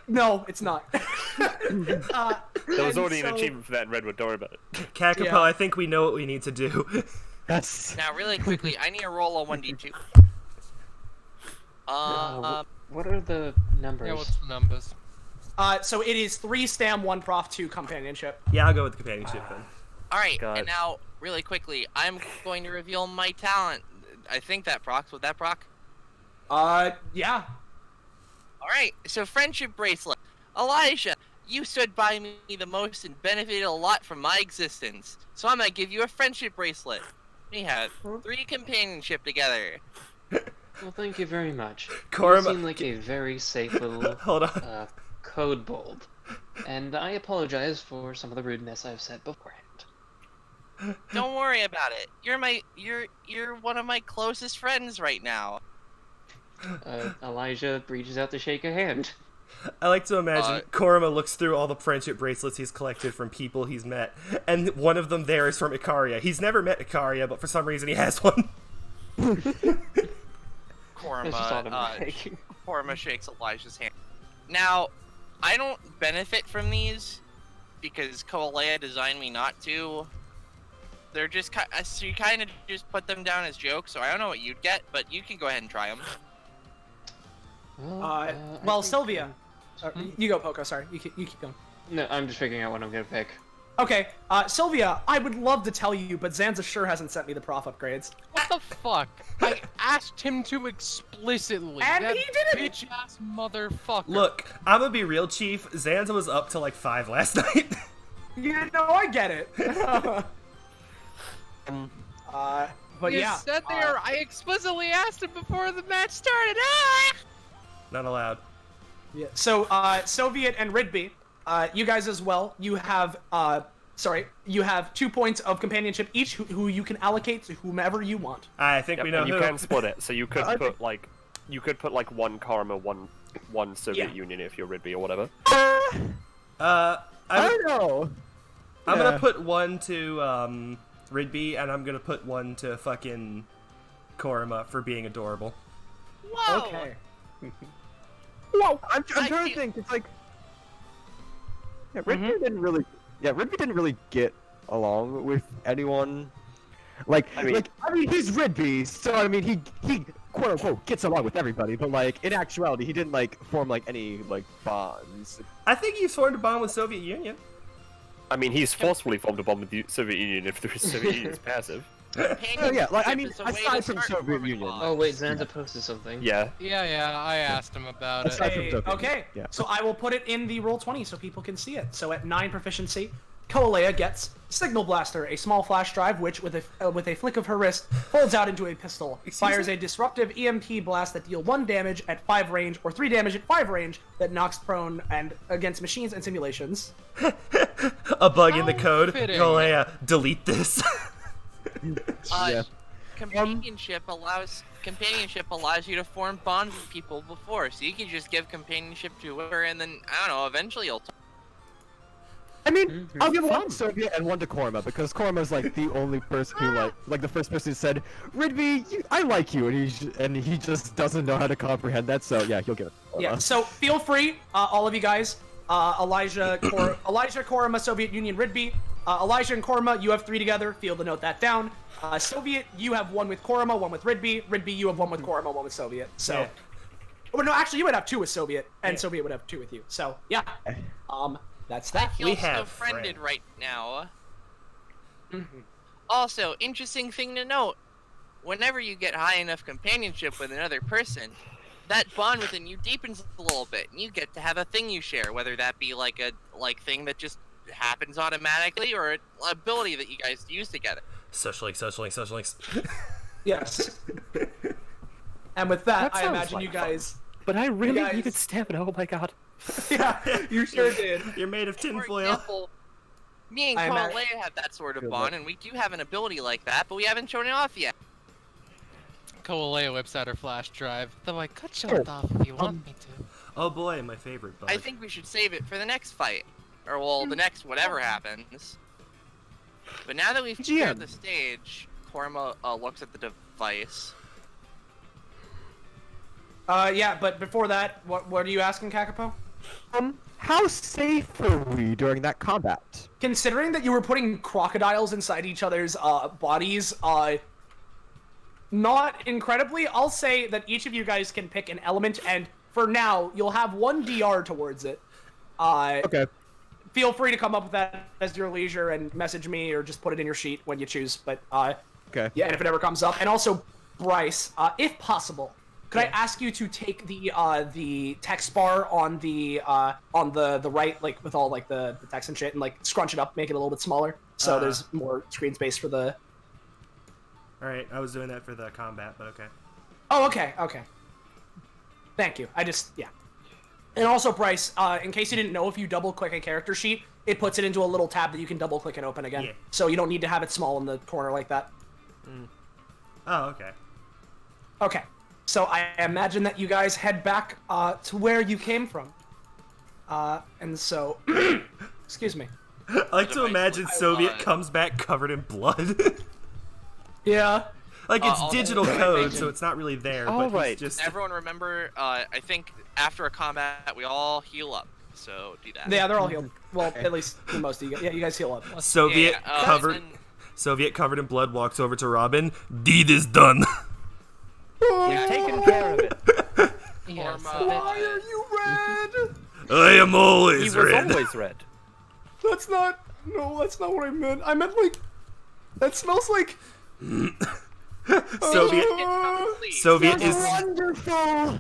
no, it's not. There was and already an so- achievement for that in Redwood, don't worry about it. Kakapo, Yeah. I think we know what we need to do. Yes. now really quickly, I need to roll a 1d2. What are the numbers? Yeah, what's the numbers? So it is 3 stam, 1 prof, 2 companionship. Yeah, I'll go with the companionship then. Alright, God. and now, really quickly, I'm going to reveal my talent. I think that procs. Would that proc? Yeah. Alright, so friendship bracelet. Elijah, you stood by me the most and benefited a lot from my existence. So I'm gonna give you a friendship bracelet. We have 3 companionship together. Well, thank you very much. Korma- You seem like a very safe little Hold on. code bold. And I apologize for some of the rudeness I've said beforehand. Don't worry about it. You're one of my closest friends right now. Elijah reaches out to shake a hand. I like to imagine Korma looks through all the friendship bracelets he's collected from people he's met, and one of them there is from Ikaria. He's never met Ikaria, but for some reason he has one. It's just Korma, automatic. Korma shakes Elijah's hand. Now, I don't benefit from these because Coaleia designed me not to. They're just so you kind of just put them down as jokes. So I don't know what you'd get, but you can go ahead and try them. Well, Well, I think, Sylvia. You go, Poco, sorry. You keep going. No, I'm just figuring out what I'm gonna pick. Okay, Sylvia, I would love to tell you, but Zanza sure hasn't sent me the prof upgrades. What the fuck? I asked him to explicitly. And that he didn't! bitch-ass motherfucker. Look, I'm gonna be real, Chief. Zanza was up till like 5 last night. Yeah, no, I get it. But You yeah, said there. I explicitly asked him before the match started. Ah! Not allowed. yeah. So Soviet and Ridbi, you guys as well. You have you have 2 points of companionship each, who you can allocate to whomever you want. I think we know and you who. can split it, so you could put like one Karma, one Soviet Union if you're Ridbi or whatever. I don't know. I'm gonna put one to Ridbi, and I'm gonna put one to fucking Koruma for being adorable. Whoa! Okay. Whoa! I'm trying to think. It's like, Ridbi didn't really. Yeah, Ridbi didn't really get along with anyone. I mean, he's Ridbi, so I mean, he quote unquote gets along with everybody, but like in actuality, he didn't like form like any like bonds. I think he's formed a bond with Soviet Union. I mean, he's forcefully formed a bond with the Soviet Union if the Soviet Union is passive. Oh yeah, like I mean, aside from Soviet Union. Oh wait, Xanta posted something. Yeah. Yeah, I asked him about it. Okay, so I will put it in the Roll20 so people can see it. So at 9 proficiency, Coaleia gets Signal Blaster, a small flash drive which, with a flick of her wrist, folds out into a pistol. Fires a disruptive EMP blast that deals 1 damage at 5 range, or 3 damage at 5 range, that knocks prone and against machines and simulations. A bug in the code. fitting. Coaleia, delete this. Companionship allows you to form bonds with people before, so you can just give companionship to her, and then I don't know. Eventually, you'll. I mean, I'll give one to Soviet and one to Korma, because Korma's like the only person who like the first person who said, Ridbi, I like you, and he just doesn't know how to comprehend that. So yeah, he'll get it. Yeah. So feel free, all of you guys. Elijah, Korma, Soviet Union, Ridbi. Elijah and Korma, you have 3 together. Feel to note that down. Soviet, you have 1 with Korma, 1 with Ridbi. Ridbi, you have 1 with Korma, 1 with Soviet. So, Yeah. Well, no, actually, you would have 2 with Soviet, and Soviet would have 2 with you. So, yeah. That's that. I feel so friended right now. Also, interesting thing to note: whenever you get high enough companionship with another person, that bond within you deepens a little bit, and you get to have a thing you share, whether that be like a thing that just happens automatically, or an ability that you guys use together. Social links. Yes. And with that, I sounds imagine like you guys. But I really guys- needed stamina. Oh my god. Yeah, you sure did. You're made of For tinfoil. example, me and I imagine- Coaleia have that sort of bond, and we do have an ability like that, but we haven't shown it off yet. Coaleia whips out her flash drive. Though I could show it off if you want me to. Oh boy, my favorite bug. I think we should save it for the next fight, or well, the next whatever happens. But now that we've cleared the stage, Korma looks at the device. Yeah, but before that, what are you asking, Kakapo? How safe were we during that combat? Considering that you were putting crocodiles inside each other's bodies, not incredibly. I'll say that each of you guys can pick an element, and for now, you'll have 1 DR towards it. Okay. Feel free to come up with that as your leisure and message me, or just put it in your sheet when you choose. But Okay. yeah, and if it ever comes up, and also Bryce, if possible, could I ask you to take the text bar on the right, like with all like the text and shit, and like scrunch it up, make it a little bit smaller, so there's more screen space for the. All right, I was doing that for the combat, but okay. Oh, okay. Thank you. Yeah. And also, Bryce, in case you didn't know, if you double-click a character sheet, it puts it into a little tab that you can double-click and open again. Yeah. So you don't need to have it small in the corner like that. Oh, okay. Okay. So I imagine that you guys head back to where you came from. And so... excuse me. I like to imagine Soviet comes back covered in blood. Yeah. Like, it's Also, digital code, so it's not really there, but Alright. he's just... Everyone remember, I think after a combat, we all heal up, so do that. Yeah, they're all healed. Well, at least most of you guys. Yeah, you guys heal up. Soviet covered... Soviet covered in blood walks over to Robin. Deed is done. We've taken care of it. Yes, Why are you red? I am He always was red. always red. That's not... No, that's not what I meant. I meant, like... That smells like... Soviet is Wonderful!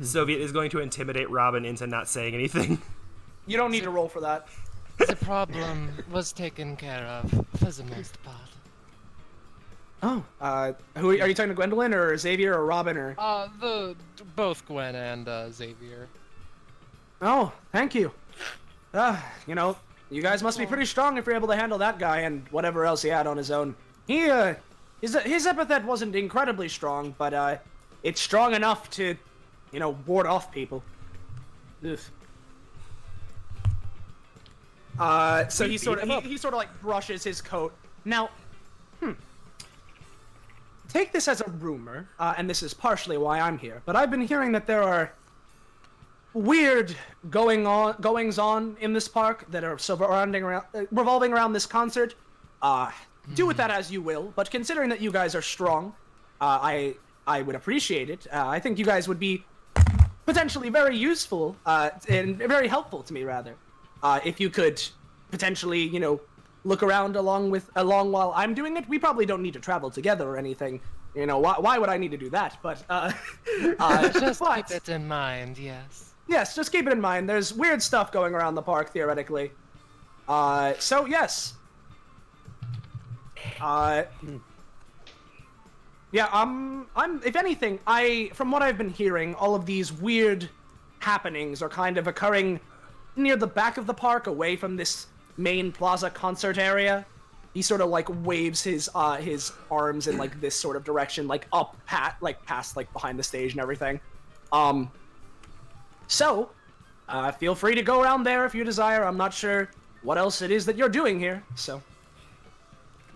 Soviet is going to intimidate Robin into not saying anything. You don't need to roll for that. the problem was taken care of for the most part. Oh, who are you talking to, Gwendolyn or Xavier or Robin or? Both Gwen and Xavier. Oh, thank you. You know, you guys must be pretty strong if you're able to handle that guy and whatever else he had on his own. His epithet wasn't incredibly strong, but it's strong enough to, you know, ward off people. Ugh. So he sort of like brushes his coat. Now, take this as a rumor, and this is partially why I'm here, but I've been hearing that there are weird goings-on in this park that are revolving around this concert. Do with that as you will, but considering that you guys are strong, I would appreciate it. I think you guys would be potentially very useful, and very helpful to me, rather. If you could potentially, you know, look around along while I'm doing it. We probably don't need to travel together or anything. You know, why would I need to do that? But, just keep it in mind, yes. Yes, just keep it in mind. There's weird stuff going around the park, theoretically. So, yes. Yeah, if anything, from what I've been hearing, all of these weird happenings are kind of occurring near the back of the park, away from this main plaza concert area. He sort of like waves his arms in like this sort of direction, like up past like behind the stage and everything. So feel free to go around there if you desire. I'm not sure what else it is that you're doing here, so.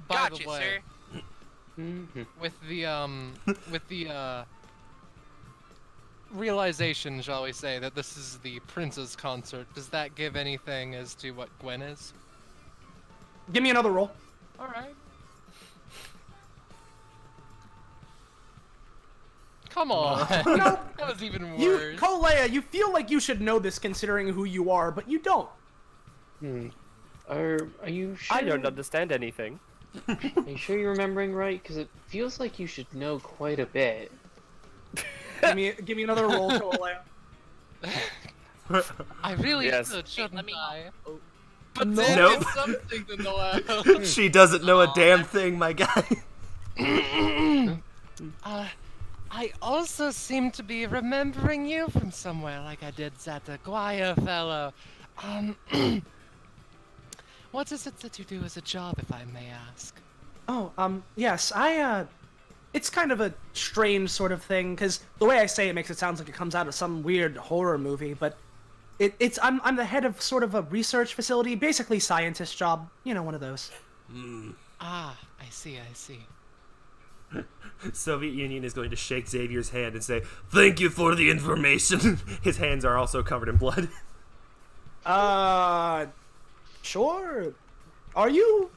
By Gotcha, the way, sir. with the realization, shall we say, that this is the Prince's concert, does that give anything as to what Gwen is? Give me another roll. Alright. Come on. No. That was even worse. Coaleia, you feel like you should know this considering who you are, but you don't. Are you sure? I don't understand anything. Are you sure you're remembering right? Because it feels like you should know quite a bit. Give me another roll, Coaleia. I really Yes. shouldn't I? But Nope. something to know. She doesn't know a damn thing, my guy. I also seem to be remembering you from somewhere, like I did that Aguirre fellow. What is it that you do as a job, if I may ask? Oh, yes, it's kind of a strange sort of thing, because the way I say it makes it sound like it comes out of some weird horror movie, but I'm the head of sort of a research facility, basically scientist job, you know, one of those. Ah, I see. Soviet Union is going to shake Xavier's hand and say, "Thank you for the information." His hands are also covered in blood. Sure. Are you?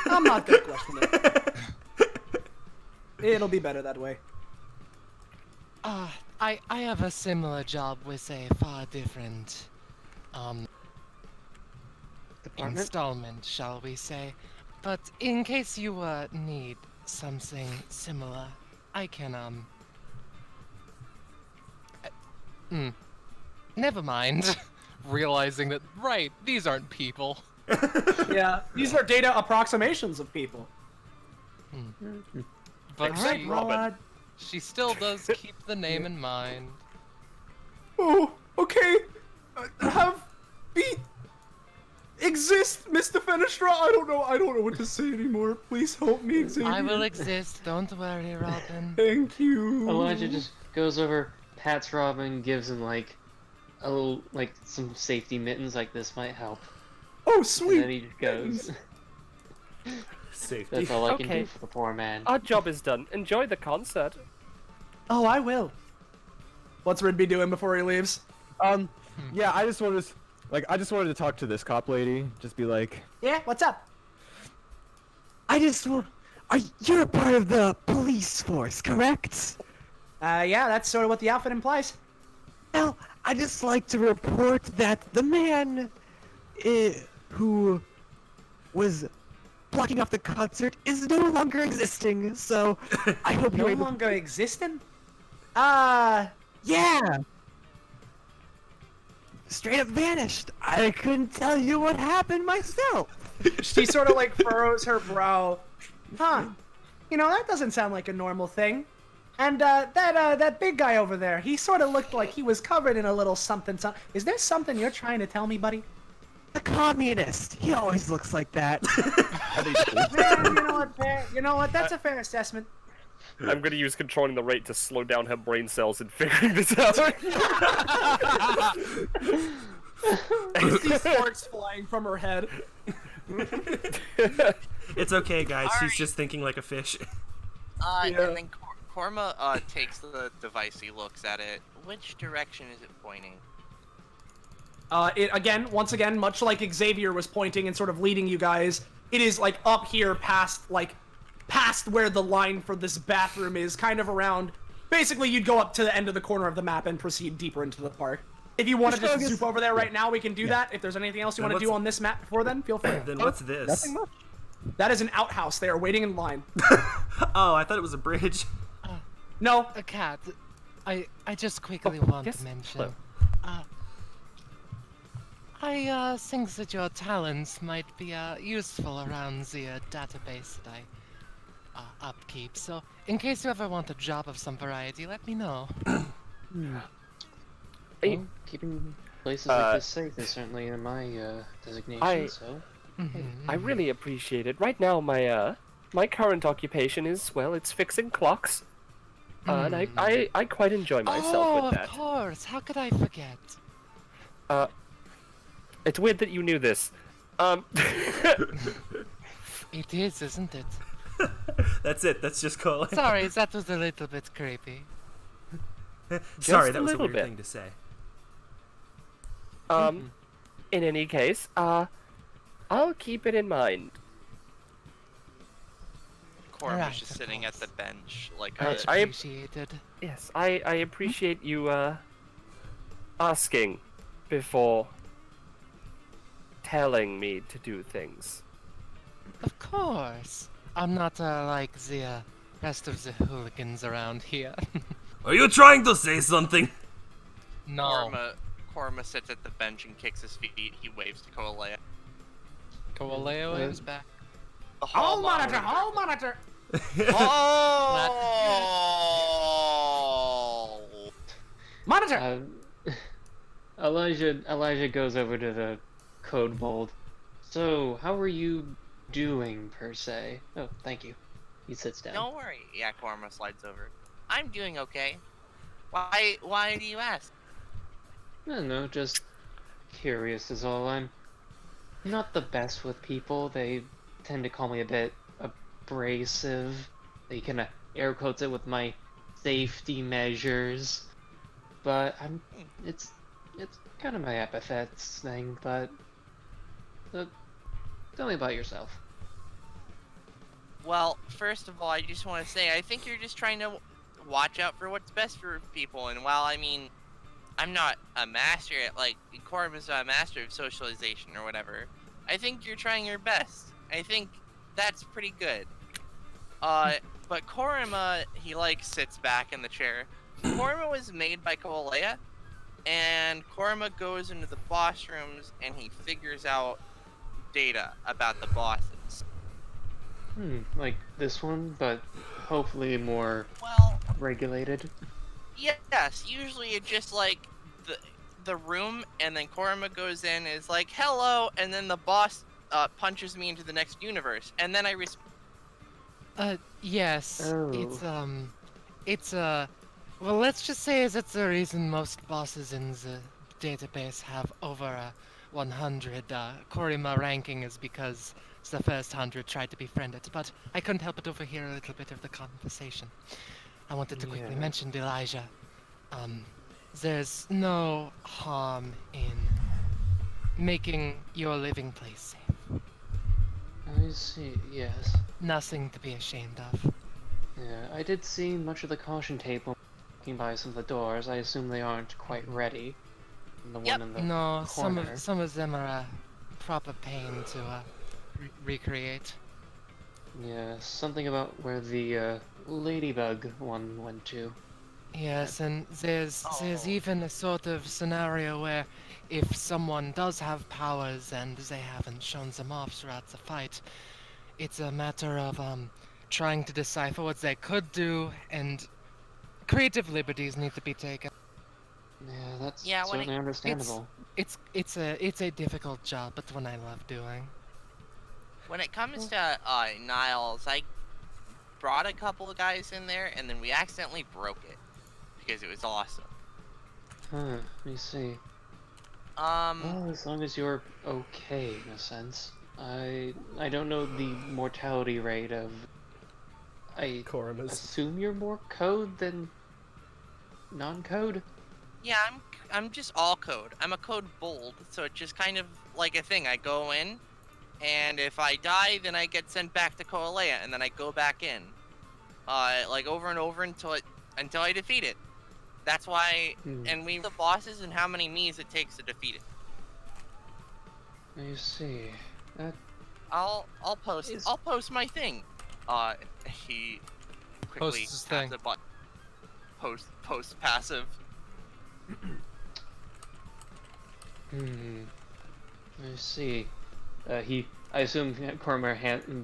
I'm not gonna question it. It'll be better that way. I have a similar job with a far different, Department? installment, shall we say. But in case you, need something similar, I can, Never mind. Realizing that, right, these aren't people. Yeah, these are data approximations of people. But Except Robin. she still does keep the name in mind. Oh, okay. Exist, Miss DeFenestra. I don't know what to say anymore. Please help me, Xavier. I will exist, don't worry, Robin. Thank you. Elijah just goes over, pats Robin, gives him like a little, like some safety mittens, like this might help. Oh, And sweet. then he just goes. Safety. That's all I can Okay. do for the poor man. Our job is done. Enjoy the concert. Oh, I will. What's Ridbi doing before he leaves? Yeah, I just wanted to talk to this cop lady. Just be like, Yeah, what's up? you're a part of the police force, correct? Yeah, that's sort of what the outfit implies. Well, I just like to report that the man who was blocking off the concert is no longer existing, so I hope No you're able longer existing? Yeah! Straight up vanished. I couldn't tell you what happened myself. She sort of like furrows her brow. Huh. that doesn't sound like a normal thing. And that big guy over there, he sort of looked like he was covered in a little something. Is there something you're trying to tell me, buddy? The communist. He always looks like that. You know what? That's a fair assessment. I'm gonna use controlling the rate to slow down her brain cells and figuring this out. I see sparks flying from her head. It's okay, guys. All She's right. just thinking like a fish. And then Korma takes the device, he looks at it. Which direction is it pointing? Once again, much like Xavier was pointing and sort of leading you guys, it is like up here past where the line for this bathroom is, kind of around. Basically, you'd go up to the end of the corner of the map and proceed deeper into the park. If you want to just zoop over there right now, we can do that. If there's anything else you want to do on this map before then, feel free. Then what's this? Nothing much. That is an outhouse. They are waiting in line. Oh, I thought it was a bridge. No. A cat. I just quickly want yes, to mention. hello. I think that your talents might be useful around the database that I upkeep. So, in case you ever want a job of some variety, let me know. Well, keeping places like this safe is certainly in my designation. So. I really appreciate it. Right now, my current occupation is, well, it's fixing clocks. And I quite enjoy myself with that. Of course. How could I forget? It's weird that you knew this. It is, isn't it? That's it. That's just Coaleia. Sorry, that was a little bit creepy. Sorry, Just that a was a little weird bit. thing to say. In any case, I'll keep it in mind. Korma's Right, just of sitting at course. the bench, like Much I- appreciated. Yes, I appreciate you, asking before telling me to do things. Of course. I'm not like the rest of the hooligans around here. Are you trying to say something? No. Korma sits at the bench and kicks his feet. He waves to Coaleia. Coaleia is back. The Hall monitor! Hall monitor! Oh! Monitor! Elijah goes over to the code mold. So, how are you doing, per se? Oh, thank you. He sits down. Don't worry. Yeah, Korma slides over. I'm doing okay. Why do you ask? I don't know, just curious is all. I'm not the best with people. They tend to call me a bit abrasive. They kind of air quotes it with my safety measures. But it's kind of my epithets thing, but tell me about yourself. Well, first of all, I just want to say I think you're just trying to watch out for what's best for people. And while I mean, I'm not a master at Korma's a master of socialization or whatever, I think you're trying your best. I think that's pretty good. But Korma, he sits back in the chair. Korma was made by Coaleia, and Korma goes into the boss rooms and he figures out data about the bosses. Like this one, but hopefully more Well, regulated. yes, usually it's just the room, and then Korma goes in, is like, hello, and then the boss punches me into the next universe, and then I Yes. Oh. It's well, let's just say it's the reason most bosses in the database have over 100 Korima ranking is because the first 100 tried to befriend it, but I couldn't help but overhear a little bit of the conversation. I wanted to quickly Yeah. mention to Elijah, there's no harm in making your living place safe. I see, yes. Nothing to be ashamed of. Yeah, I did see much of the caution tape when walking by some of the doors. I assume they aren't quite ready. And the Yep. one in the No, corner. some of them are a proper pain to recreate. Yeah, something about where the ladybug one went to. Yes, and there's even a sort of scenario where if someone does have powers and they haven't shown them off throughout the fight, it's a matter of trying to decipher what they could do, and creative liberties need to be taken. Yeah, that's when certainly understandable. It's a difficult job, but one I love doing. When it comes to Niles, I brought a couple of guys in there, and then we accidentally broke it because it was awesome. Huh, let me see. Well, as long as you're okay, in a sense. I don't know the mortality rate of... I assume you're more code than non-code? Yeah, I'm just all code. I'm a code bold, so it's just kind of like a thing. I go in, and if I die, then I get sent back to Coaleia, and then I go back in. Like over and over until I defeat it. That's why, and we the bosses and how many me's it takes to defeat it. I see. I'll post my thing. He quickly Posts his thing. taps a button. Post passive. I see. I assume Cormer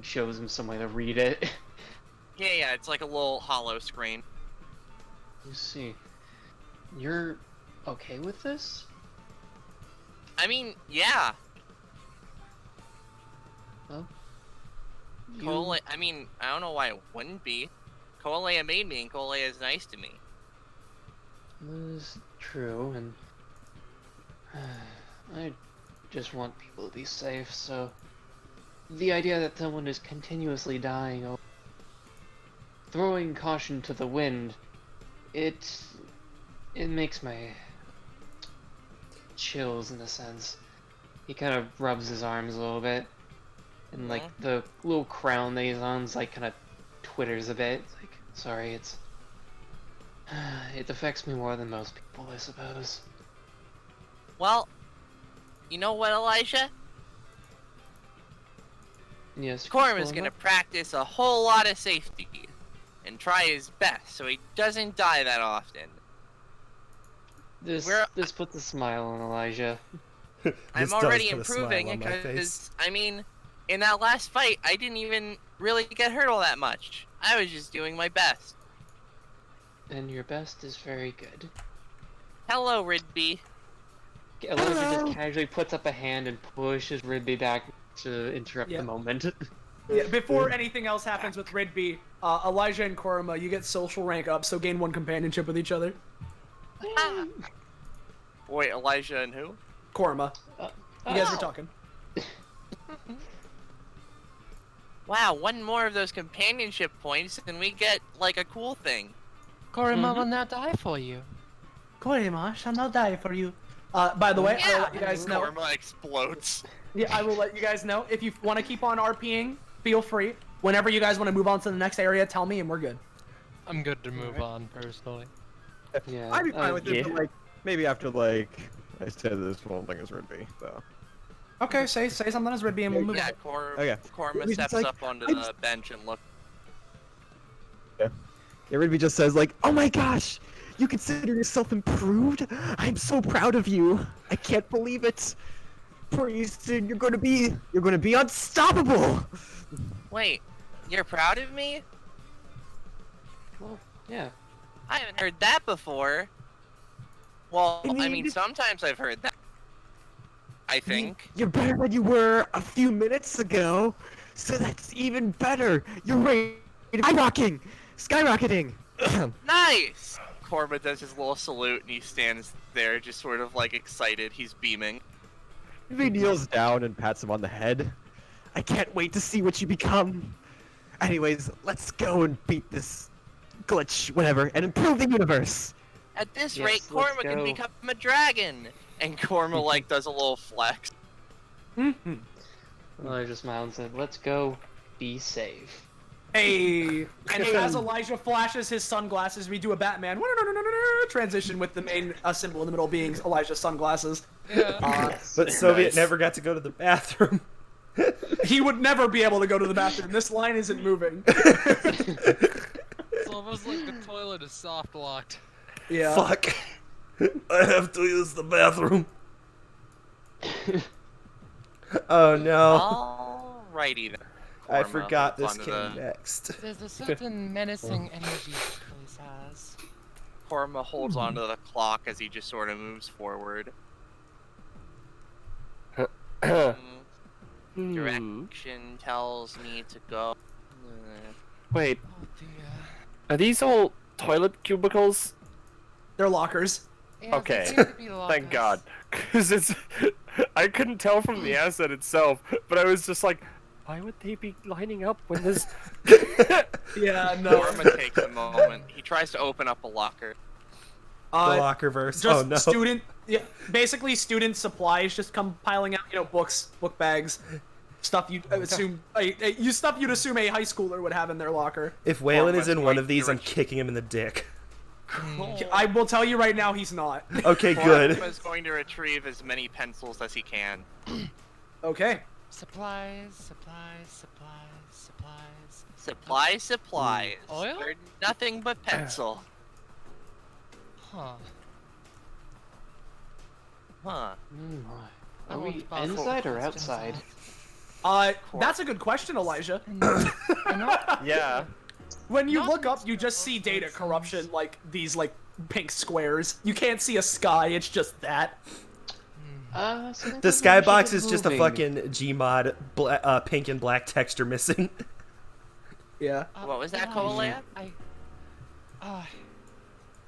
shows him some way to read it. Yeah, it's like a little hollow screen. You see. You're okay with this? I mean, yeah. Well, I mean, I don't know why it wouldn't be. Coaleia made me, and Coaleia is nice to me. That is true, and I just want people to be safe, so the idea that someone is continuously dying or throwing caution to the wind, it makes my chills in a sense. He kind of rubs his arms a little bit, and like the little crown that he's on's like kind of twitters a bit. It's like, sorry, it affects me more than most people, I suppose. Well, you know what, Elijah? Yes. Corm is gonna practice a whole lot of safety and try his best so he doesn't die that often. This puts a smile on Elijah. I'm already improving because, I mean, in that last fight, I didn't even really get hurt all that much. I was just doing my best. And your best is very good. Hello, Ridbi. Elijah just casually puts up a hand and pushes Ridbi back to interrupt the moment. Yeah, before anything else happens with Ridbi, Elijah and Korma, you get social rank up, so gain 1 companionship with each other. Wait, Elijah and who? Korma. You guys were talking. Wow, 1 more of those companionship points, and we get, like, a cool thing. Korima will now die for you. Korima shall now die for you. By the way, I will let you guys know. Korma explodes. Yeah, I will let you guys know. If you want to keep on RPing, feel free. Whenever you guys want to move on to the next area, tell me and we're good. I'm good to move on, personally. Yeah. I'd be fine with it, but like, maybe after like, I said this whole thing is Ridbi, so. Okay, say something as Ridbi and we'll move on. Korma steps up onto the bench and looks. Yeah, Ridbi just says like, oh my gosh! You consider yourself improved? I'm so proud of you. I can't believe it. Priest, you're gonna be unstoppable. Wait, you're proud of me? Well, yeah. I haven't heard that before. Well, I mean, sometimes I've heard that. I think. You're better than you were a few minutes ago, so that's even better. You're skyrocketing. Nice! Korma does his little salute and he stands there just sort of like excited. He's beaming. He kneels down and pats him on the head. I can't wait to see what you become. Anyways, let's go and beat this glitch, whatever, and improve the universe. At this rate, Korma can become a dragon. And Korma like does a little flex. Elijah smiled and said, let's go be safe. Hey! And as Elijah flashes his sunglasses, we do a Batman transition with the main symbol in the middle being Elijah's sunglasses. Yeah. But Soviet never got to go to the bathroom. He would never be able to go to the bathroom. This line isn't moving. It's almost like the toilet is soft locked. Yeah. Fuck. I have to use the bathroom. Oh no. Alrighty then. I Korma forgot holds this onto came the- next. There's a certain menacing energy this place has. Korma holds onto the clock as he just sort of moves forward. Direction tells me to go. Wait, Oh dear. are these all toilet cubicles? They're lockers. Yeah, Okay. they seem to be Thank lockers. God. Because it's... I couldn't tell from the asset itself, but I was just like, why would they be lining up when there's... Yeah, no. Korma takes a moment. He tries to open up a locker. The locker verse. Just Oh no. student, yeah, basically student supplies just come piling out. You know, books, book bags, stuff you'd assume stuff you'd assume a high schooler would have in their locker. If Waylon is Korma's in one going of these, to I'm kicking him in the dick. I will tell you right now, he's not. Okay, good. Korma is going to retrieve as many pencils as he can. Okay. Supplies, supplies, supplies, supplies. Supplies. Oil? They're nothing but pencil. Huh. Huh. Are I we won't bother inside or questions outside? That's a good question, Elijah. They're not- Yeah. When you Not look up, you just see data corruption, like these like pink squares. You can't see a sky. It's just that. So The maybe we should skybox get is just a moving. fucking Gmod pink and black texture missing. Yeah. What was that, Elijah, Coaleia?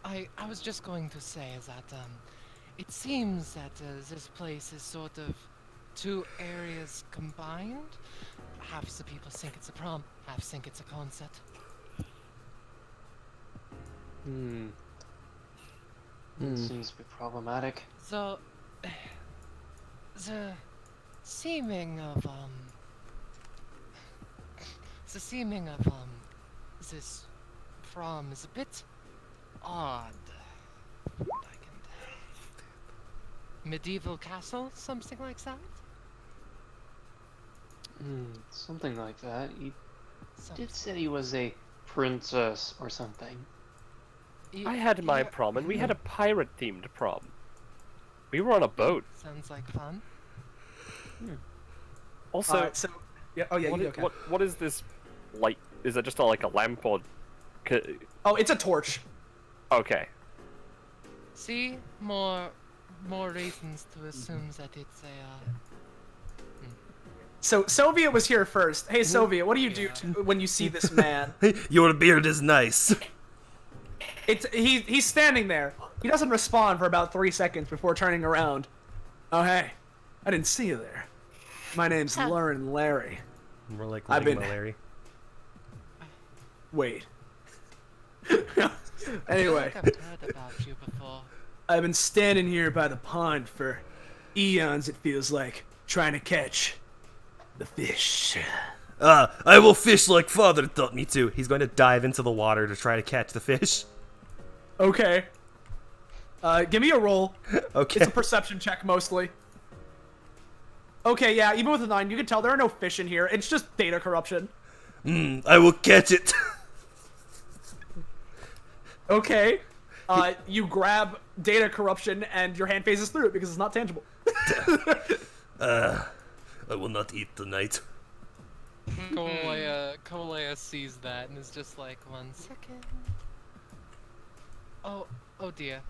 I was just going to say that it seems that this place is sort of two areas combined. Half the people think it's a prom, half think it's a concert. That seems to be problematic. So the seeming of this prom is a bit odd. I can medieval castle, something like that. Something like that. He Something. did say he was a princess or something. I had my Yeah, prom, and we had a pirate-themed prom. We were on a boat. sounds like fun. Also, So yeah. Oh yeah. what, You, i- okay. what is this light? Is that just like a lamp or... Oh, it's a torch. Okay. See, more reasons to assume that it's a. So Soviet was here first. Hey Soviet, what do you do when you see this man? Your beard is nice. He's standing there. He doesn't respond for about 3 seconds before turning around. Oh hey, I didn't see you there. My name's Lauren Larry. More like I've been- Larry. Wait. I Anyway, think I've heard about you before. I've been standing here by the pond for eons. It feels like trying to catch the fish. I will fish like father taught me to. He's going to dive into the water to try to catch the fish. Okay. Give me a roll. Okay. It's a perception check mostly. Okay, yeah, even with a 9, you can tell there are no fish in here. It's just data corruption. I will catch it. Okay. You grab data corruption and your hand phases through it because it's not tangible. I will not eat tonight. Coaleia sees that and is just like, 1 second. oh dear.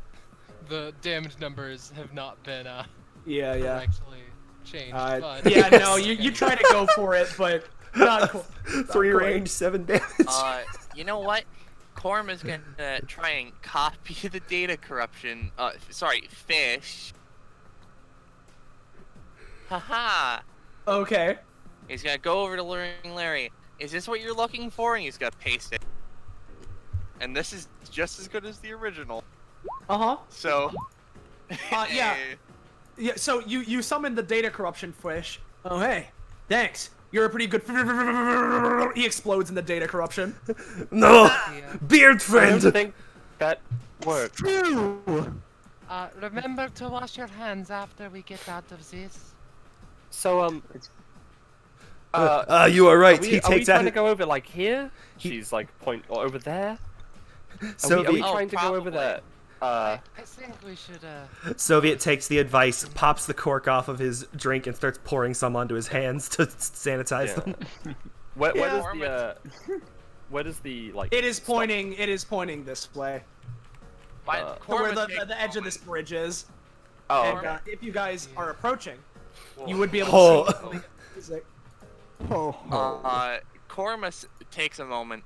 The damage numbers have not been Yeah, yeah. actually changed. but Yeah, no, you try to go for it, but not cool. 3 range, 7 damage. You know what? Korma's gonna try and copy the data corruption. Sorry, fish. Haha. Okay. He's gonna go over to Larry. Is this what you're looking for? And he's gonna paste it. And this is just as good as the original. Uh-huh. So. Yeah. Yeah, so you summon the data corruption fish. Oh, hey. Thanks. You're a pretty good... He explodes in the data corruption. No! Yeah. Beard I friend! don't think that worked. Remember to wash your hands after we get out of this. So, You are right. Are we, He are we takes trying out to go over, like, here? She's, like, over there? Are we Soviet, trying to go over there? I think we should, Soviet takes the advice, pops the cork off of his drink, and starts pouring some onto his hands to sanitize them. Where Yeah. does the where does the like? It is stop? pointing. It is pointing this way. By Where Korma takes the edge of a this bridge is. Oh, And okay. if you guys are approaching, you would be able Oh. to see the music. Korma takes a moment.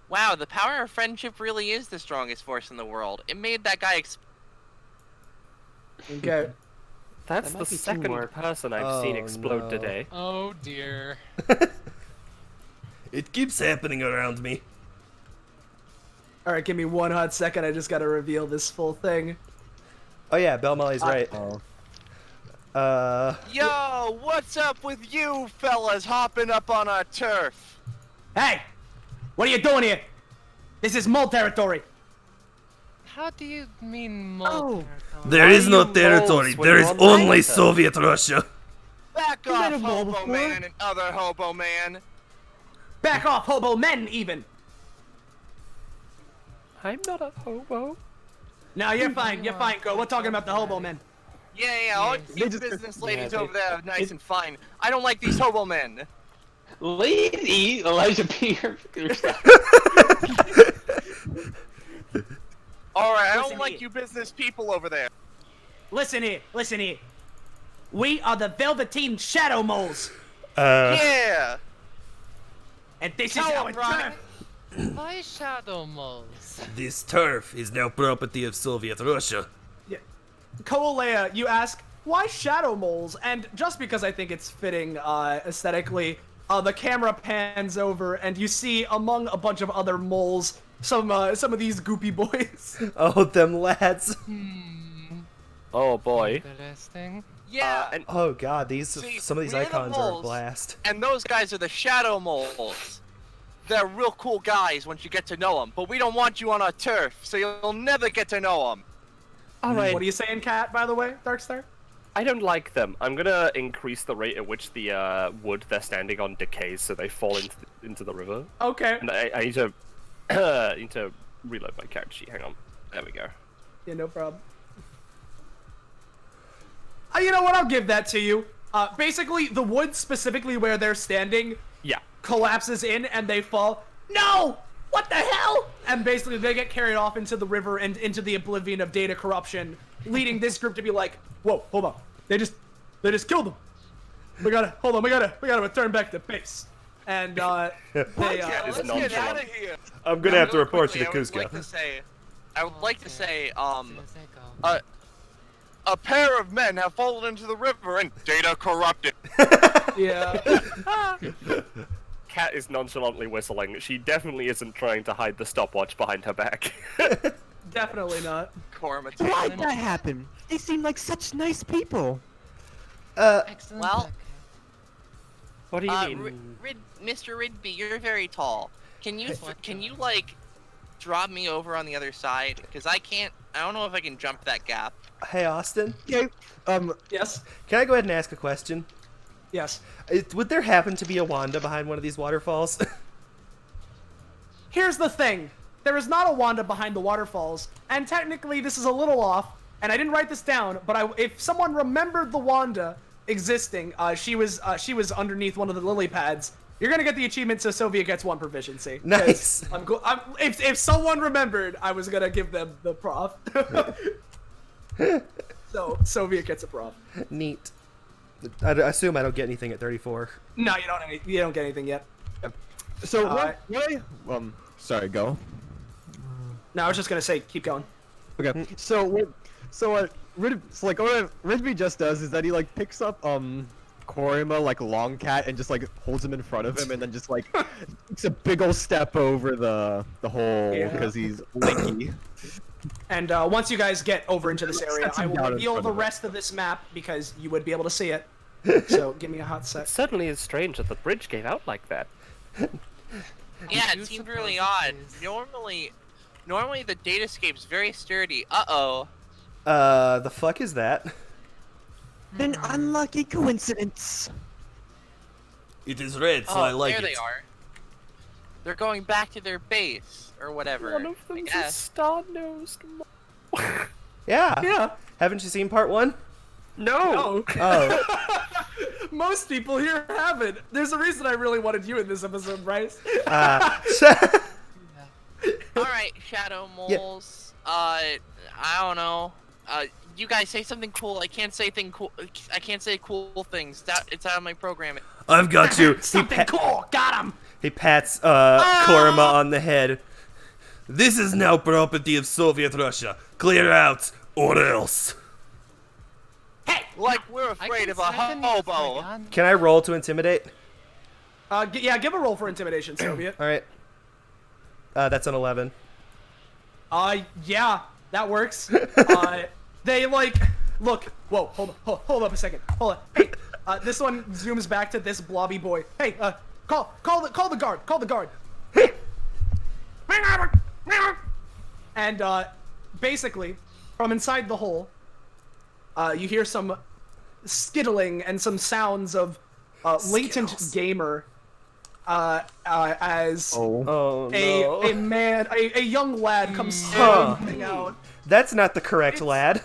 Wow, the power of friendship really is the strongest force in the world. It made that guy Okay. That's That the might be second teamwork. person I've seen Oh, explode no. today. Oh dear. It keeps happening around me. All right, give me one hot second. I just gotta reveal this full thing. Oh yeah, Belmolly's right. Yo, what's up with you fellas hopping up on our turf? Hey, what are you doing here? This is mole territory. How do you mean Oh. mole? There is no territory. when There you're is on the only water? Soviet Russia. Back met off, a mole hobo before. man and other hobo man. Back off, hobo men, even. I'm not a hobo. No, you're fine. You're fine, girl. We're talking about the hobo men. Yeah, all you just- business ladies yeah, over there are nice and fine. I don't like these hobo men. Lady Elijah Peter. Alright, I Listen don't like here. you business people over there. Listen here. Listen here. We are the Velveteen Shadow Moles, Yeah! and this Tell is our 'em, Ronnie. turf. Why shadow moles? This turf is now property of Soviet Russia. Coaleia, you ask, why shadow moles? And just because I think it's fitting aesthetically, the camera pans over and you see among a bunch of other moles some of these goopy boys. Oh, them lads. Oh boy. Interesting. Yeah, And Oh god, these See, some of these we're the icons are a moles. blast. and those guys are the shadow moles. They're real cool guys once you get to know them, but we don't want you on our turf, so you'll never get to know them. all right. What are you saying, Cat, by the way, Darkstar? I don't like them. I'm gonna increase the rate at which the wood they're standing on decays, so they fall into the river. Okay. And I need to need to reload my character sheet. Hang on. There we go. Yeah, no problem. You know what? I'll give that to you. Basically, the wood specifically where they're standing Yeah. collapses in and they fall. No! What the hell? And basically they get carried off into the river and into the oblivion of data corruption, leading this group to be like, whoa, hold on. They just killed them. We gotta return back to base. And they is Let's get nonchalant. out of here. I'm gonna have to Real report you to quickly, Cusco. I would like to say, Let's go. a pair of men have fallen into the river and data corrupted. yeah. Cat is nonchalantly whistling. She definitely isn't trying to hide the stopwatch behind her back. Definitely not. Korma Why'd takes that happen? They seem like such nice people. Excellent. well, work. What do you mean? Mr. Ridbi, you're very tall. Can you like drop me over on the other side? Because I don't know if I can jump that gap. Hey Austin, Okay. Yes. can I go ahead and ask a question? Yes. Would there happen to be a Wanda behind one of these waterfalls? Here's the thing. There is not a Wanda behind the waterfalls, and technically this is a little off, and I didn't write this down, but if someone remembered the Wanda existing, she was underneath one of the lily pads. You're gonna get the achievement, so Soviet gets 1 proficiency. 'Cause Nice. If someone remembered, I was gonna give them the prof. So Soviet gets a prof. Neat. I assume I don't get anything at 34. No, you don't get anything yet. So Uh, sorry, go. No, I was just gonna say keep going. Okay. So what Ridbi just does is that he like picks up Korima like long cat and just like holds him in front of him and then just like takes a big ol' step over the hole Yeah. because he's lanky. And once you guys get over into this area, Sets I him will down in reveal front the of it. rest of this map because you would be able to see it. So give me a hot sec. It certainly is strange that the bridge gave out like that. Yeah, You it seemed suppose really it odd. is. Normally the datascape's very sturdy. Uh-oh. The fuck is that? An unlucky coincidence. It is red, so I like there it. they are. They're going back to their base, or whatever. One of I them's a guess. star-nosed Yeah. Yeah. Haven't you seen part 1? No! Oh. Most people here haven't. There's a reason I really wanted you in this episode, Bryce. Alright, Shadow Moles. I don't know. You guys say something cool. I can't say cool things. It's out of my programming. I've got you. Something cool. Got him. He pats Korma on the head. This is now property of Soviet Russia. Clear out, or else. Hey, like we're afraid of a hobo. Can I roll to intimidate? Yeah, give a roll for intimidation, Soviet. All right. That's an 11. Yeah, that works. They look. Whoa, hold up a second. Hold on. Hey, this one zooms back to this blobby boy. Hey, call the guard. Call the guard. And basically, from inside the hole, you hear some skittling and some sounds of latent gamer. As a young lad comes stomping out. That's not the correct lad.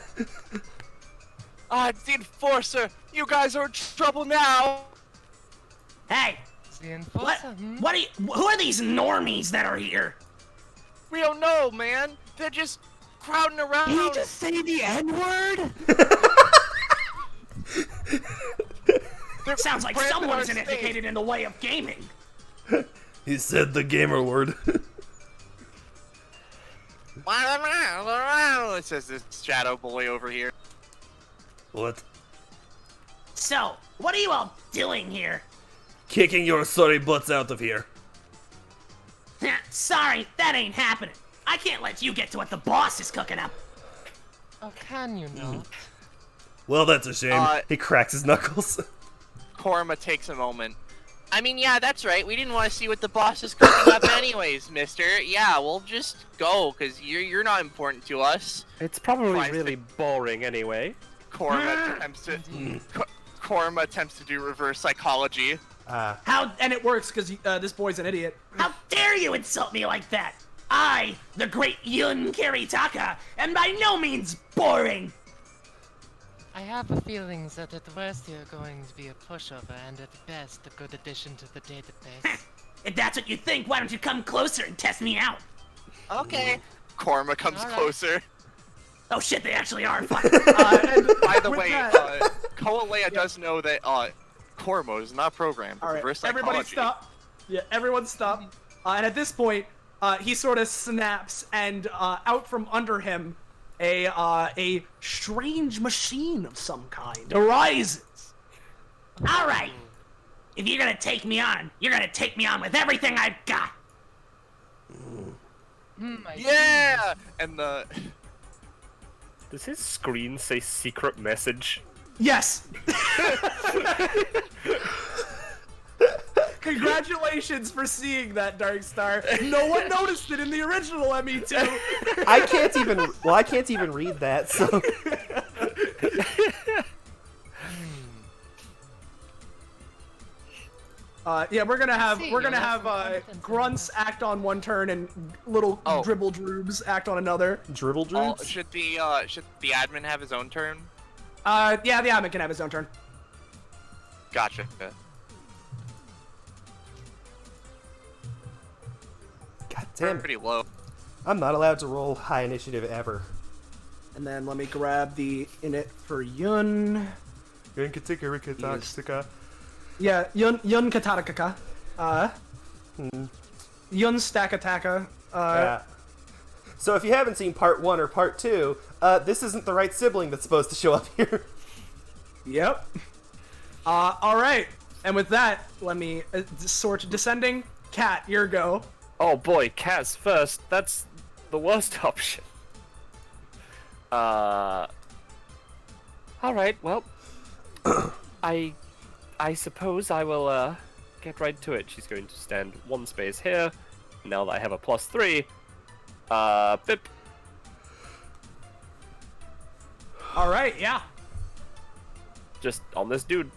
It's the enforcer. You guys are in trouble now. Hey, who are these normies that are here? We don't know, man. They're just crowding around. Did you just say the N-word? Sounds like someone isn't educated in the way of gaming. He said the gamer word. It says this shadow boy over here. What? So, what are you all doing here? Kicking your sorry butts out of here. Sorry, that ain't happening. I can't let you get to what the boss is cooking up. Oh, can you not? Well, that's a shame. He cracks his knuckles. Korma takes a moment. I mean, yeah, that's right. We didn't want to see what the boss is cooking up anyways, mister. Yeah, we'll just go, because you're not important to us. It's probably really boring anyway. Korma attempts to do reverse psychology. And it works, because this boy's an idiot. How dare you insult me like that? I, the great Yun Kiritaka, am by no means boring. I have a feeling that at worst you're going to be a pushover, and at best a good addition to the database. If that's what you think, why don't you come closer and test me out? Okay. Korma comes closer. Oh shit, they actually are. By the way, Coaleia does know that Korma is not programmed. All right, reverse everybody psychology. stop. Yeah, everyone stop. And at this point, he sort of snaps, and out from under him, a strange machine of some kind arises. All right, if you're gonna take me on, you're gonna take me on with everything I've got. Yeah, and the. Does his screen say secret message? Yes. Congratulations for seeing that, Darkstar. No one noticed it in the original ME2. I can't even read that, so. Yeah, we're gonna have grunts act on one turn and little dribble droobs act on another. Dribble droobs? Should the admin have his own turn? Yeah, the admin can have his own turn. Gotcha. God damn it. Pretty low. I'm not allowed to roll high initiative ever. And then let me grab the init for Yun. Yun Katika. Yeah, Yun Katatakaka. Yun Stackataka. Yeah. So if you haven't seen part 1 or part 2, this isn't the right sibling that's supposed to show up here. Yep. Alright. And with that, let me sort descending. Cat, your go. Oh boy, Kaz first. That's the worst option. Alright, well. I suppose I will get right to it. She's going to stand one space here. Now that I have a +3. Bip. Alright, yeah. Just on this dude.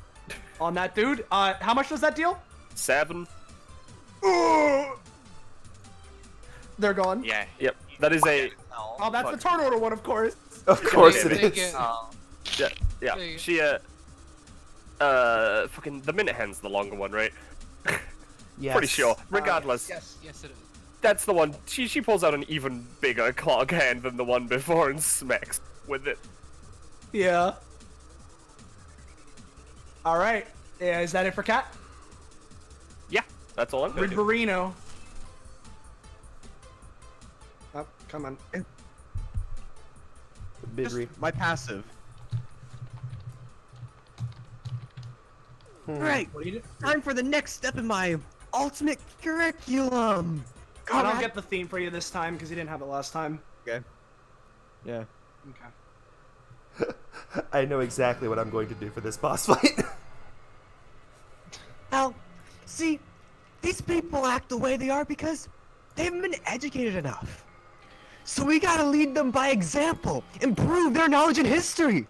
On that dude. How much does that deal? 7. They're gone. Yeah. Yep. That is a. Oh, that's the turn order one, of course. Of course it is. Yeah. She fucking the minute hand's the longer one, right? Yes. Pretty sure. Regardless, Yes, it is. that's the one. She pulls out an even bigger clog hand than the one before and smacks with it. Yeah. All right. Yeah, is that it for Cat? Yeah, that's all I'm gonna do. Ridbarino. Oh, come on. Bidri. My passive. Right. What do you do? Time for the next step in my ultimate curriculum. I don't get the theme for you this time because you didn't have it last time. Okay. Yeah. Okay. I know exactly what I'm going to do for this boss fight. Well, see, these people act the way they are because they haven't been educated enough. So we gotta lead them by example, improve their knowledge in history.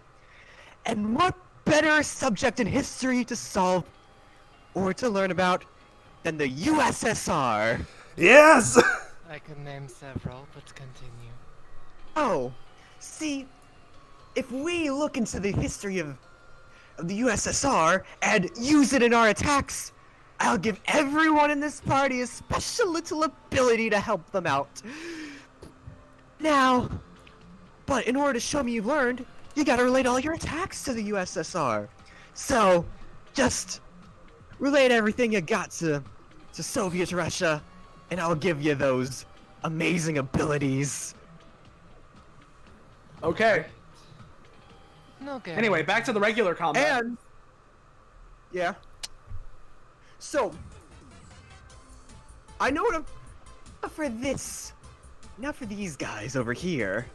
And what better subject in history to solve or to learn about than the USSR? Yes! I could name several, but continue. Oh, see, if we look into the history of the USSR and use it in our attacks, I'll give everyone in this party a special little ability to help them out. Now, but in order to show me you've learned, you gotta relate all your attacks to the USSR. So, just relate everything you got to Soviet Russia, and I'll give you those amazing abilities. Okay. Okay. Anyway, back to the regular combat. And yeah. So I know what I'm for this. Not for these guys over here.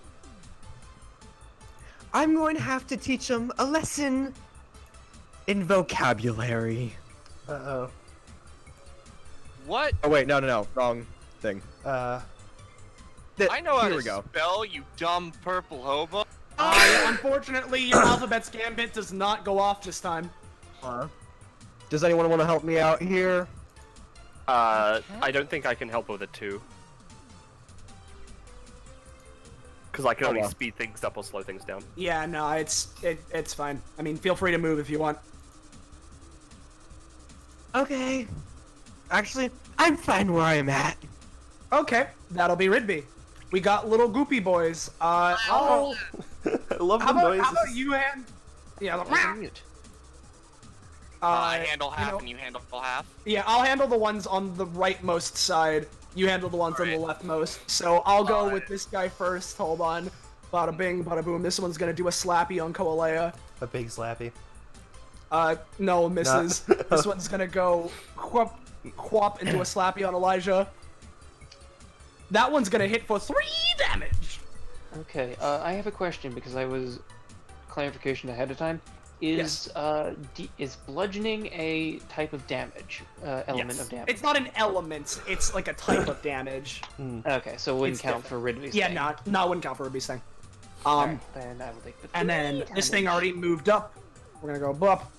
I'm going to have to teach them a lesson in vocabulary. Uh-oh. What? Oh wait, no, wrong thing. I know how here to we go. spell, you dumb purple hobo. Unfortunately, your alphabet's gambit does not go off this time. Does anyone want to help me out here? I don't think I can help with it too. Because I can only well. speed things up or slow things down. Yeah, no, it's fine. I mean, feel free to move if you want. Okay. Actually, I'm fine where I'm at. Okay, that'll be Ridbi. We got little goopy boys. I'll, I love the how noises. about you hand? Yeah. Mute. I handle half you know- and you handle half. Yeah, I'll handle the ones on the rightmost side. You handle the ones on the leftmost. So I'll go with this guy first. Hold on. Bada bing, bada boom. This one's gonna do a slappy on Coaleia. A big slappy. No, misses. This one's gonna go quap into a slappy on Elijah. That one's gonna hit for 3 damage. Okay, I have a question because I was clarification ahead of time. Is bludgeoning a type of damage, element of damage? It's not an element. It's like a type of damage. Okay, so it wouldn't It's count for Ridbi's Yeah, thing. no, wouldn't count for Ridbi's thing. Alright, then I will take the And then 3 this thing damage. already moved up. We're gonna go bop.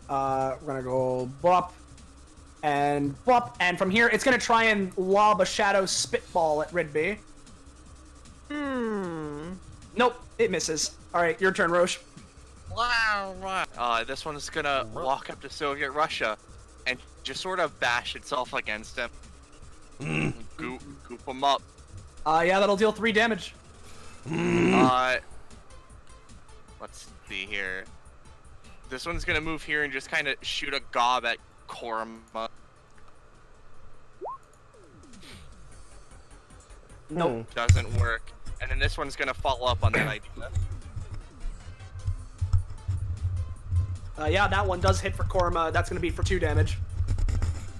We're gonna go bop. And bop. And from here, it's gonna try and lob a shadow spitball at Ridbi. Nope, it misses. Alright, your turn, Rosche. This one's gonna walk up to Soviet Russia and just sort of bash itself against him. Goop him up. Yeah, that'll deal 3 damage. Let's see here. This one's gonna move here and just kind of shoot a gob at Korma. Nope. Doesn't work. And then this one's gonna follow up on that idea. Yeah, that one does hit for Korma. That's gonna be for 2 damage.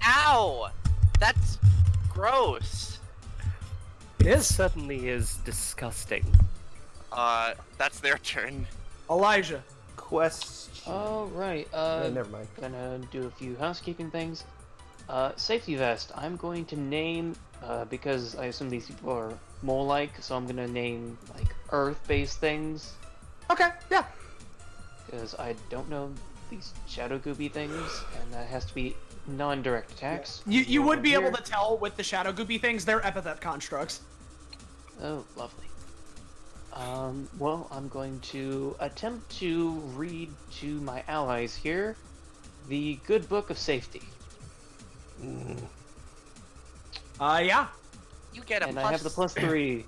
Ow! That's gross. It is. Certainly is disgusting. That's their turn. Elijah. Question. Alright, Never mind. gonna do a few housekeeping things. Safety vest, I'm going to name, because I assume these people are mole-like, so I'm gonna name, like, earth-based things. Okay, yeah. Because I don't know these shadow goopy things, and that has to be non-direct attacks. You would be Here. able to tell with the shadow goopy things, they're epithet constructs. Oh, lovely. Well, I'm going to attempt to read to my allies here, the Good Book of Safety. Yeah. You get a And plus... I have the +3.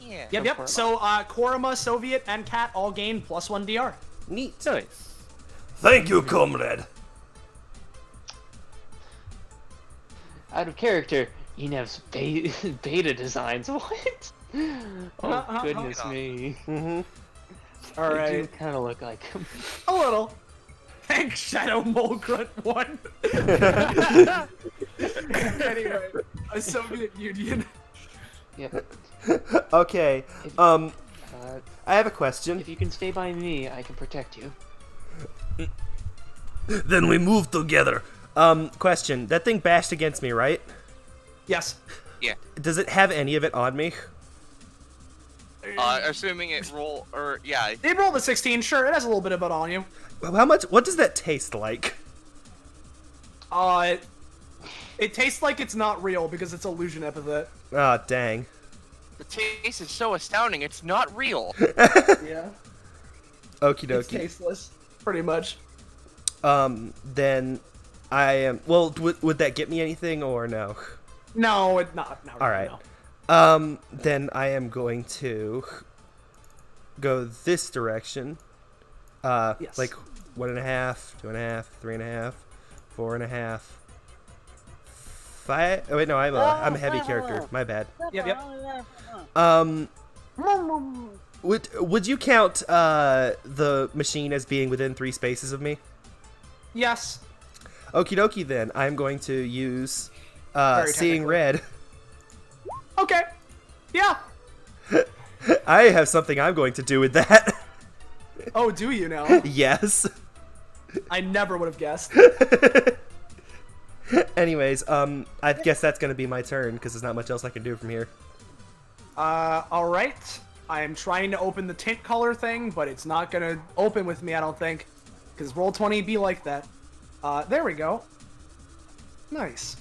Yeah. Yep. So, Korima, Soviet, and Cat all gain +1 DR. Neat. Nice. Thank you, comrade. Out of character, Enev's beta designs. What? Oh, goodness me. Mm-hmm. All They right. do kind of look like him. A little. Thanks, Shadow Mole Grunt 1. Anyway, a Soviet Union. Yep. Okay. Uh, I have a question. If you can stay by me, I can protect you. Then we move together. Question. That thing bashed against me, right? Yes. Yeah. Does it have any of it on me? Assuming it yeah. It rolled a 16. Sure, it has a little bit of it on you. How much? What does that taste like? It tastes like it's not real because it's illusion epithet. Ah, dang. The taste is so astounding, it's not real. Yeah. Okie It's dokie. tasteless, pretty much. Then I am. Well, would that get me anything or no? No, it not. Really, All right. no. Then I am going to go this direction. Yes. Like 1.5, 2.5, 3.5, 4.5, 5. Oh wait, no, I'm a heavy character. My bad. Yep. Would you count the machine as being within 3 spaces of me? Yes. Okie dokie then. I'm going to use Very Seeing technically. Red. Okay. Yeah. I have something I'm going to do with that. Oh, do you now? Yes. I never would have guessed. Anyways, I guess that's going to be my turn because there's not much else I can do from here. All right. I am trying to open the tint color thing, but it's not gonna open with me, I don't think, because Roll20 be like that. There we go. Nice.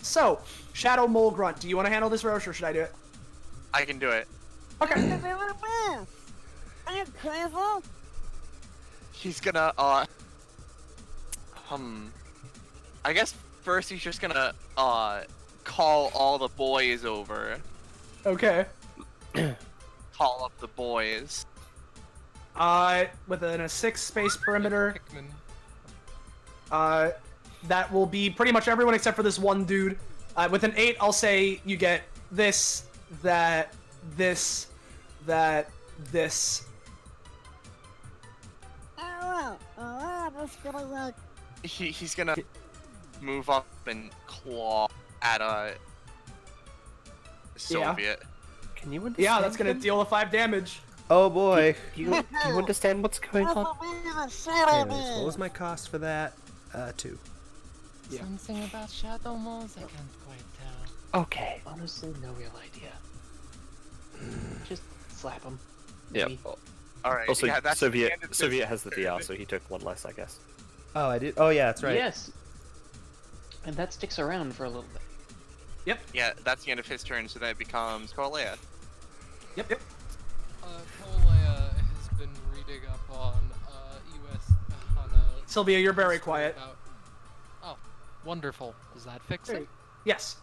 So, Shadow Mole Grunt, do you want to handle this, Rosche, or should I do it? I can do it. Okay. He's gonna, I guess first he's just gonna, call all the boys over. Okay. Call up the boys. Within a 6 space perimeter, Pikmin. that will be pretty much everyone except for this one dude. With an 8, I'll say you get this, that, this, that, this. He's gonna move up and claw at a Soviet. Can you understand? Yeah, that's gonna them? deal the 5 damage. Oh boy. Do you understand what's going on? Anyways, what was my cost for that? 2. Yeah. Something about shadow moles? I can't quite tell. Okay. Honestly, no real idea. Just slap him. Yeah. Maybe. Alright, Also, yeah, that's the Soviet end of this Soviet has the turn. DR, so he took 1 less, I guess. Oh, I did. Oh, yeah, that's right. Yes. And that sticks around for a little bit. Yeah, that's the end of his turn, so then it becomes Coaleia. Yep. Coaleia has been reading up on U.S. HANA. Sylvia, you're very quiet. Oh, wonderful. Does that fix it? Yes.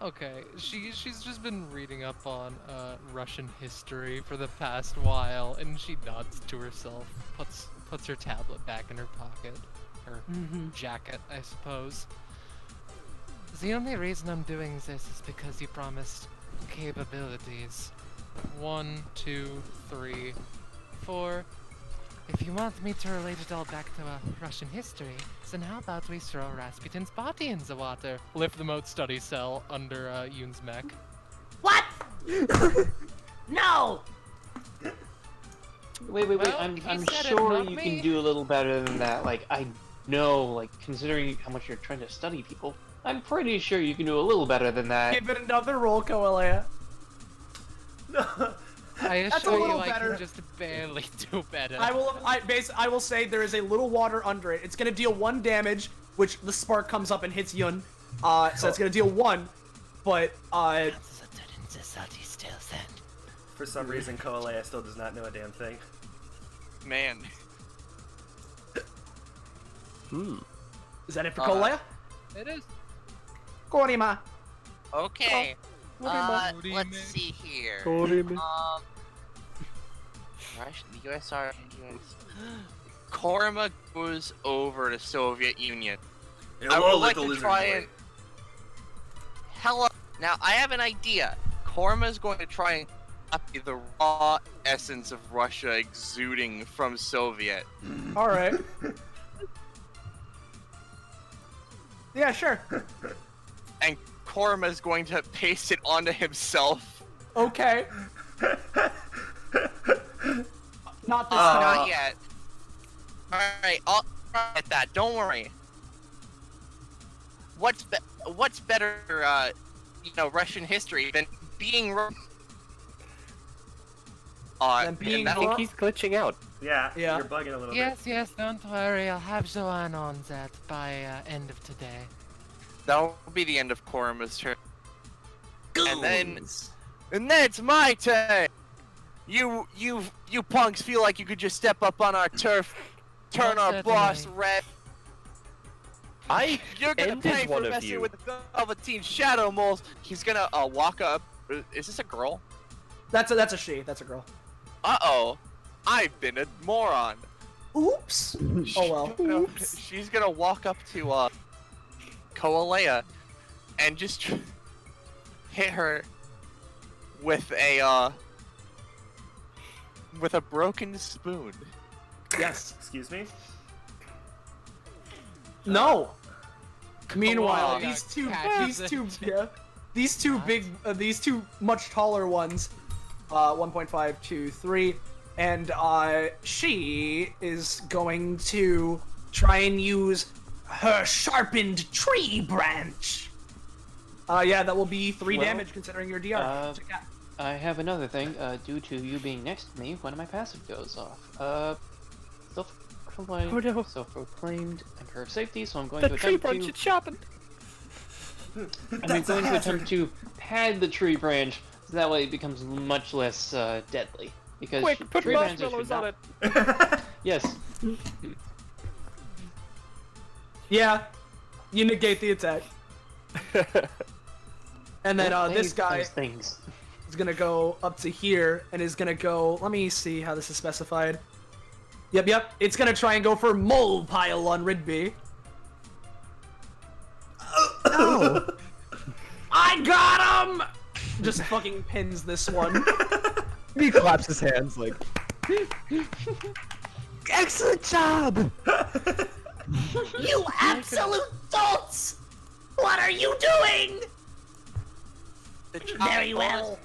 Okay, she's just been reading up on Russian history for the past while, and she nods to herself, puts her tablet back in her pocket, her jacket, I suppose. The only reason I'm doing this is because you promised capabilities. 1, 2, 3, 4. If you want me to relate it all back to Russian history, then how about we throw Rasputin's body in the water? Lift the mode study cell under Yoon's mech. What? No! Wait. Well, I'm he said it, sure not you me. can do a little better than that. Like, I know, like, considering how much you're trying to study people, I'm pretty sure you can do a little better than that. Give it another roll, Coaleia. I That's a assure you little I better. can just barely do better. I will say there is a little water under it. It's gonna deal 1 damage, which the spark comes up and hits Yun. So it's gonna deal 1, but For some reason, Coaleia still does not know a damn thing. Man. Is that it for Coaleia? It is. Korima. Okay. Korima. Let's see here. Korima. Russian, the USR, Korima goes over to Soviet Union. I would like to try and... Hello. Now, I have an idea. Korima's going to try and copy the raw essence of Russia exuding from Soviet. All right. Yeah, sure. And Korima's going to paste it onto himself. Okay. Not this Not yet. Alright, I'll try at that. Don't worry. What's better, Russian history than being Than being I think he's glitching out. Yeah, Yeah. you're bugging a little Yes, yes, don't worry. I'll have Joanne on that by end of today. That'll be the end of Korima's turn. And then Goons. it's my turn! You punks feel like you could just step up on our turf, turn Most our boss certainly. red. You're gonna ended pay for one of messing you. with the Velveteen Shadow Moles. He's gonna walk up. Is this a girl? That's a she. That's a girl. Uh-oh. I've been a moron. Oops. Oh well. She's gonna walk up to Coaleia and just hit her with a broken spoon. Yes. Excuse me? No. Meanwhile, on. these two much taller ones, 1.5, 2, 3, and she is going to try and use her sharpened tree branch. Yeah, that will be 3 damage considering your DR. Check out. I have another thing. Due to you being next to me, one of my passive goes off. Self-proclaimed Emperor of Safety, so I'm going to attempt to... sharpened. I'm going to attempt to pad the tree branch, so that way it becomes much less deadly. Because Quick, put tree branches marshmallows should on not... it. Yes. Yeah, you negate the attack. And then this guy Those things. is gonna go up to here and is gonna go. Let me see how this is specified. Yep. It's gonna try and go for mole pile on Ridbi. Oh. I got him! Just fucking pins this one. He claps his hands like, excellent job! You absolute dolts! What are you doing? Very well.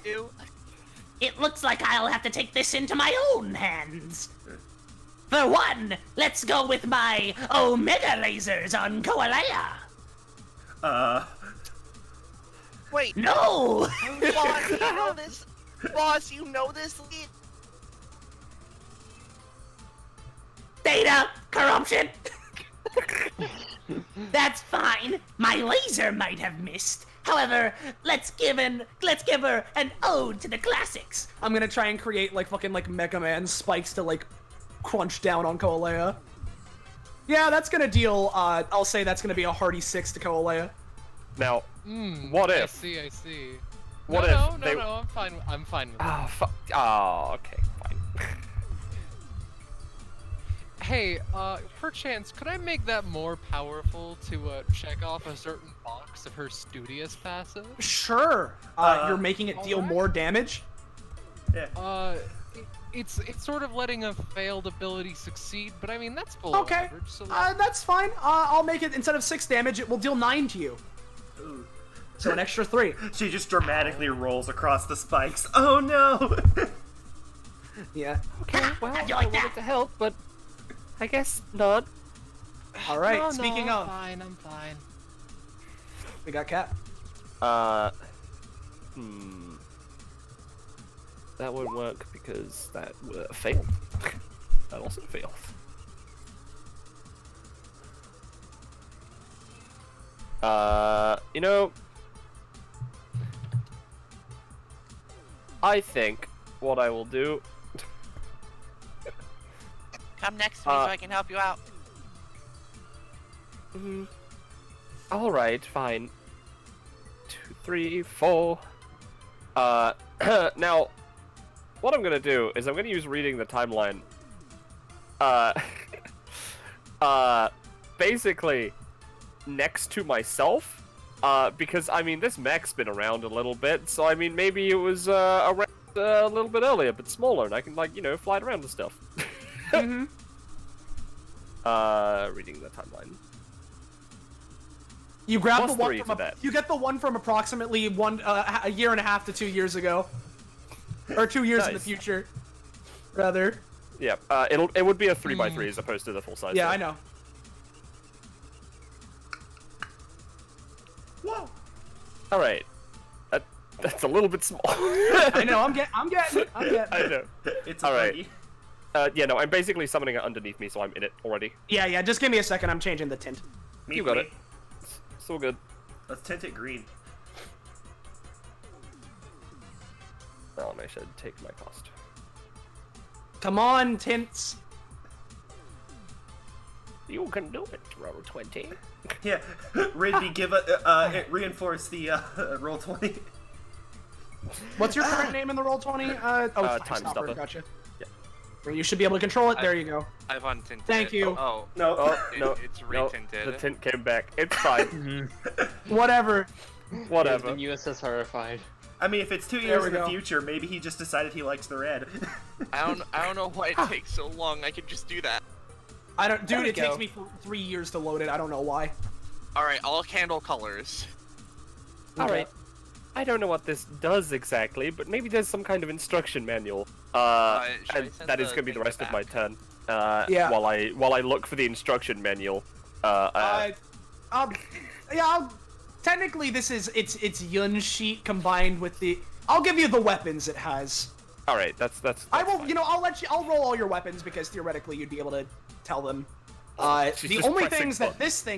It looks like I'll have to take this into my own hands. For one, let's go with my Omega lasers on Coaleia. Wait. No! Boss, you know this? Boss, you know this? Data corruption. That's fine. My laser might have missed. However, let's give her an ode to the classics. I'm gonna try and create like fucking like Mega Man spikes to like crunch down on Coaleia. Yeah, that's gonna deal. I'll say that's gonna be a hearty 6 to Coaleia. Now, what if? I see. What no, if no, they... no, I'm fine with Oh, that. okay, fine. Hey, perchance, could I make that more powerful to check off a certain box of her studious passive? Sure. You're making it deal more damage. It's sort of letting a failed ability succeed, but I mean that's below Okay. average. So That's fine. I'll make it instead of 6 damage, it will deal 9 to you. Ooh. So an extra 3. She just dramatically rolls across the spikes. Oh no! Yeah. Okay, well, How'd you I like wanted that? to help, but I guess not. All right. No, Speaking no, of, I'm fine. we got Cat. That won't work because that failed. That also failed. You know, I think what I will do. Come next to me so I can help you out. All right, fine. 2, 3, 4. Now, what I'm gonna do is I'm gonna use reading the timeline. Basically, next to myself, because I mean this mech's been around a little bit, so I mean maybe it was around a little bit earlier, but smaller, and I can like fly it around and stuff. Mm-hmm. Reading the timeline. You grab Plus the one 3 from to that. you get the one from approximately a year and a half to 2 years ago, or 2 years in the Nice. future, rather. Yeah, it would be a 3x3 as opposed to the full size. Yeah, so. I know. Whoa! All right, that's a little bit small. I know. I'm getting it. I know. It's All right. buggy. Yeah, no, I'm basically summoning it underneath me, so I'm in it already. Yeah. Just give me a second. I'm changing the tint. You got it. It's all good. Let's tint it green. Oh, and I should take my cost. Come on, tints. You can do it, roll 20. Yeah, Ridbi, give reinforce the roll 20. What's your current name in the roll 20? Time Stopper. Gotcha. Yeah. Well, you should be able to control it. There you go. I've untinted Thank it. you. Oh, No. No, it's no, retinted. the tint came back. It's fine. Whatever. Whatever. The USS horrified. I mean, if it's 2 There years we in the go. future, maybe he just decided he likes the red. I don't know why it takes so long. I could just do that. I don't, There dude. we It takes go. me 3 years to load it. I don't know why. All right, all candle colors. All right. I don't know what this does exactly, but maybe there's some kind of instruction manual. Should I And send that is the going to be the thing rest of my back? turn. Yeah. While I look for the instruction manual. Technically, this is it's Yun sheet combined with the. I'll give you the weapons it has. All right, that's I will. fine. You know, I'll roll all your weapons because theoretically you'd be able to tell them. She's The just only pressing things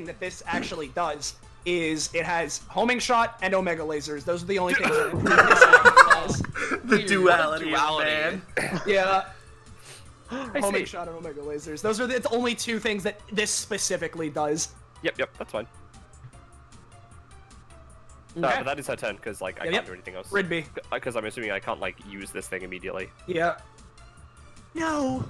that this actually does is it has homing shot and omega lasers. Those are the only things that this has. The duality of Duality. man. Yeah. I Homing see. shot and omega lasers. Those are the only 2 things that this specifically does. Yep, that's fine. Okay. But that is her turn because like I Yep, can't yep. do anything else. Ridbi. Because I'm assuming I can't like use this thing immediately. Yeah. No.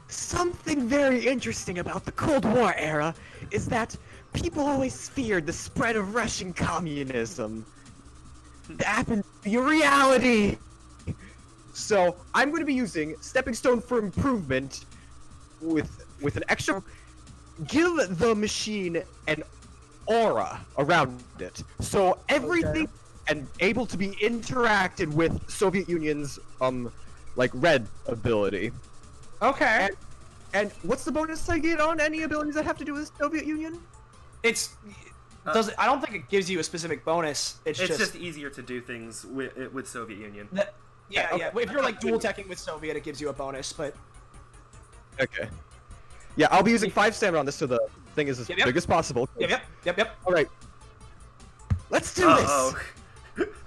Something very interesting about the Cold War era is that people always feared the spread of Russian communism. That happened to be a reality. So I'm going to be using Stepping Stone for Improvement with an extra. Give the machine an aura around it, so everything and able to be interacted with Soviet Union's like red ability. Okay. And what's the bonus I get on any abilities that have to do with Soviet Union? I don't think it gives you a specific bonus. It's just easier to do things with Soviet Union. Yeah. Okay. If you're like dual teching with Soviet, it gives you a bonus, but Okay. Yeah, I'll be using 5 stamina on this, so the thing is as Yep. big as possible. Yep. All right. Let's do Uh-oh.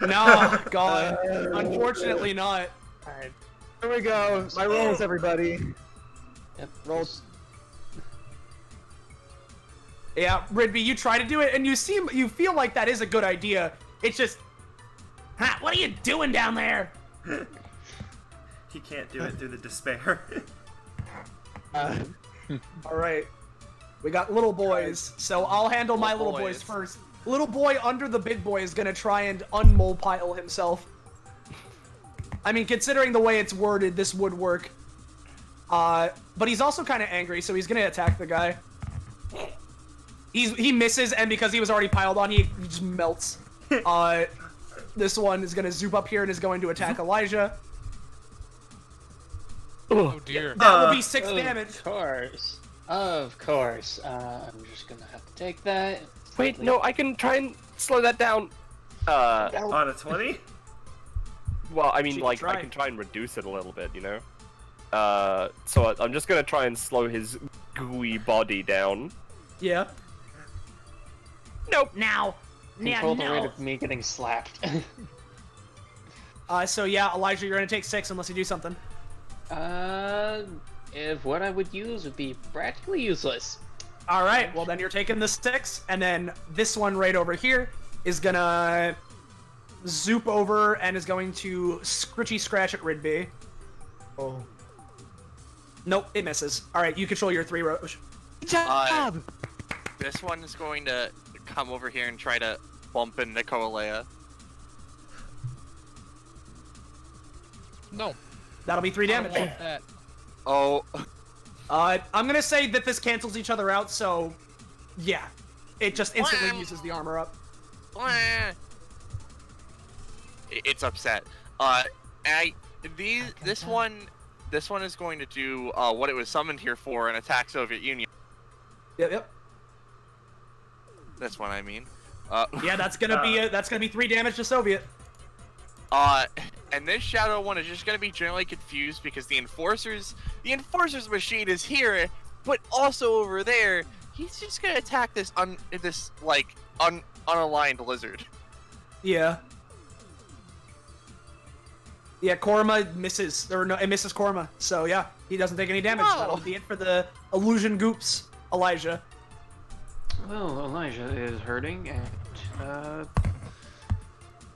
No, God. Unfortunately not. Alright. this. Here we go. My rolls, everybody. Yep. Rolls. Yeah, Ridbi, you try to do it, and you feel like that is a good idea. It's just, what are you doing down there? He can't do it through the despair. All right, we got little boys, so I'll handle my little boys first. Little boy under the big boy is gonna try and unmole himself. I mean, considering the way it's worded, this would work. But he's also kind of angry, so he's gonna attack the guy. He misses, and because he was already piled on, he just melts. This one is gonna zoop up here and is going to attack Elijah. Oh dear. That will be 6 damage. Of course. I'm just gonna have to take that. Wait, no, I can try and slow that down. On a 20? Well, I mean, She like, tried. I can try and reduce it a little bit, you know? So I'm just gonna try and slow his gooey body down. Yeah. Nope. Now, Control the rate no. of me getting slapped. So yeah, Elijah, you're gonna take 6 unless you do something. If what I would use would be practically useless. All right, well then you're taking the 6, and then this one right over here is gonna zoop over and is going to scritchy scratch at Ridbi. Oh. Nope, it misses. All right, you control your 3, Rosche. Good job! This one is going to come over here and try to bump into Coaleia. No. That'll be 3 I don't damage. want that. Oh. I'm gonna say that this cancels each other out, so yeah, it just instantly uses the armor up. It's upset. This one is going to do what it was summoned here for and attack Soviet Union. Yep. This one, I mean. Yeah, that's gonna be 3 damage to Soviet. And this shadow one is just gonna be generally confused because the enforcer's machine is here, but also over there. He's just gonna attack this unaligned lizard. Yeah. Yeah, Korma misses, or no, it misses Korma. So yeah, he doesn't take any damage. Oh. That'll be it for the illusion goops, Elijah. Well, Elijah is hurting, and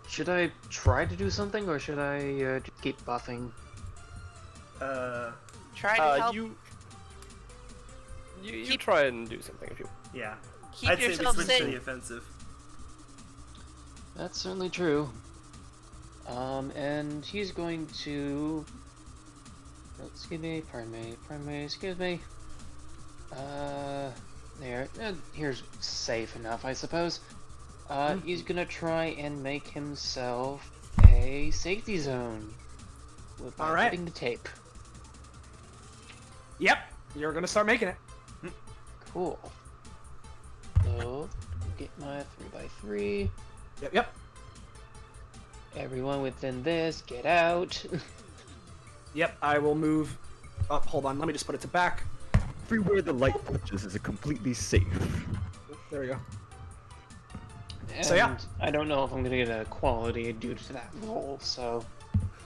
should I try to do something, or should I just keep buffing? Try to help. You try and do something if you. Yeah. Keep I'd say we yourself switch to safe. the offensive. That's certainly true. And he's going to... oh, excuse me, pardon me, excuse me. There, here's safe enough, I suppose. He's gonna try and make himself a safety zone. By hitting the tape. Yep, you're gonna start making it. Cool. So, get my 3x3. Yep. Everyone within this, get out. Yep, I will move. Oh, hold on, let me just put it to back. Everywhere the light touches is completely safe. There we go. And So, yeah. I don't know if I'm gonna get a quality due to that roll, so...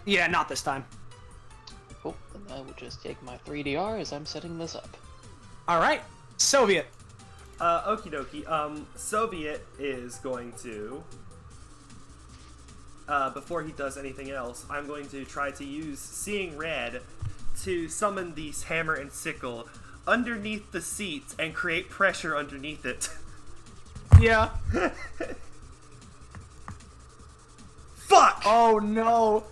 Yeah, not this time. Oh, then I will just take my 3DR as I'm setting this up. Alright, Soviet. Okie dokie. Soviet is going to... before he does anything else, I'm going to try to use Seeing Red to summon these hammer and sickle underneath the seat and create pressure underneath it. Yeah. Fuck! Oh no.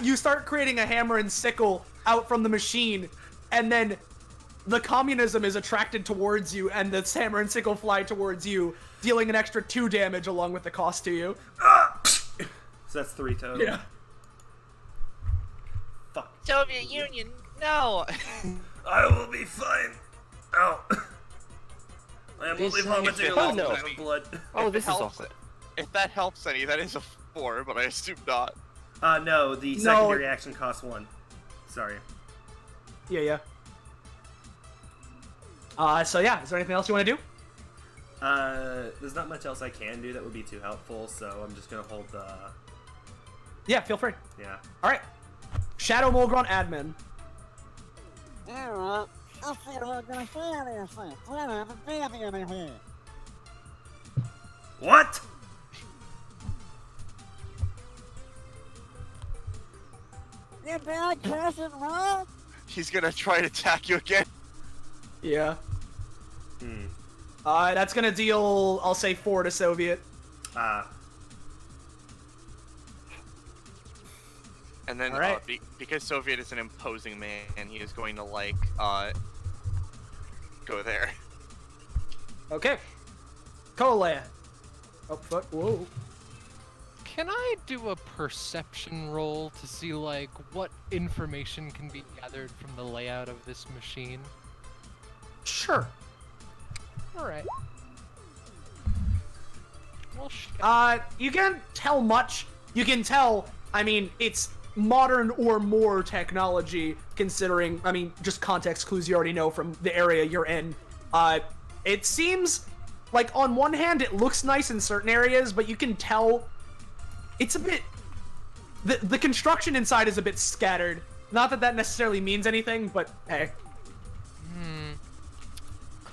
You start creating a hammer and sickle out from the machine, and then the communism is attracted towards you, and the hammer and sickle fly towards you, dealing an extra 2 damage along with the cost to you. So that's 3 total. Yeah. Fuck. Soviet Union, no! I will be fine. Ow. I am only vomiting a little bit of blood. Oh, this is helps, awesome. If that helps any, that is a 4, but I assume not. No, the secondary action costs 1. Sorry. Yeah. So yeah, is there anything else you want to do? There's not much else I can do that would be too helpful, so I'm just gonna hold the... Yeah, feel free. Yeah. Alright. Shadow Molgron admin. What? He's gonna try to attack you again. Yeah. That's gonna deal, I'll say 4 to Soviet. And then, Alright. because Soviet is an imposing man, he is going to, go there. Okay. Coaleia. Oh, fuck. Whoa. Can I do a perception roll to see, what information can be gathered from the layout of this machine? Sure. Alright. Well, shit. You can't tell much. You can tell, it's modern or more technology, considering, just context clues you already know from the area you're in. It seems like, on one hand, it looks nice in certain areas, but you can tell it's a bit... The construction inside is a bit scattered. Not that that necessarily means anything, but hey.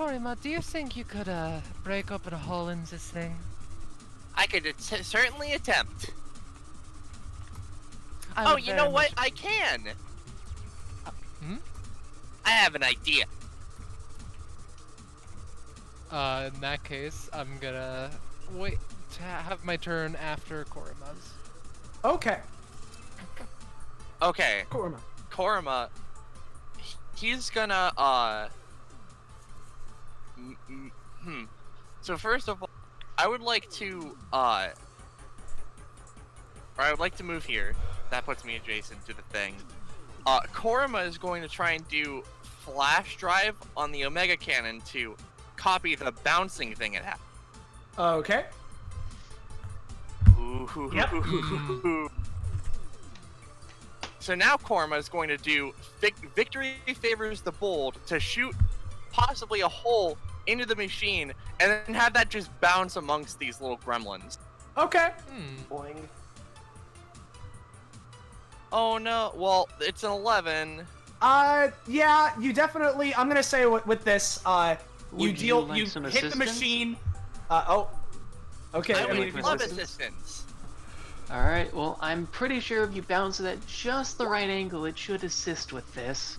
Korima, do you think you could break open a hole in this thing? I could certainly attempt. I Oh, would you very know what? much- I can. Hmm? I have an idea. In that case, I'm gonna wait to have my turn after Korima's. Okay. Okay, Korima. Korima, he's gonna, So first of all, I would like to, or I would like to move here. That puts me adjacent to the thing. Korima is going to try and do flash drive on the Omega Cannon to copy the bouncing thing it has. Okay. Yep. So now Korma is going to do Victory Favors the Bold to shoot possibly a hole into the machine and then have that just bounce amongst these little gremlins. Okay. Boing. Oh no, well, it's an 11. Yeah, you definitely, I'm gonna say with this, Would you like hit some the assistance? machine, okay, I I mean, would if you love listen- assistance. Alright, well, I'm pretty sure if you bounce it at just the right angle, it should assist with this.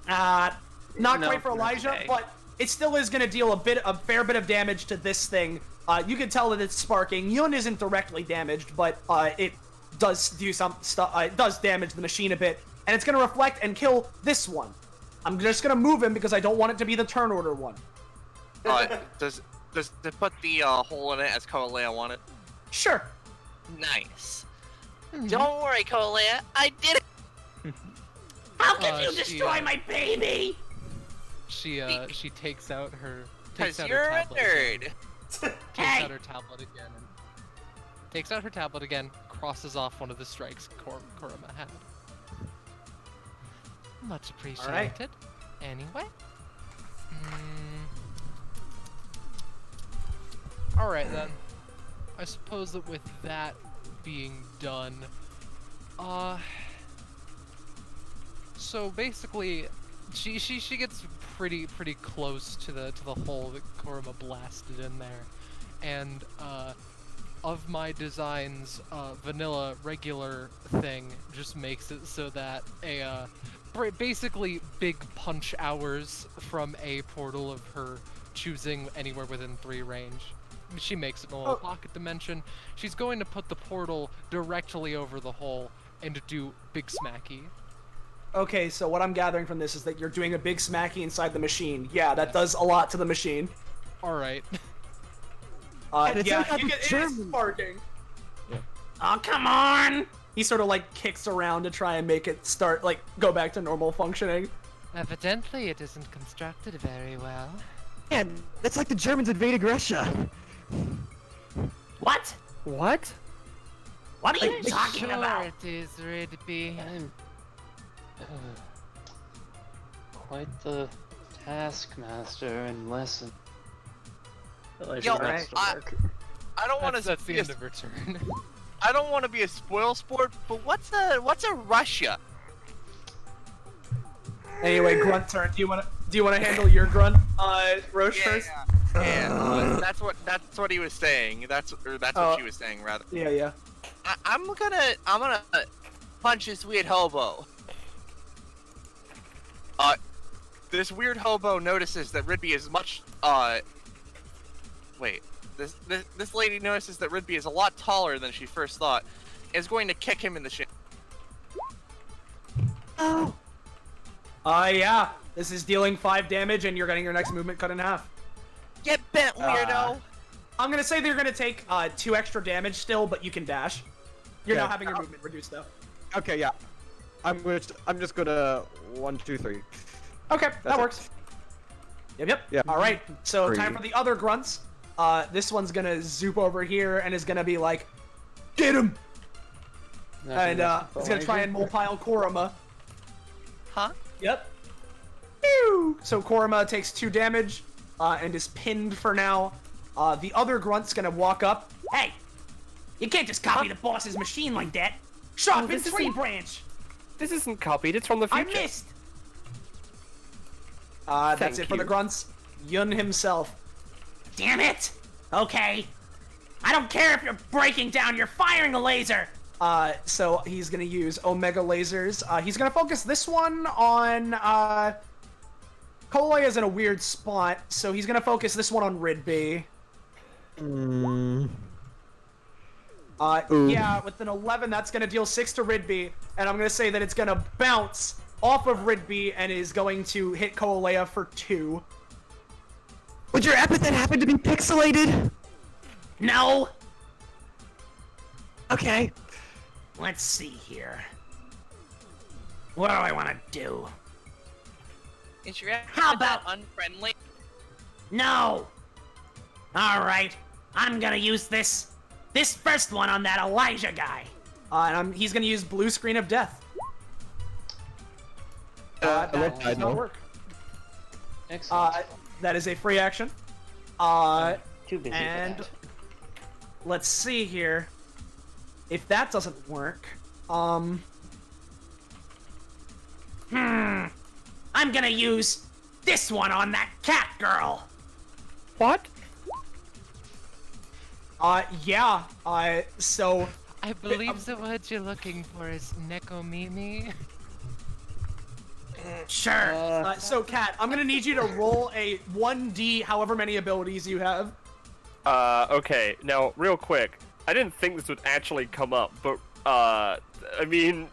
not No, quite for that's Elijah, okay. but it still is gonna deal a fair bit of damage to this thing. You can tell that it's sparking. Yun isn't directly damaged, but it does do some stuff. It does damage the machine a bit, and it's gonna reflect and kill this one. I'm just gonna move him because I don't want it to be the turn order one. Does it put the hole in it as Coaleia wanted? Sure. Nice. Don't worry, Coaleia, I did it. How can you she, destroy my baby? She takes out her Cause you're a nerd. takes out her tablet again and takes out her tablet again, crosses off one of the strikes Korima had. Much appreciated. Alright. Anyway. Alright then. I suppose that with that being done, so basically, she gets pretty close to the hole that Korima blasted in there, and of my designs, vanilla regular thing just makes it so that a basically big punch hours from a portal of her choosing anywhere within 3 range. She makes it in a little pocket dimension. She's going to put the portal directly over the hole and do big smacky. Okay, so what I'm gathering from this is that you're doing a big smacky inside the machine. Yeah, that does a lot to the machine. Alright. And it's Yeah, like it is German. sparking. Oh, come on! He sort of like kicks around to try and make it start, like, go back to normal functioning. Evidently, it isn't constructed very well. Man, that's like the Germans invaded Russia. What? What? What are you talking Sure about? it is, Ridbi. I'm quite the taskmaster and lesson. Yo, That's the I- work. I don't want That's to. the end of her turn. I don't want to be a spoil sport, but what's a Russia? Anyway, grunt turn. Do you want to handle your grunt, Rosche first? Yeah, that's what he was saying. That's what she was saying rather. Yeah. I'm gonna punch this weird hobo. This weird hobo notices that Ridbi is much wait. This lady notices that Ridbi is a lot taller than she first thought. Is going to kick him in the shin. Oh. Yeah. This is dealing 5 damage, and you're getting your next movement cut in half. Get bent, weirdo. I'm gonna say they're gonna take 2 extra damage still, but you can dash. You're Yeah. now having your movement reduced though. Okay, yeah. I'm just gonna 1, 2, 3. Okay, that That's it. works. Yep. Yeah. All right. So 3. time for the other grunts. This one's gonna zoop over here and is gonna be like, get him, and it's gonna try and mole-pile Korima. Huh? Yep. Pew! So Korima takes 2 damage and is pinned for now. The other grunt's gonna walk up. Hey! You can't just copy the boss's machine like that! Sharpen this tree isn't- branch! This isn't copied, it's from the I future. missed! That's Thank it for the you. grunts. Yun himself. Damn it! Okay. I don't care if you're breaking down, you're firing a laser! So he's gonna use Omega lasers. He's gonna focus this one on, Coaleia is in a weird spot, so he's gonna focus this one on Ridbi. Yeah, with an 11, that's gonna deal 6 to Ridbi, and I'm gonna say that it's gonna bounce off of Ridbi and is going to hit Coaleia for 2. Would your epithet happen to be pixelated? No! Okay. Let's see here. What do I want to do? Is your How about unfriendly? No! Alright, I'm gonna use this first one on that Elijah guy. And he's gonna use Blue Screen of Death. That does not work. Excellent. That is a free action. Too busy and for that. let's see here. If that doesn't work, I'm gonna use this one on that cat girl. What? yeah, so... I believe the word you're looking for is Nekomimi. Sure. So, Kat, I'm gonna need you to roll a 1d however many abilities you have. Okay. Now, real quick, I didn't think this would actually come up, but, I mean...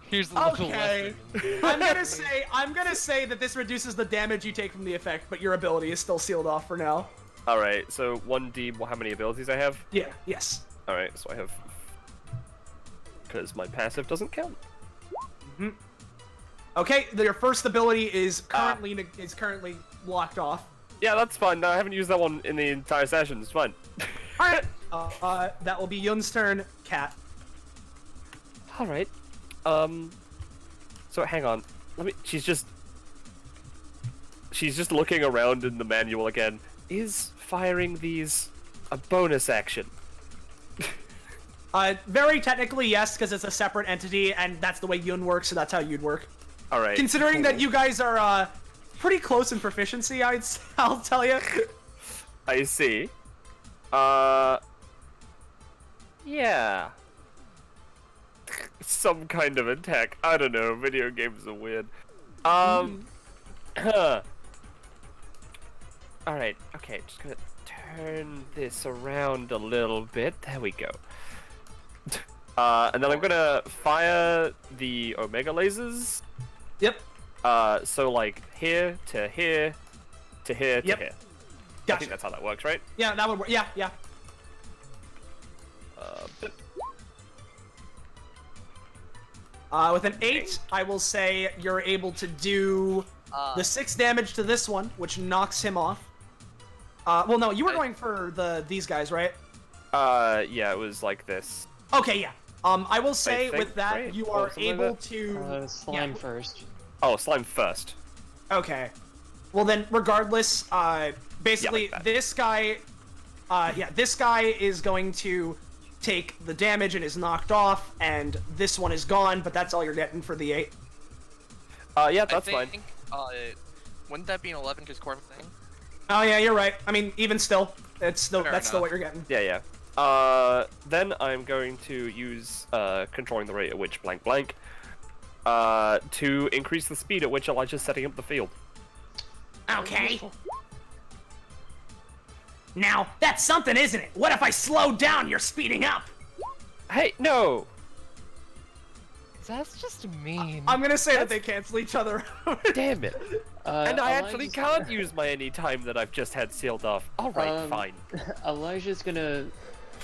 Here's the little Okay. lesson. I'm gonna say that this reduces the damage you take from the effect, but your ability is still sealed off for now. Alright, so 1d, how many abilities I have? Yeah, yes. Alright, so I have... Because my passive doesn't count. Okay, your first ability is currently locked off. Yeah, that's fine. No, I haven't used that one in the entire session. It's fine. Alright. That will be Yun's turn, Cat. Alright. So hang on. She's just looking around in the manual again. Is firing these a bonus action? Very technically, yes, because it's a separate entity, and that's the way Yun works, so that's how you'd work. Alright. Considering that you guys are, pretty close in proficiency, I'll tell you. I see. Yeah. Some kind of attack. I don't know. Video games are weird. Alright, okay, just gonna turn this around a little bit. There we go. And then I'm gonna fire the Omega lasers. Yep. So like here to here to here to Yep. here. Gotcha. I think that's how that works, right? Yeah, that would work. Yeah, yeah. With an 8, I will say you're able to do the 6 damage to this one, which knocks him off. Well, no, you were going for these guys, right? Yeah, it was like this. Okay, yeah. I will say think, with that, right? you Or are something like able that? to... Slime first. Oh, slime first. Okay. Well then, regardless, basically, like that. this guy... this guy is going to take the damage and is knocked off, and this one is gone, but that's all you're getting for the 8. Yeah, that's fine. Wouldn't that be an 11 because core thing? Oh yeah, you're right. I mean, even still, that's still Fair what you're getting. Yeah, yeah. Then I'm going to use controlling the rate at which blank blank to increase the speed at which Elijah's setting up the field. Okay. Now, that's something, isn't it? What if I slow down, you're speeding up? Hey, no! That's just mean. I'm gonna say that they cancel each other out. Damn it. And I actually Elijah's can't use my any time that I've just had sealed off. Alright, fine. Elijah's gonna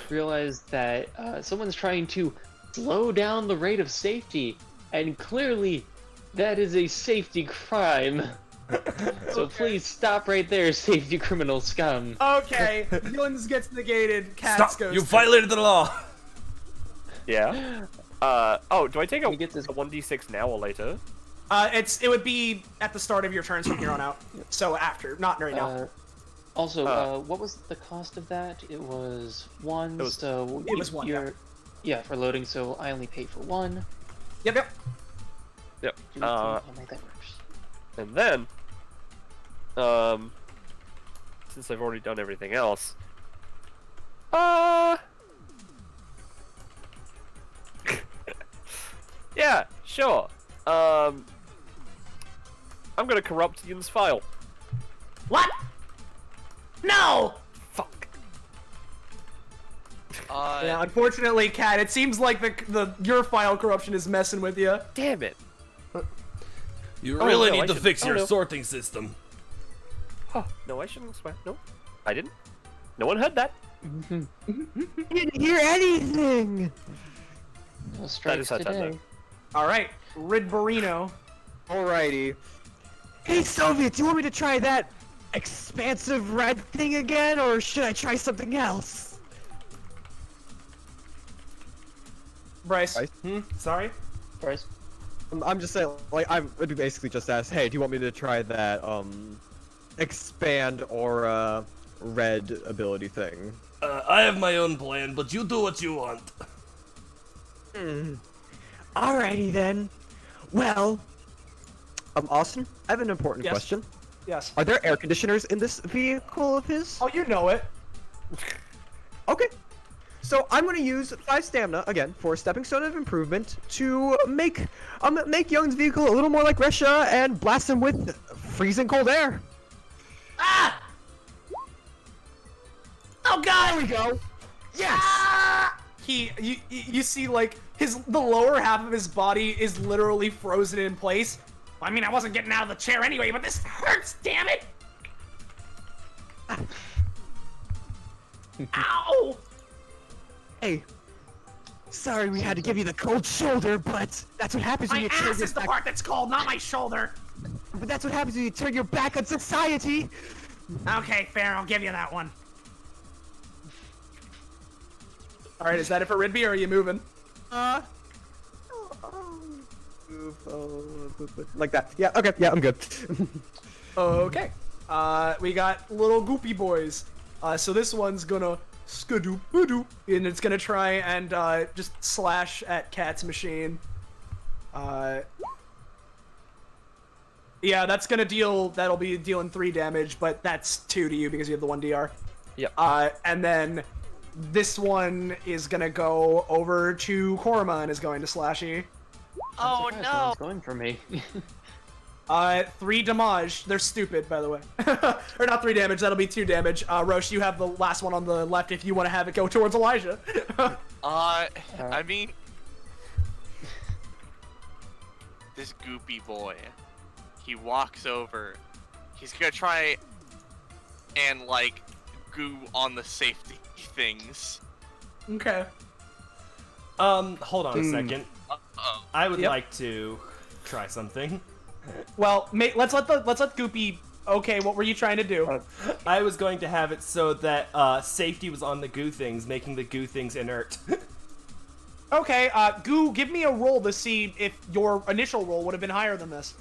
realize that someone's trying to slow down the rate of safety, and clearly that is a safety crime. So please stop right there, safety criminal scum. Okay, Yuns gets negated, Cats Stop! goes... You violated the law! Yeah? Oh, do I take a We get this- 1d6 now or later? It would be at the start of your turns from here on out. So after, not right now. Also, what was the cost of that? It was 1, so... It was 1, yeah. Yeah, for loading, so I only paid for 1. Yep, yep. Yep. I'll make that works. And then, since I've already done everything else, yeah, sure. I'm gonna corrupt Yun's file. What? No! Fuck. Yeah, unfortunately, Cat, it seems like your file corruption is messing with you. Damn it. You really no, I need to should- fix oh, your no. sorting system. Oh, no, I shouldn't swear. No, I didn't. No one heard that. I didn't hear anything! No That strikes is how today. Alright, Ridbarino. Alrighty. Hey, Soviet, do you want me to try that expansive red thing again, or should I try something else? Bryce. Sorry? Bryce? I'm just saying, like, I would basically just ask, hey, do you want me to try that, expand or, red ability thing? I have my own plan, but you do what you want. Alrighty then. Well, Austin, I have an important Yes. question. Yes. Are there air conditioners in this vehicle of his? Oh, you know it. Okay. So I'm gonna use 5 stamina again for a stepping stone of improvement to make Young's vehicle a little more like Rosche and blast him with freezing cold air. Ah! Oh god! There we go. Yes. Ah! You see, like, the lower half of his body is literally frozen in place. I mean, I wasn't getting out of the chair anyway, but this hurts, damn it! Ow! Hey. Sorry we had to give you the cold shoulder, but that's what happens when My you turn ass your is the back. part that's cold, not my shoulder! But that's what happens when you turn your back on society. Okay, fair, I'll give you that one. Alright, is that it for Ridby, or are you moving? Like that. Yeah, okay, yeah, I'm good. Okay. We got little goopy boys. So this one's gonna skadoop-a-doop, and it's gonna try and just slash at Cat's machine. Yeah, that'll be dealing 3 damage, but that's 2 to you because you have the 1 DR. Yep. And then this one is gonna go over to Korma and is going to slash you. Oh Surprised no! no one's going for me. 3 damage. They're stupid, by the way. Or not 3 damage, that'll be 2 damage. Rosche, you have the last one on the left if you want to have it go towards Elijah. I mean, this goopy boy, he walks over, he's gonna try and, like, goo on the safety things. Okay. Hold on a second. Uh-oh. I would Yep. like to try something. Well, let's let Goopy. Okay, what were you trying to do? I was going to have it so that safety was on the goo things, making the goo things inert. Okay, Goo, give me a roll to see if your initial roll would have been higher than this.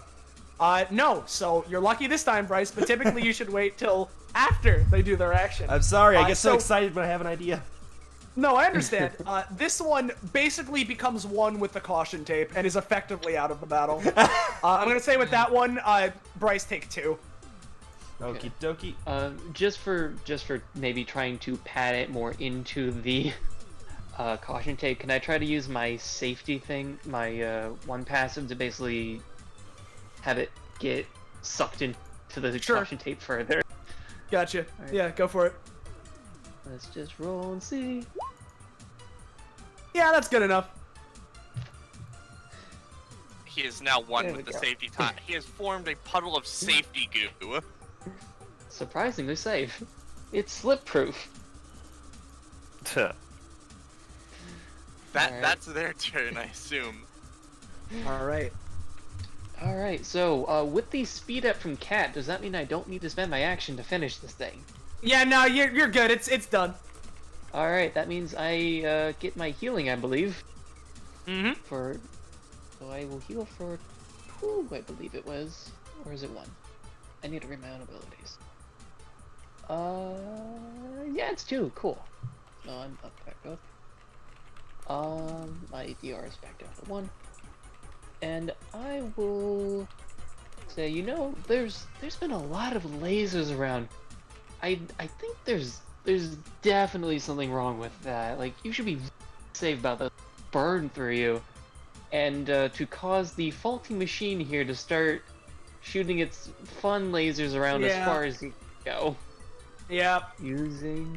No, so you're lucky this time, Bryce, but typically you should wait till after they do their action. I'm sorry, I get so so- excited when I have an idea. No, I understand. This one basically becomes one with the caution tape and is effectively out of the battle. I'm gonna say with that one, Bryce, take 2. Okie dokie. Just for maybe trying to pad it more into the caution tape, can I try to use my safety thing, my 1 passive, to basically have it get sucked into the Sure. caution tape further? Gotcha. Alright. Yeah, go for it. Let's just roll and see. Yeah, that's good enough. He is now one There with we the go. safety tie. He has formed a puddle of safety goo. Surprisingly safe. It's slip proof. That Alright. that's their turn, I assume. Alright. Alright, so with the speed up from Cat, does that mean I don't need to spend my action to finish this thing? Yeah, no, you're good. It's done. Alright, that means I get my healing, I believe. Mm-hmm. So I will heal for 2, I believe it was. Or is it 1? I need to read my own abilities. Yeah, it's 2, cool. No, I'm up back up. My DR is back down to 1. And I will say, you know, there's been a lot of lasers around. I think there's definitely something wrong with that. Like, you should be safe about those burn through you. And to cause the faulty machine here to start shooting its fun lasers around as far as you go. Yeah. Using,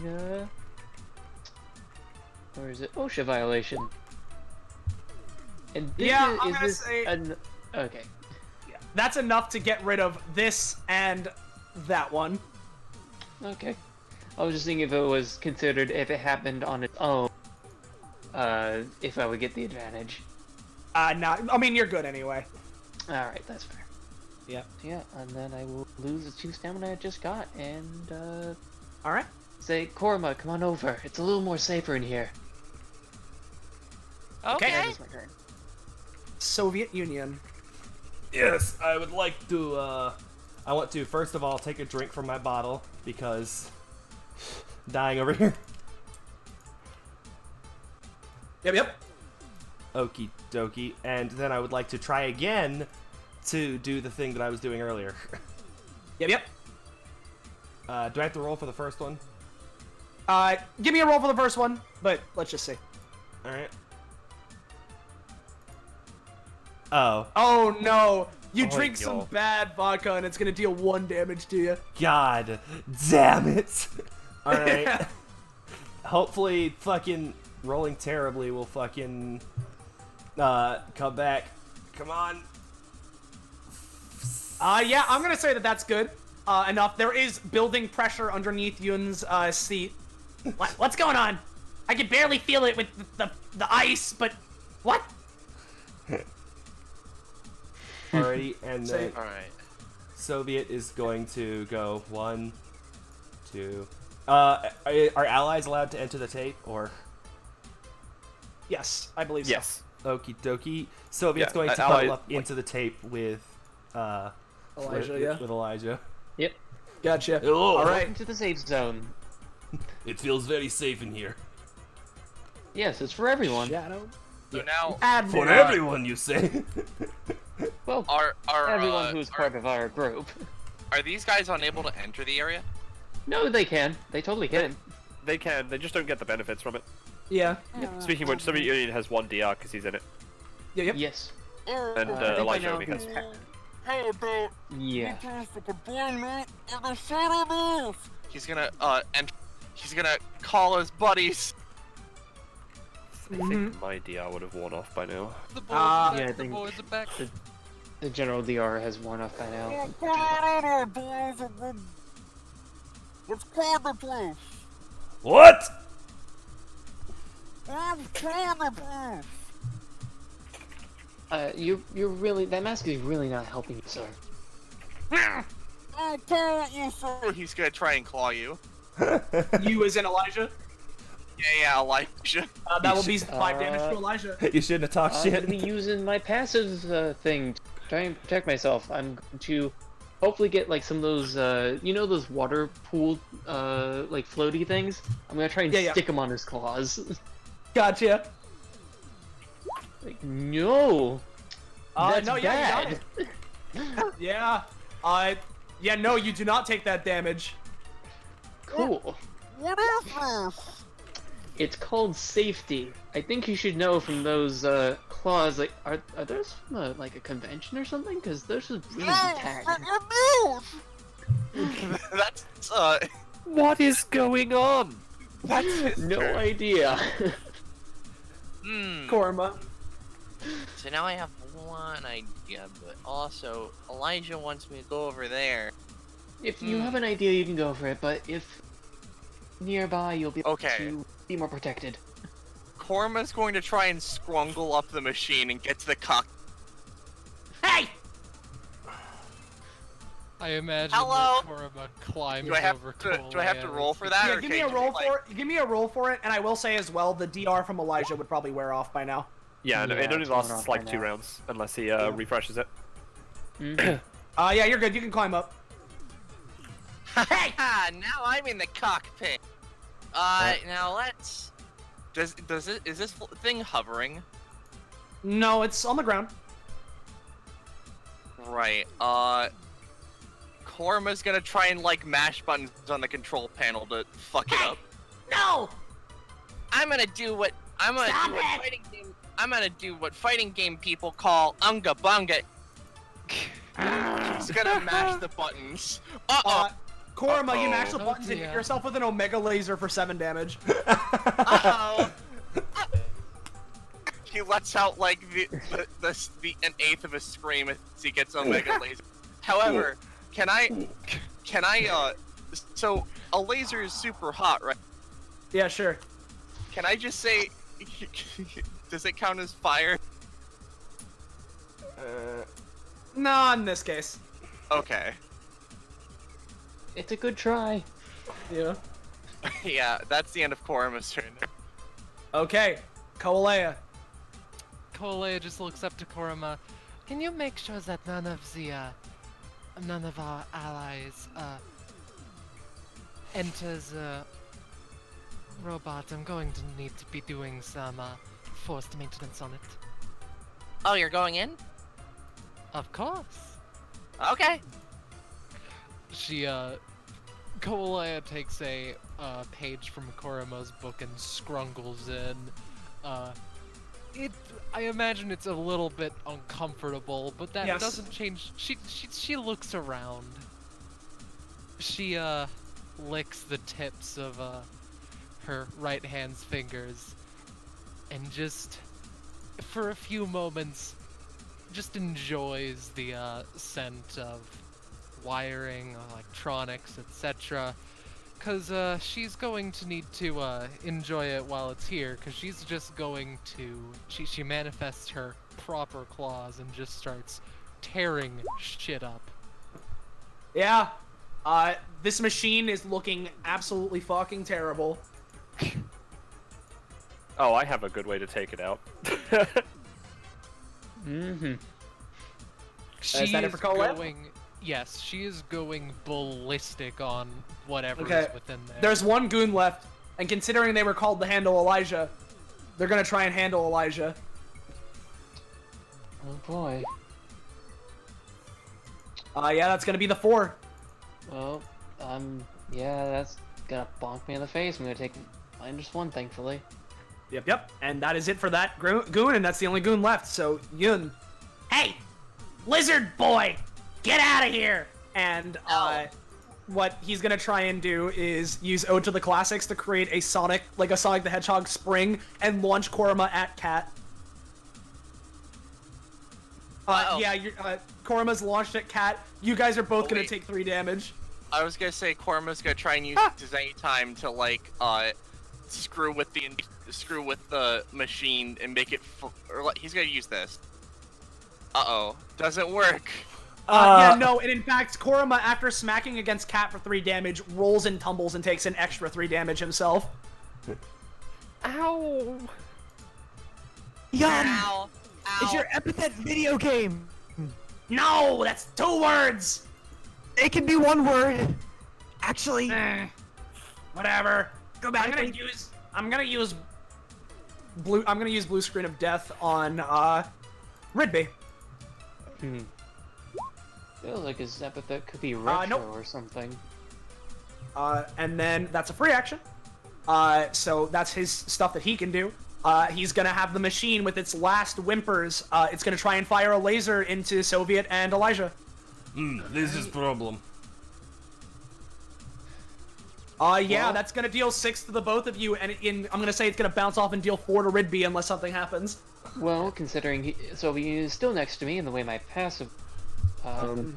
or is it OSHA violation? And this I'm gonna say... okay. Yeah, that's enough to get rid of this and that one. Okay. I was just thinking if it was considered, if it happened on its own, if I would get the advantage. No, I mean, you're good anyway. Alright, that's fair. Yep. Yeah, and then I will lose the 2 stamina I just got, and, Alright. say, Korma, come on over. It's a little more safer in here. Okay. That is my turn. Soviet Union. Yes, I would like to, I want to, first of all, take a drink from my bottle, because... dying over here. Yep. Okie dokie. And then I would like to try again to do the thing that I was doing earlier. Yep. Do I have to roll for the first one? Give me a roll for the first one, but let's just see. Alright. Oh. Oh no! You Oh, drink yo. some bad vodka and it's gonna deal 1 damage to you. God damn it! Alright. Hopefully fucking rolling terribly will fucking come back. Come on. Yeah, I'm gonna say that that's good. Enough. There is building pressure underneath Yun's seat. What's going on? I can barely feel it with the ice, but what? Alrighty, and then Alright. Soviet is going to go 1, 2. Are allies allowed to enter the tape, or? Yes, I believe Yes. Okie dokie. Soviet's going to allies- bubble up into the tape with Elijah, with Elijah. Yep. Gotcha. Oh, Alright. Into the safe zone. It feels very safe in here. Yes, it's for everyone. Shadow. So now, For everyone, you say? Well, are everyone who's part of our group. Are these guys unable to enter the area? No, they can. They totally can. They can. They just don't get the benefits from it. Yeah. Speaking of which, Soviet Union has 1 DR because he's in it, Yep. Yes. and I think I Elijah know only has. How about Yeah. He's gonna and he's gonna call his buddies. I think my DR would have worn off by now. The boys Uh, are back. yeah, I The think- boys are back. The general DR has worn off by now. What's climate proof? What? I'm climate proof. You're really, that mask is really not helping you, sir. I told you so. He's gonna try and claw you. You as in Elijah. Yeah, Elijah. That will be 5 damage to Elijah. You shouldn't have talked I'm shit. gonna be using my passive thing to try and protect myself. I'm going to hopefully get like some of those, you know, those water pool, like floaty things. I'm gonna try and stick them on his claws. Gotcha. Like, no. That's no, yeah, bad. you got it. Yeah. Yeah, no, you do not take that damage. Cool. What is this? It's called safety. I think you should know from those claws. Like, are those from like a convention or something? Because those are really tagged. That's What is going on? that's No idea. Korma. So now I have one idea, but also Elijah wants me to go over there. If you have an idea, you can go for it. But if nearby, you'll be able to be more protected. Korma's going to try and scrungle up the machine and get to the cock. Hey! I imagine Hello? that Korma climbs Do I have over to roll for that? Yeah, or give can me a you, roll like- for it. Give me a roll for it, and I will say as well, the DR from Elijah would probably wear off by now. Yeah, no, Yeah, it only it's worn lasts off like by 2 now. rounds unless he refreshes it. Yeah, you're good. You can climb up. Hey! Now I'm in the cockpit. Now let's. Is this thing hovering? No, it's on the ground. Right. Korma's gonna try and like mash buttons on the control panel to fuck it up. No! I'm gonna do what fighting game people call unga bunga. He's gonna mash the buttons. Korma, you mash the buttons and hit yourself with an Omega laser for 7 damage. He lets out like an eighth of a scream as he gets Omega laser. However, can I so a laser is super hot, right? Yeah, sure. Can I just say, does it count as fire? No, in this case. Okay. It's a good try. Yeah. Yeah, that's the end of Korma's turn. Okay, Coaleia. Coaleia just looks up to Korma. Can you make sure that none of our allies enters the robot? I'm going to need to be doing some forced maintenance on it. Oh, you're going in? Of course. Okay. She, Coaleia takes a page from Koroma's book and scrungles in. I imagine it's a little bit uncomfortable, but that doesn't change. She looks around. She, licks the tips of, her right hand's fingers, and just, for a few moments, just enjoys the, scent of wiring, electronics, etc. Cause she's going to need to enjoy it while it's here, cause she's just going to she manifests her proper claws and just starts tearing shit up. Yeah. This machine is looking absolutely fucking terrible. Oh, I have a good way to take it out. Mm-hmm. Is that it for Coaleia? Yes, she is going ballistic on whatever Okay. is within there. There's one goon left, and considering they were called to handle Elijah, they're gonna try and handle Elijah. Oh boy. Yeah, that's gonna be the 4. Well, yeah, that's gonna bonk me in the face. I'm gonna take -1, thankfully. Yep. And that is it for that goon, and that's the only goon left, so Yun. Hey! Lizard boy! Get out of here! And, what he's gonna try and do is use Ode to the Classics to create a Sonic the Hedgehog spring and launch Korma at Cat. Yeah, Korma's launched at Cat. You guys are both gonna take 3 damage. I was gonna say Korma's gonna try and use his any time to like screw with the machine and make it he's gonna use this. Doesn't work. Yeah, no, and in fact, Korma, after smacking against Cat for 3 damage, rolls and tumbles and takes an extra 3 damage himself. Ow! Yum! Ow! It's your Epithet video game! No, that's 2 words! It can be 1 word! Actually... Whatever. Go back. I'm gonna use blue screen of death on Ridbi. Feels like his epithet could be retro nope. or something. And then that's a free action. So that's his stuff that he can do. He's gonna have the machine with its last whimpers. It's gonna try and fire a laser into Soviet and Elijah. Laser's problem. Yeah, that's gonna deal 6 to the both of you, and I'm gonna say it's gonna bounce off and deal 4 to Ridbi unless something happens. Well, considering Soviet is still next to me, and the way my passive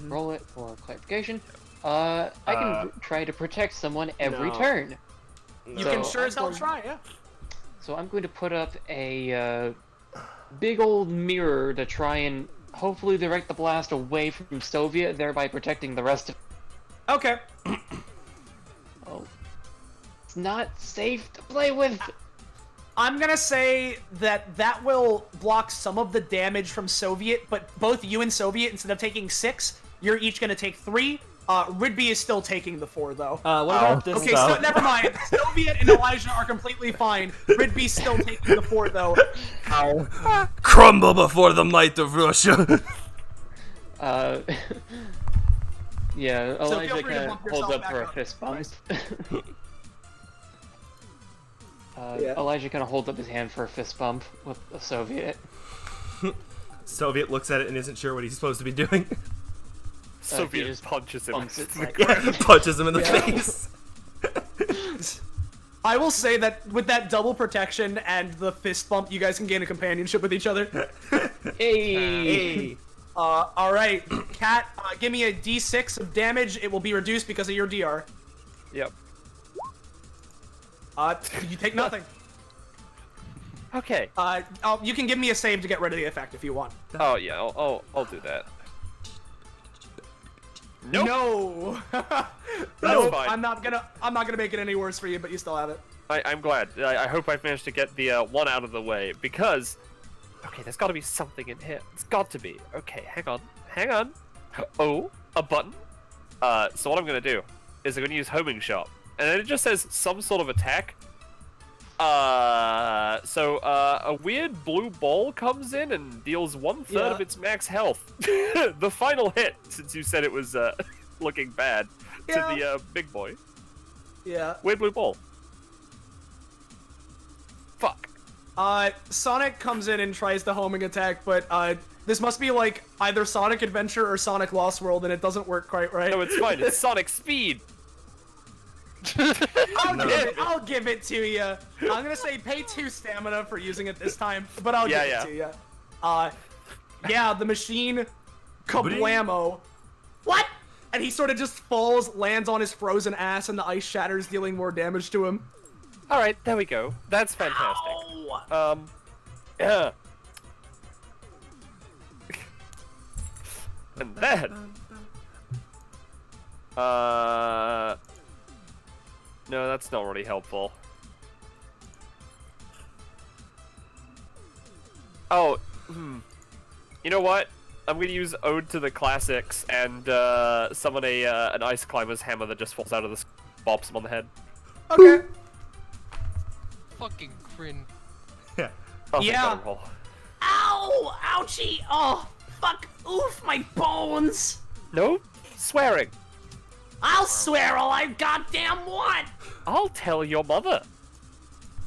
roll it for clarification, I can try to protect someone every turn. You can sure as hell try, yeah. So I'm going to put up a big old mirror to try and hopefully direct the blast away from Soviet, thereby protecting the rest of. Okay. Oh, it's not safe to play with. I'm gonna say that will block some of the damage from Soviet, but both you and Soviet, instead of taking 6, you're each gonna take 3. Ridbi is still taking the 4, though. What about this, okay, so never mind. Soviet and Elijah are completely fine. Ridbi's still taking the 4, though. Crumble before the might of Russia. Yeah, So Elijah feel free to kind of bump holds yourself up back for a up. fist bump. Yeah. Elijah kind of holds up his hand for a fist bump with a Soviet. Soviet looks at it and isn't sure what he's supposed to be doing. Soviet just punches him. bumps it like- Yeah, punches him in the face. I will say that with that double protection and the fist bump, you guys can gain a companionship with each other. Hey. Alright. Cat, give me a d6 of damage. It will be reduced because of your DR. Yep. You take nothing. Okay. You can give me a save to get rid of the effect if you want. Oh yeah, I'll do that. Nope. No. That's fine. I'm not gonna make it any worse for you, but you still have it. I'm glad. I hope I've managed to get the one out of the way because. Okay, there's got to be something in here. It's got to be. Okay, hang on. Oh, a button. So what I'm gonna do is I'm gonna use homing shot, and then it just says some sort of attack. So a weird blue ball comes in and deals 1/3 of its max health. The final hit, since you said it was looking bad, to the big boy. Yeah. Weird blue ball. Fuck. Sonic comes in and tries the homing attack, but this must be like either Sonic Adventure or Sonic Lost World, and it doesn't work quite right. No, it's fine. It's Sonic Speed. I'll give it to you. I'm gonna say pay 2 stamina for using it this time, but I'll give it to you. Yeah, the machine, kablamo. What? And he sort of just falls, lands on his frozen ass, and the ice shatters, dealing more damage to him. All right, there we go. That's fantastic. Ow. Yeah. And then, no, that's not really helpful. Oh, you know what? I'm gonna use Ode to the Classics and summon an Ice Climber's Hammer that just falls out of the bops him on the head. Okay. Fucking cringe. Yeah. Oh, Yeah. roll. Ow! Ouchie! Oh, fuck! Oof, my bones! No swearing. I'll swear all I goddamn want! I'll tell your mother.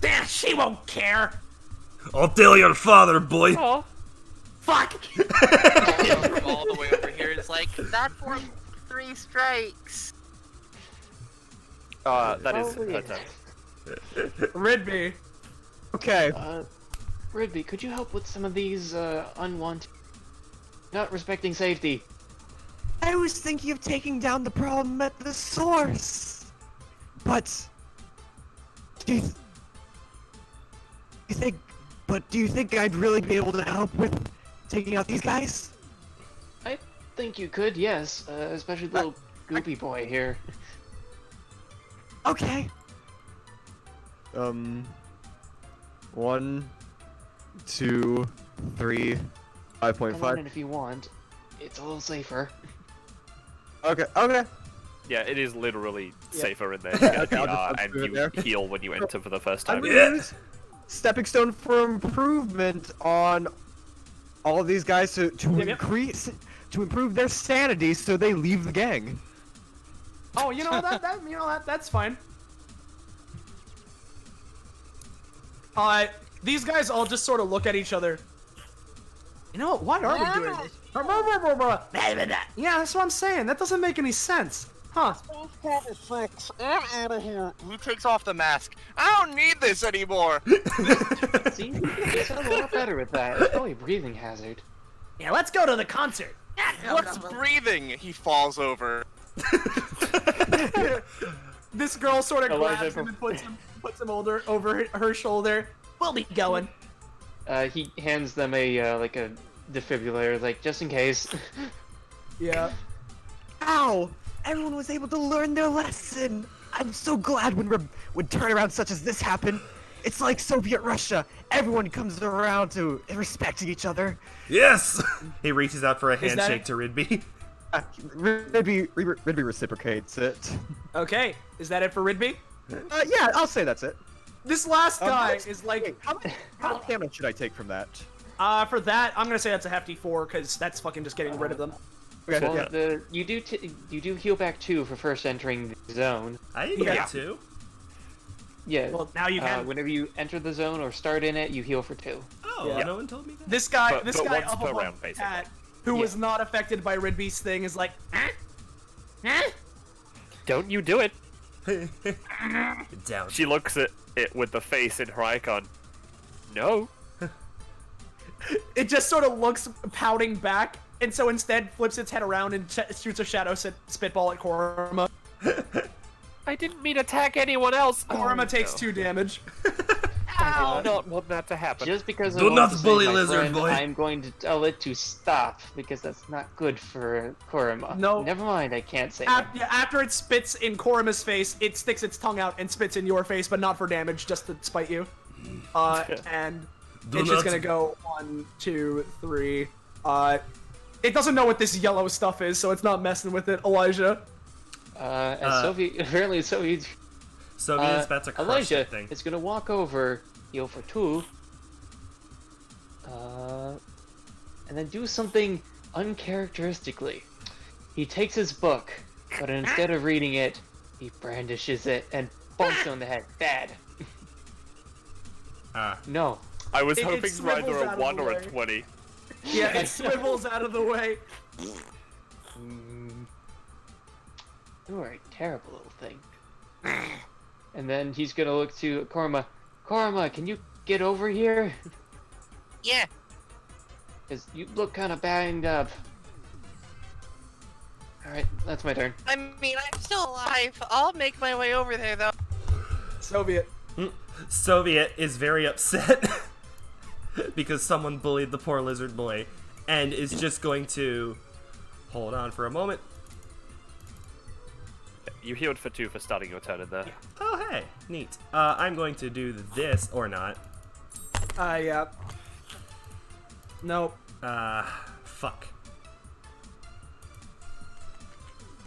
Damn, she won't care! I'll tell your father, boy. Oh. Fuck! From all the way over here is like, that's for 3 strikes. That is her turn. Ridbi. Okay. Ridbi, could you help with some of these unwanted, not respecting safety? I was thinking of taking down the problem at the source. But do you think I'd really be able to help with taking out these guys? I think you could, yes, especially the little goopy boy here. Okay. 1, 2, 3, Come on 5.5. in if you want. It's a little safer. Okay. Yeah, it is literally safer in there. You Okay, get I'll and do it you there. heal when you enter for the first I'm time. gonna use Stepping Stone for improvement on all of these guys to improve their sanity so they leave the gang. Oh, you know that's fine. These guys all just sort of look at each other. You know what? Why are we doing this? Yeah, that's what I'm saying. That doesn't make any sense. Huh. I'm out of here. He takes off the mask. I don't need this anymore. See? You sound a lot better with that. It's probably a breathing hazard. Yeah, let's go to the concert. What's breathing? He falls over. This girl sort of Elijah grabs him and puts him over her shoulder. We'll be going. He hands them a like a defibrillator, like just in case. Yeah. Ow! Everyone was able to learn their lesson! I'm so glad when turnarounds such as this happen. It's like Soviet Russia. Everyone comes around to respecting each other. Yes! He reaches out for a Is that handshake it? to Ridbi. Ridbi reciprocates it. Okay. Is that it for Ridbi? Yeah, I'll say that's it. This last guy Wait, is like. how much damage should I take from that? For that, I'm gonna say that's a hefty 4, because that's fucking just getting rid of them. Okay, Well, you do heal back 2 for first entering the zone. I didn't get 2. Yeah. Well, now you can. Whenever you enter the zone or start in it, you heal for 2. Oh, no one told me that. This guy But up once per above round, basically. Cat, who was not affected by Ridbi's thing, is like, huh? Huh? Don't you do it. Down. She looks at it with the face in her icon. No. It just sort of looks pouting back, and so instead flips its head around and shoots a shadow spitball at Korma. I didn't mean attack anyone else. Korma takes 2 damage. I do not want that to happen. Just because Do I not want to bully save my lizard friend, boy. I'm going to tell it to stop because that's not good for Korma. No. Never mind, I can't say that. After it spits in Korma's face, it sticks its tongue out and spits in your face, but not for damage, just to spite you. And it's just gonna go 1, 2, 3. It doesn't know what this yellow stuff is, so it's not messing with it. Elijah. Apparently Soviet's Soviet's about to crush Elijah that thing. is gonna walk over, heal for 2, and then do something uncharacteristically. He takes his book, but instead of reading it, he brandishes it and bonks it on the head. Bad. No. I was It hoping for swivels either out a of 1 the or a way. 20. Yeah, it swivels out of the way. You are a terrible little thing. And then he's gonna look to Korma. Korma, can you get over here? Yeah. Because you look kind of banged up. Alright, that's my turn. I mean, I'm still alive. I'll make my way over there, though. Soviet. Soviet is very upset because someone bullied the poor lizard boy and is just going to hold on for a moment. You healed for 2 for starting your turn in there. Oh, hey, neat. I'm going to do this or not. Yeah. Nope. Fuck.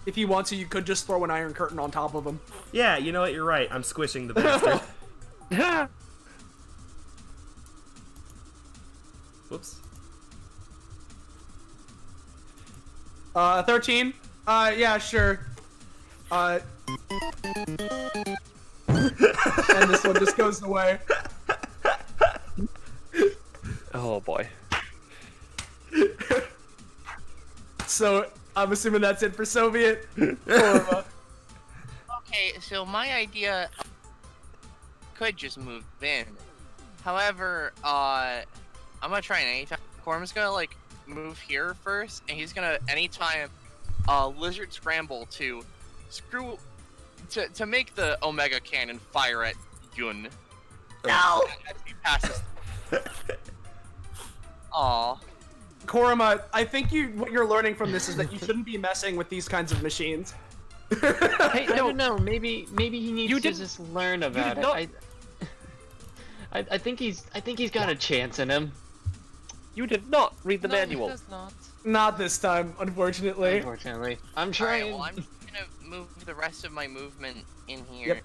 If you want to, you could just throw an iron curtain on top of him. Yeah, you know what? You're right. I'm squishing the bastard. Whoops. 13? Yeah, sure. And this one just goes away. Oh boy. So, I'm assuming that's it for Soviet. Korma. Okay, so my idea could just move in. However, I'm gonna try it anytime. Korma's gonna like move here first, and he's gonna anytime lizard scramble to make the Omega cannon fire at Yun. No! As he passes. Aw. Korma, I think what you're learning from this is that you shouldn't be messing with these kinds of machines. Hey, I don't know. Maybe he needs to just learn about it. I think he's got a chance in him. You did not read the No, manual. he does not. Not this time, unfortunately. Unfortunately, I'm Alright, trying. well, I'm just gonna move the rest of my movement in here. Yep.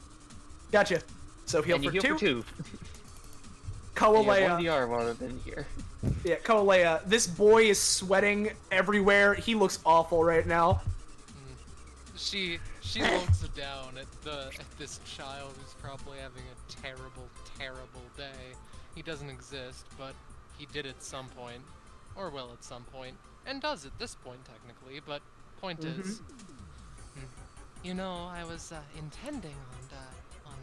Gotcha. So heal And you for heal 2. for 2. Coaleia. Yeah, 1 DR rather than here. Yeah, Coaleia. This boy is sweating everywhere. He looks awful right now. She looks down at this child who's probably having a terrible day. He doesn't exist, but he did at some point, or will at some point, and does at this point technically. But point is, You know, I was intending on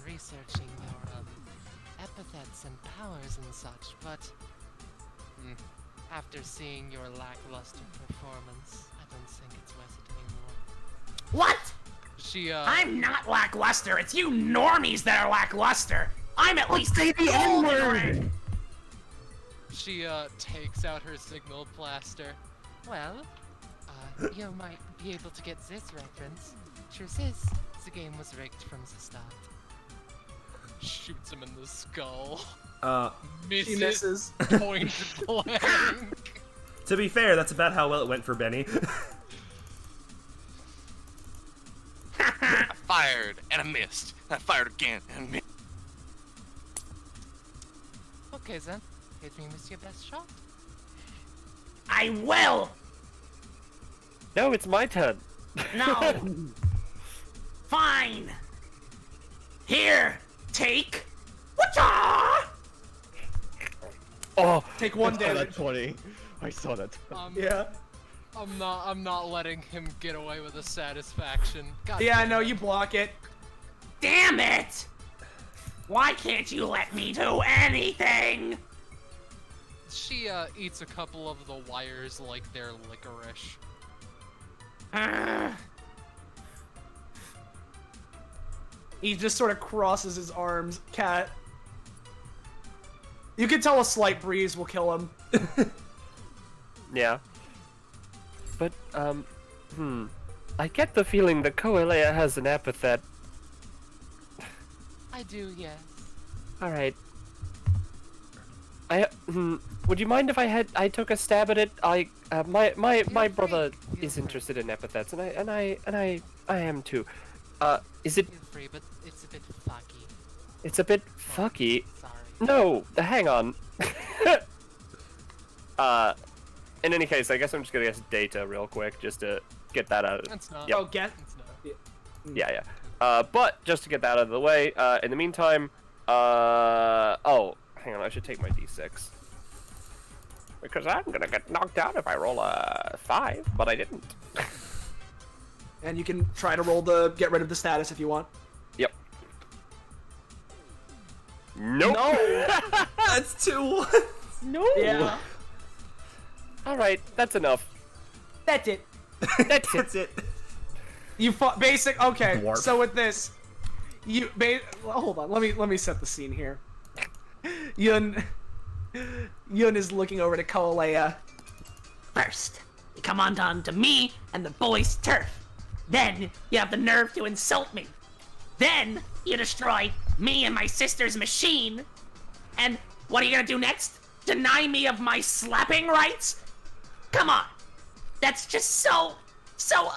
researching your epithets and powers and such, but after seeing your lackluster performance, I don't think it's worth it anymore. What? she I'm not lackluster. It's you normies that are lackluster. I'm at least say the N-word. She takes out her signal blaster. Well, you might be able to get this reference. Truth is, the game was rigged from the start. Shoots him in the skull. He misses. Point blank. To be fair, that's about how well it went for Benny. I fired and I missed. I fired again and missed. Okay then, hit me with your best shot. I will. No, it's my turn. No. Fine. Here, take. Whatcha? Oh, Take 1 I saw that damage. 20. I saw that. Yeah. I'm not letting him get away with a satisfaction. God Yeah, damn no, it. you block it. Damn it! Why can't you let me do anything? She eats a couple of the wires like they're licorice. He just sort of crosses his arms. Cat. You can tell a slight breeze will kill him. yeah. But, I get the feeling that Coaleia has an epithet. I do, yes. Alright. Would you mind if I took a stab at it? My brother is interested in epithets, and I am too. Is it? Feel free, but it's a bit fucky. It's a bit fucky. Sorry. No, hang on. In any case, I guess I'm just gonna guess data real quick, just to get that out of That's not. Yep. Oh, get. It's not. Yeah. But just to get that out of the way, in the meantime, oh, hang on, I should take my d6. Because I'm gonna get knocked out if I roll a 5, but I didn't. And you can try to roll the get rid of the status if you want. Yep. Nope. No. That's 2 1. No. Yeah. Alright, that's enough. That's it. That's it. That's it. You fought basic. Okay. Warp. So with this, you hold on. Let me set the scene here. Yun is looking over to Coaleia. First, you come on down to me and the boys' turf. Then, you have the nerve to insult me. Then, you destroy me and my sister's machine. And what are you gonna do next? Deny me of my slapping rights? Come on. That's just so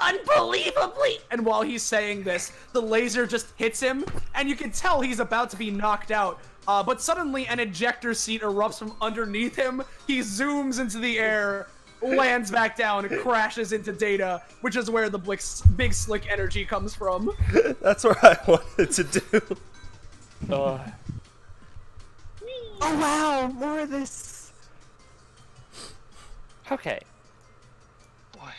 unbelievably. And while he's saying this, the laser just hits him, and you can tell he's about to be knocked out. But suddenly, an ejector seat erupts from underneath him. He zooms into the air, lands back down, and crashes into Data, which is where the big slick energy comes from. That's what I wanted to do. Oh wow, more of this. Okay. Boy.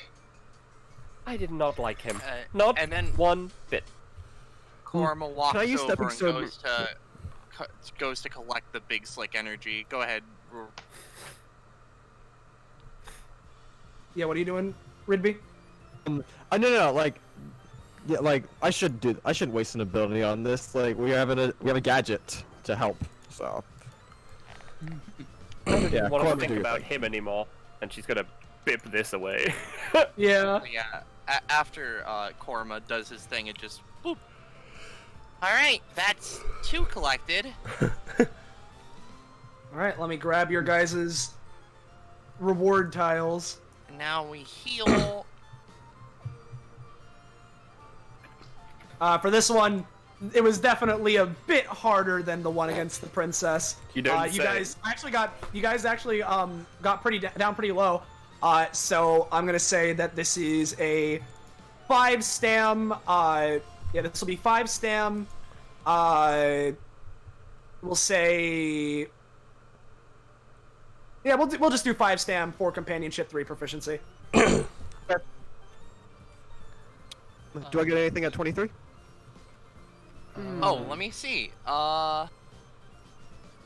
I did not like him. And Not then one bit. Korma walks Can I use over stepping and stone? goes to collect the big slick energy. Go ahead. Yeah, what are you doing, Ridbi? No, like, yeah, like I shouldn't waste an ability on this. Like we have a gadget to help. So. I don't Yeah, want Korma, to do think your about thing. him anymore, and she's gonna bip this away. Yeah. Yeah. After Korma does his thing, it just boop. All right, that's 2 collected. All right, let me grab your guys' reward tiles. Now we heal. For this one, it was definitely a bit harder than the one against the princess. You don't You say. guys actually got down pretty low. So I'm gonna say that this is a 5 stam. Yeah, this will be 5 stam. We'll say. Yeah, we'll just do 5 stam, 4 companionship, 3 proficiency. Do I get anything at 23? Oh, let me see.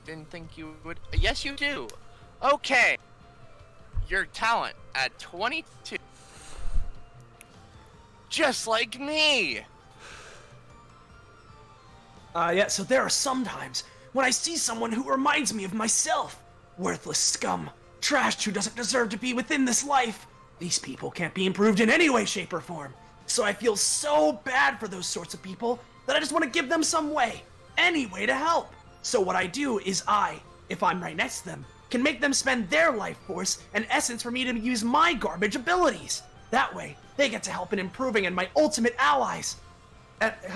Didn't think you would. Yes, you do. Okay. Your talent at 22. Just like me. Yeah, so there are some times when I see someone who reminds me of myself. Worthless scum. Trash who doesn't deserve to be within this life. These people can't be improved in any way, shape, or form. So I feel so bad for those sorts of people that I just want to give them some way. Any way to help. So what I do is if I'm right next to them, can make them spend their life force and essence for me to use my garbage abilities. That way, they get to help in improving and my ultimate allies.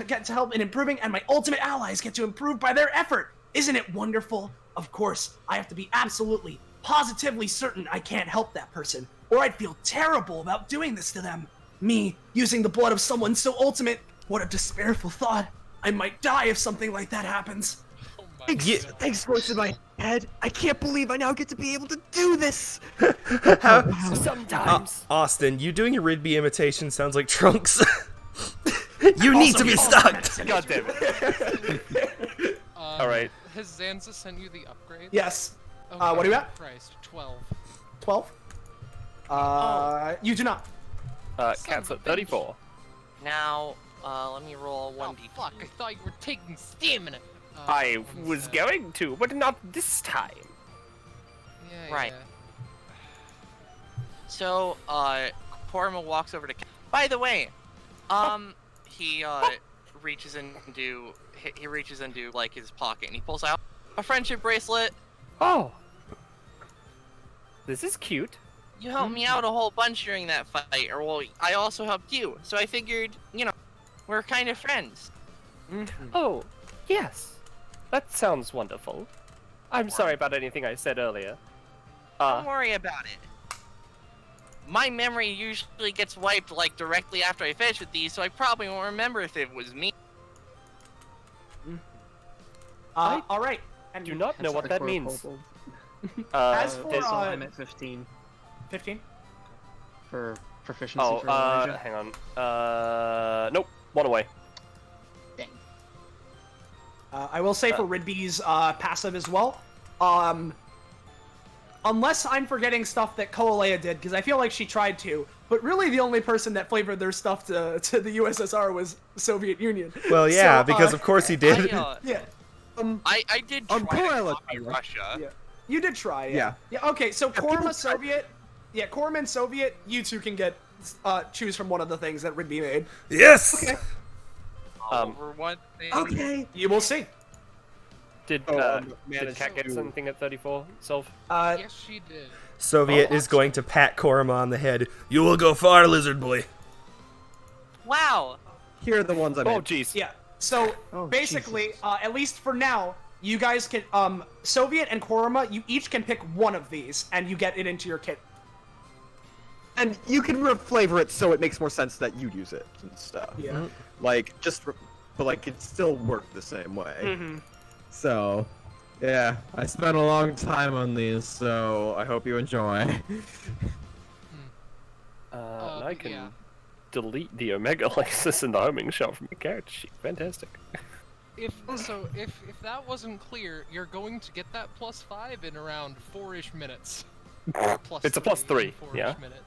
Get to help in improving and my ultimate allies get to improve by their effort. Isn't it wonderful? Of course, I have to be absolutely, positively certain I can't help that person. or I'd feel terrible about doing this to them. Me, using the blood of someone so ultimate, what a despairful thought. I might die if something like that happens. Thanks, voice in my head. I can't believe I now get to be able to do this. Sometimes. Austin, you doing a Ridbi imitation sounds like Trunks. You need to be stopped. God damn it. Alright. Has Zanza sent you the upgrade? Yes. Oh, what do you got? Christ, 12. 12? You do not. Cat's at 34. Now, let me roll 1d. Oh, fuck, I thought you were taking stamina. I was going to, but not this time. Yeah, Right. Yeah. So, Korma walks over to. By the way, he reaches into like his pocket and he pulls out a friendship bracelet. Oh. This is cute. You helped me out a whole bunch during that fight, or well, I also helped you. So I figured, we're kind of friends. Oh, yes. That sounds wonderful. I'm sorry about anything I said earlier. Don't worry about it. My memory usually gets wiped like directly after I finish with these, so I probably won't remember if it was me. All right. I do not know what that means. As for I'm at 15. 15. For proficiency for Elijah. Hang on. Nope. One away. Dang. I will say for Ridbi's passive as well. Unless I'm forgetting stuff that Coaleia did, because I feel like she tried to, but really the only person that flavored their stuff to the USSR was the Soviet Union. Well, yeah, So, because of course he did. Yeah. I did try to Coaleia copy Russia. Yeah. You did try, Yeah. Yeah, okay, so Korma Soviet, Korma and Soviet, you two can get, choose from one of the things that Ridbi made. Yes! Okay. Over one thing. Okay. You will see. Did Cat get something at 34? Solve? Yes, she did. Soviet is going to pat Korma on the head. You will go far, lizard boy. Wow. Here are the ones I made. Oh, jeez. Yeah. So basically, at least for now, you guys can Soviet and Korma, you each can pick one of these, and you get it into your kit. And you can flavor it so it makes more sense that you use it and stuff. Yeah. Like but like it still worked the same way. Mm-hmm. So, yeah, I spent a long time on these, so I hope you enjoy. I can delete the Omega Lexus in the homing shot from your character sheet. Fantastic. If that wasn't clear, you're going to get that +5 in around 4-ish minutes. It's a +3, in 4-ish yeah. minutes.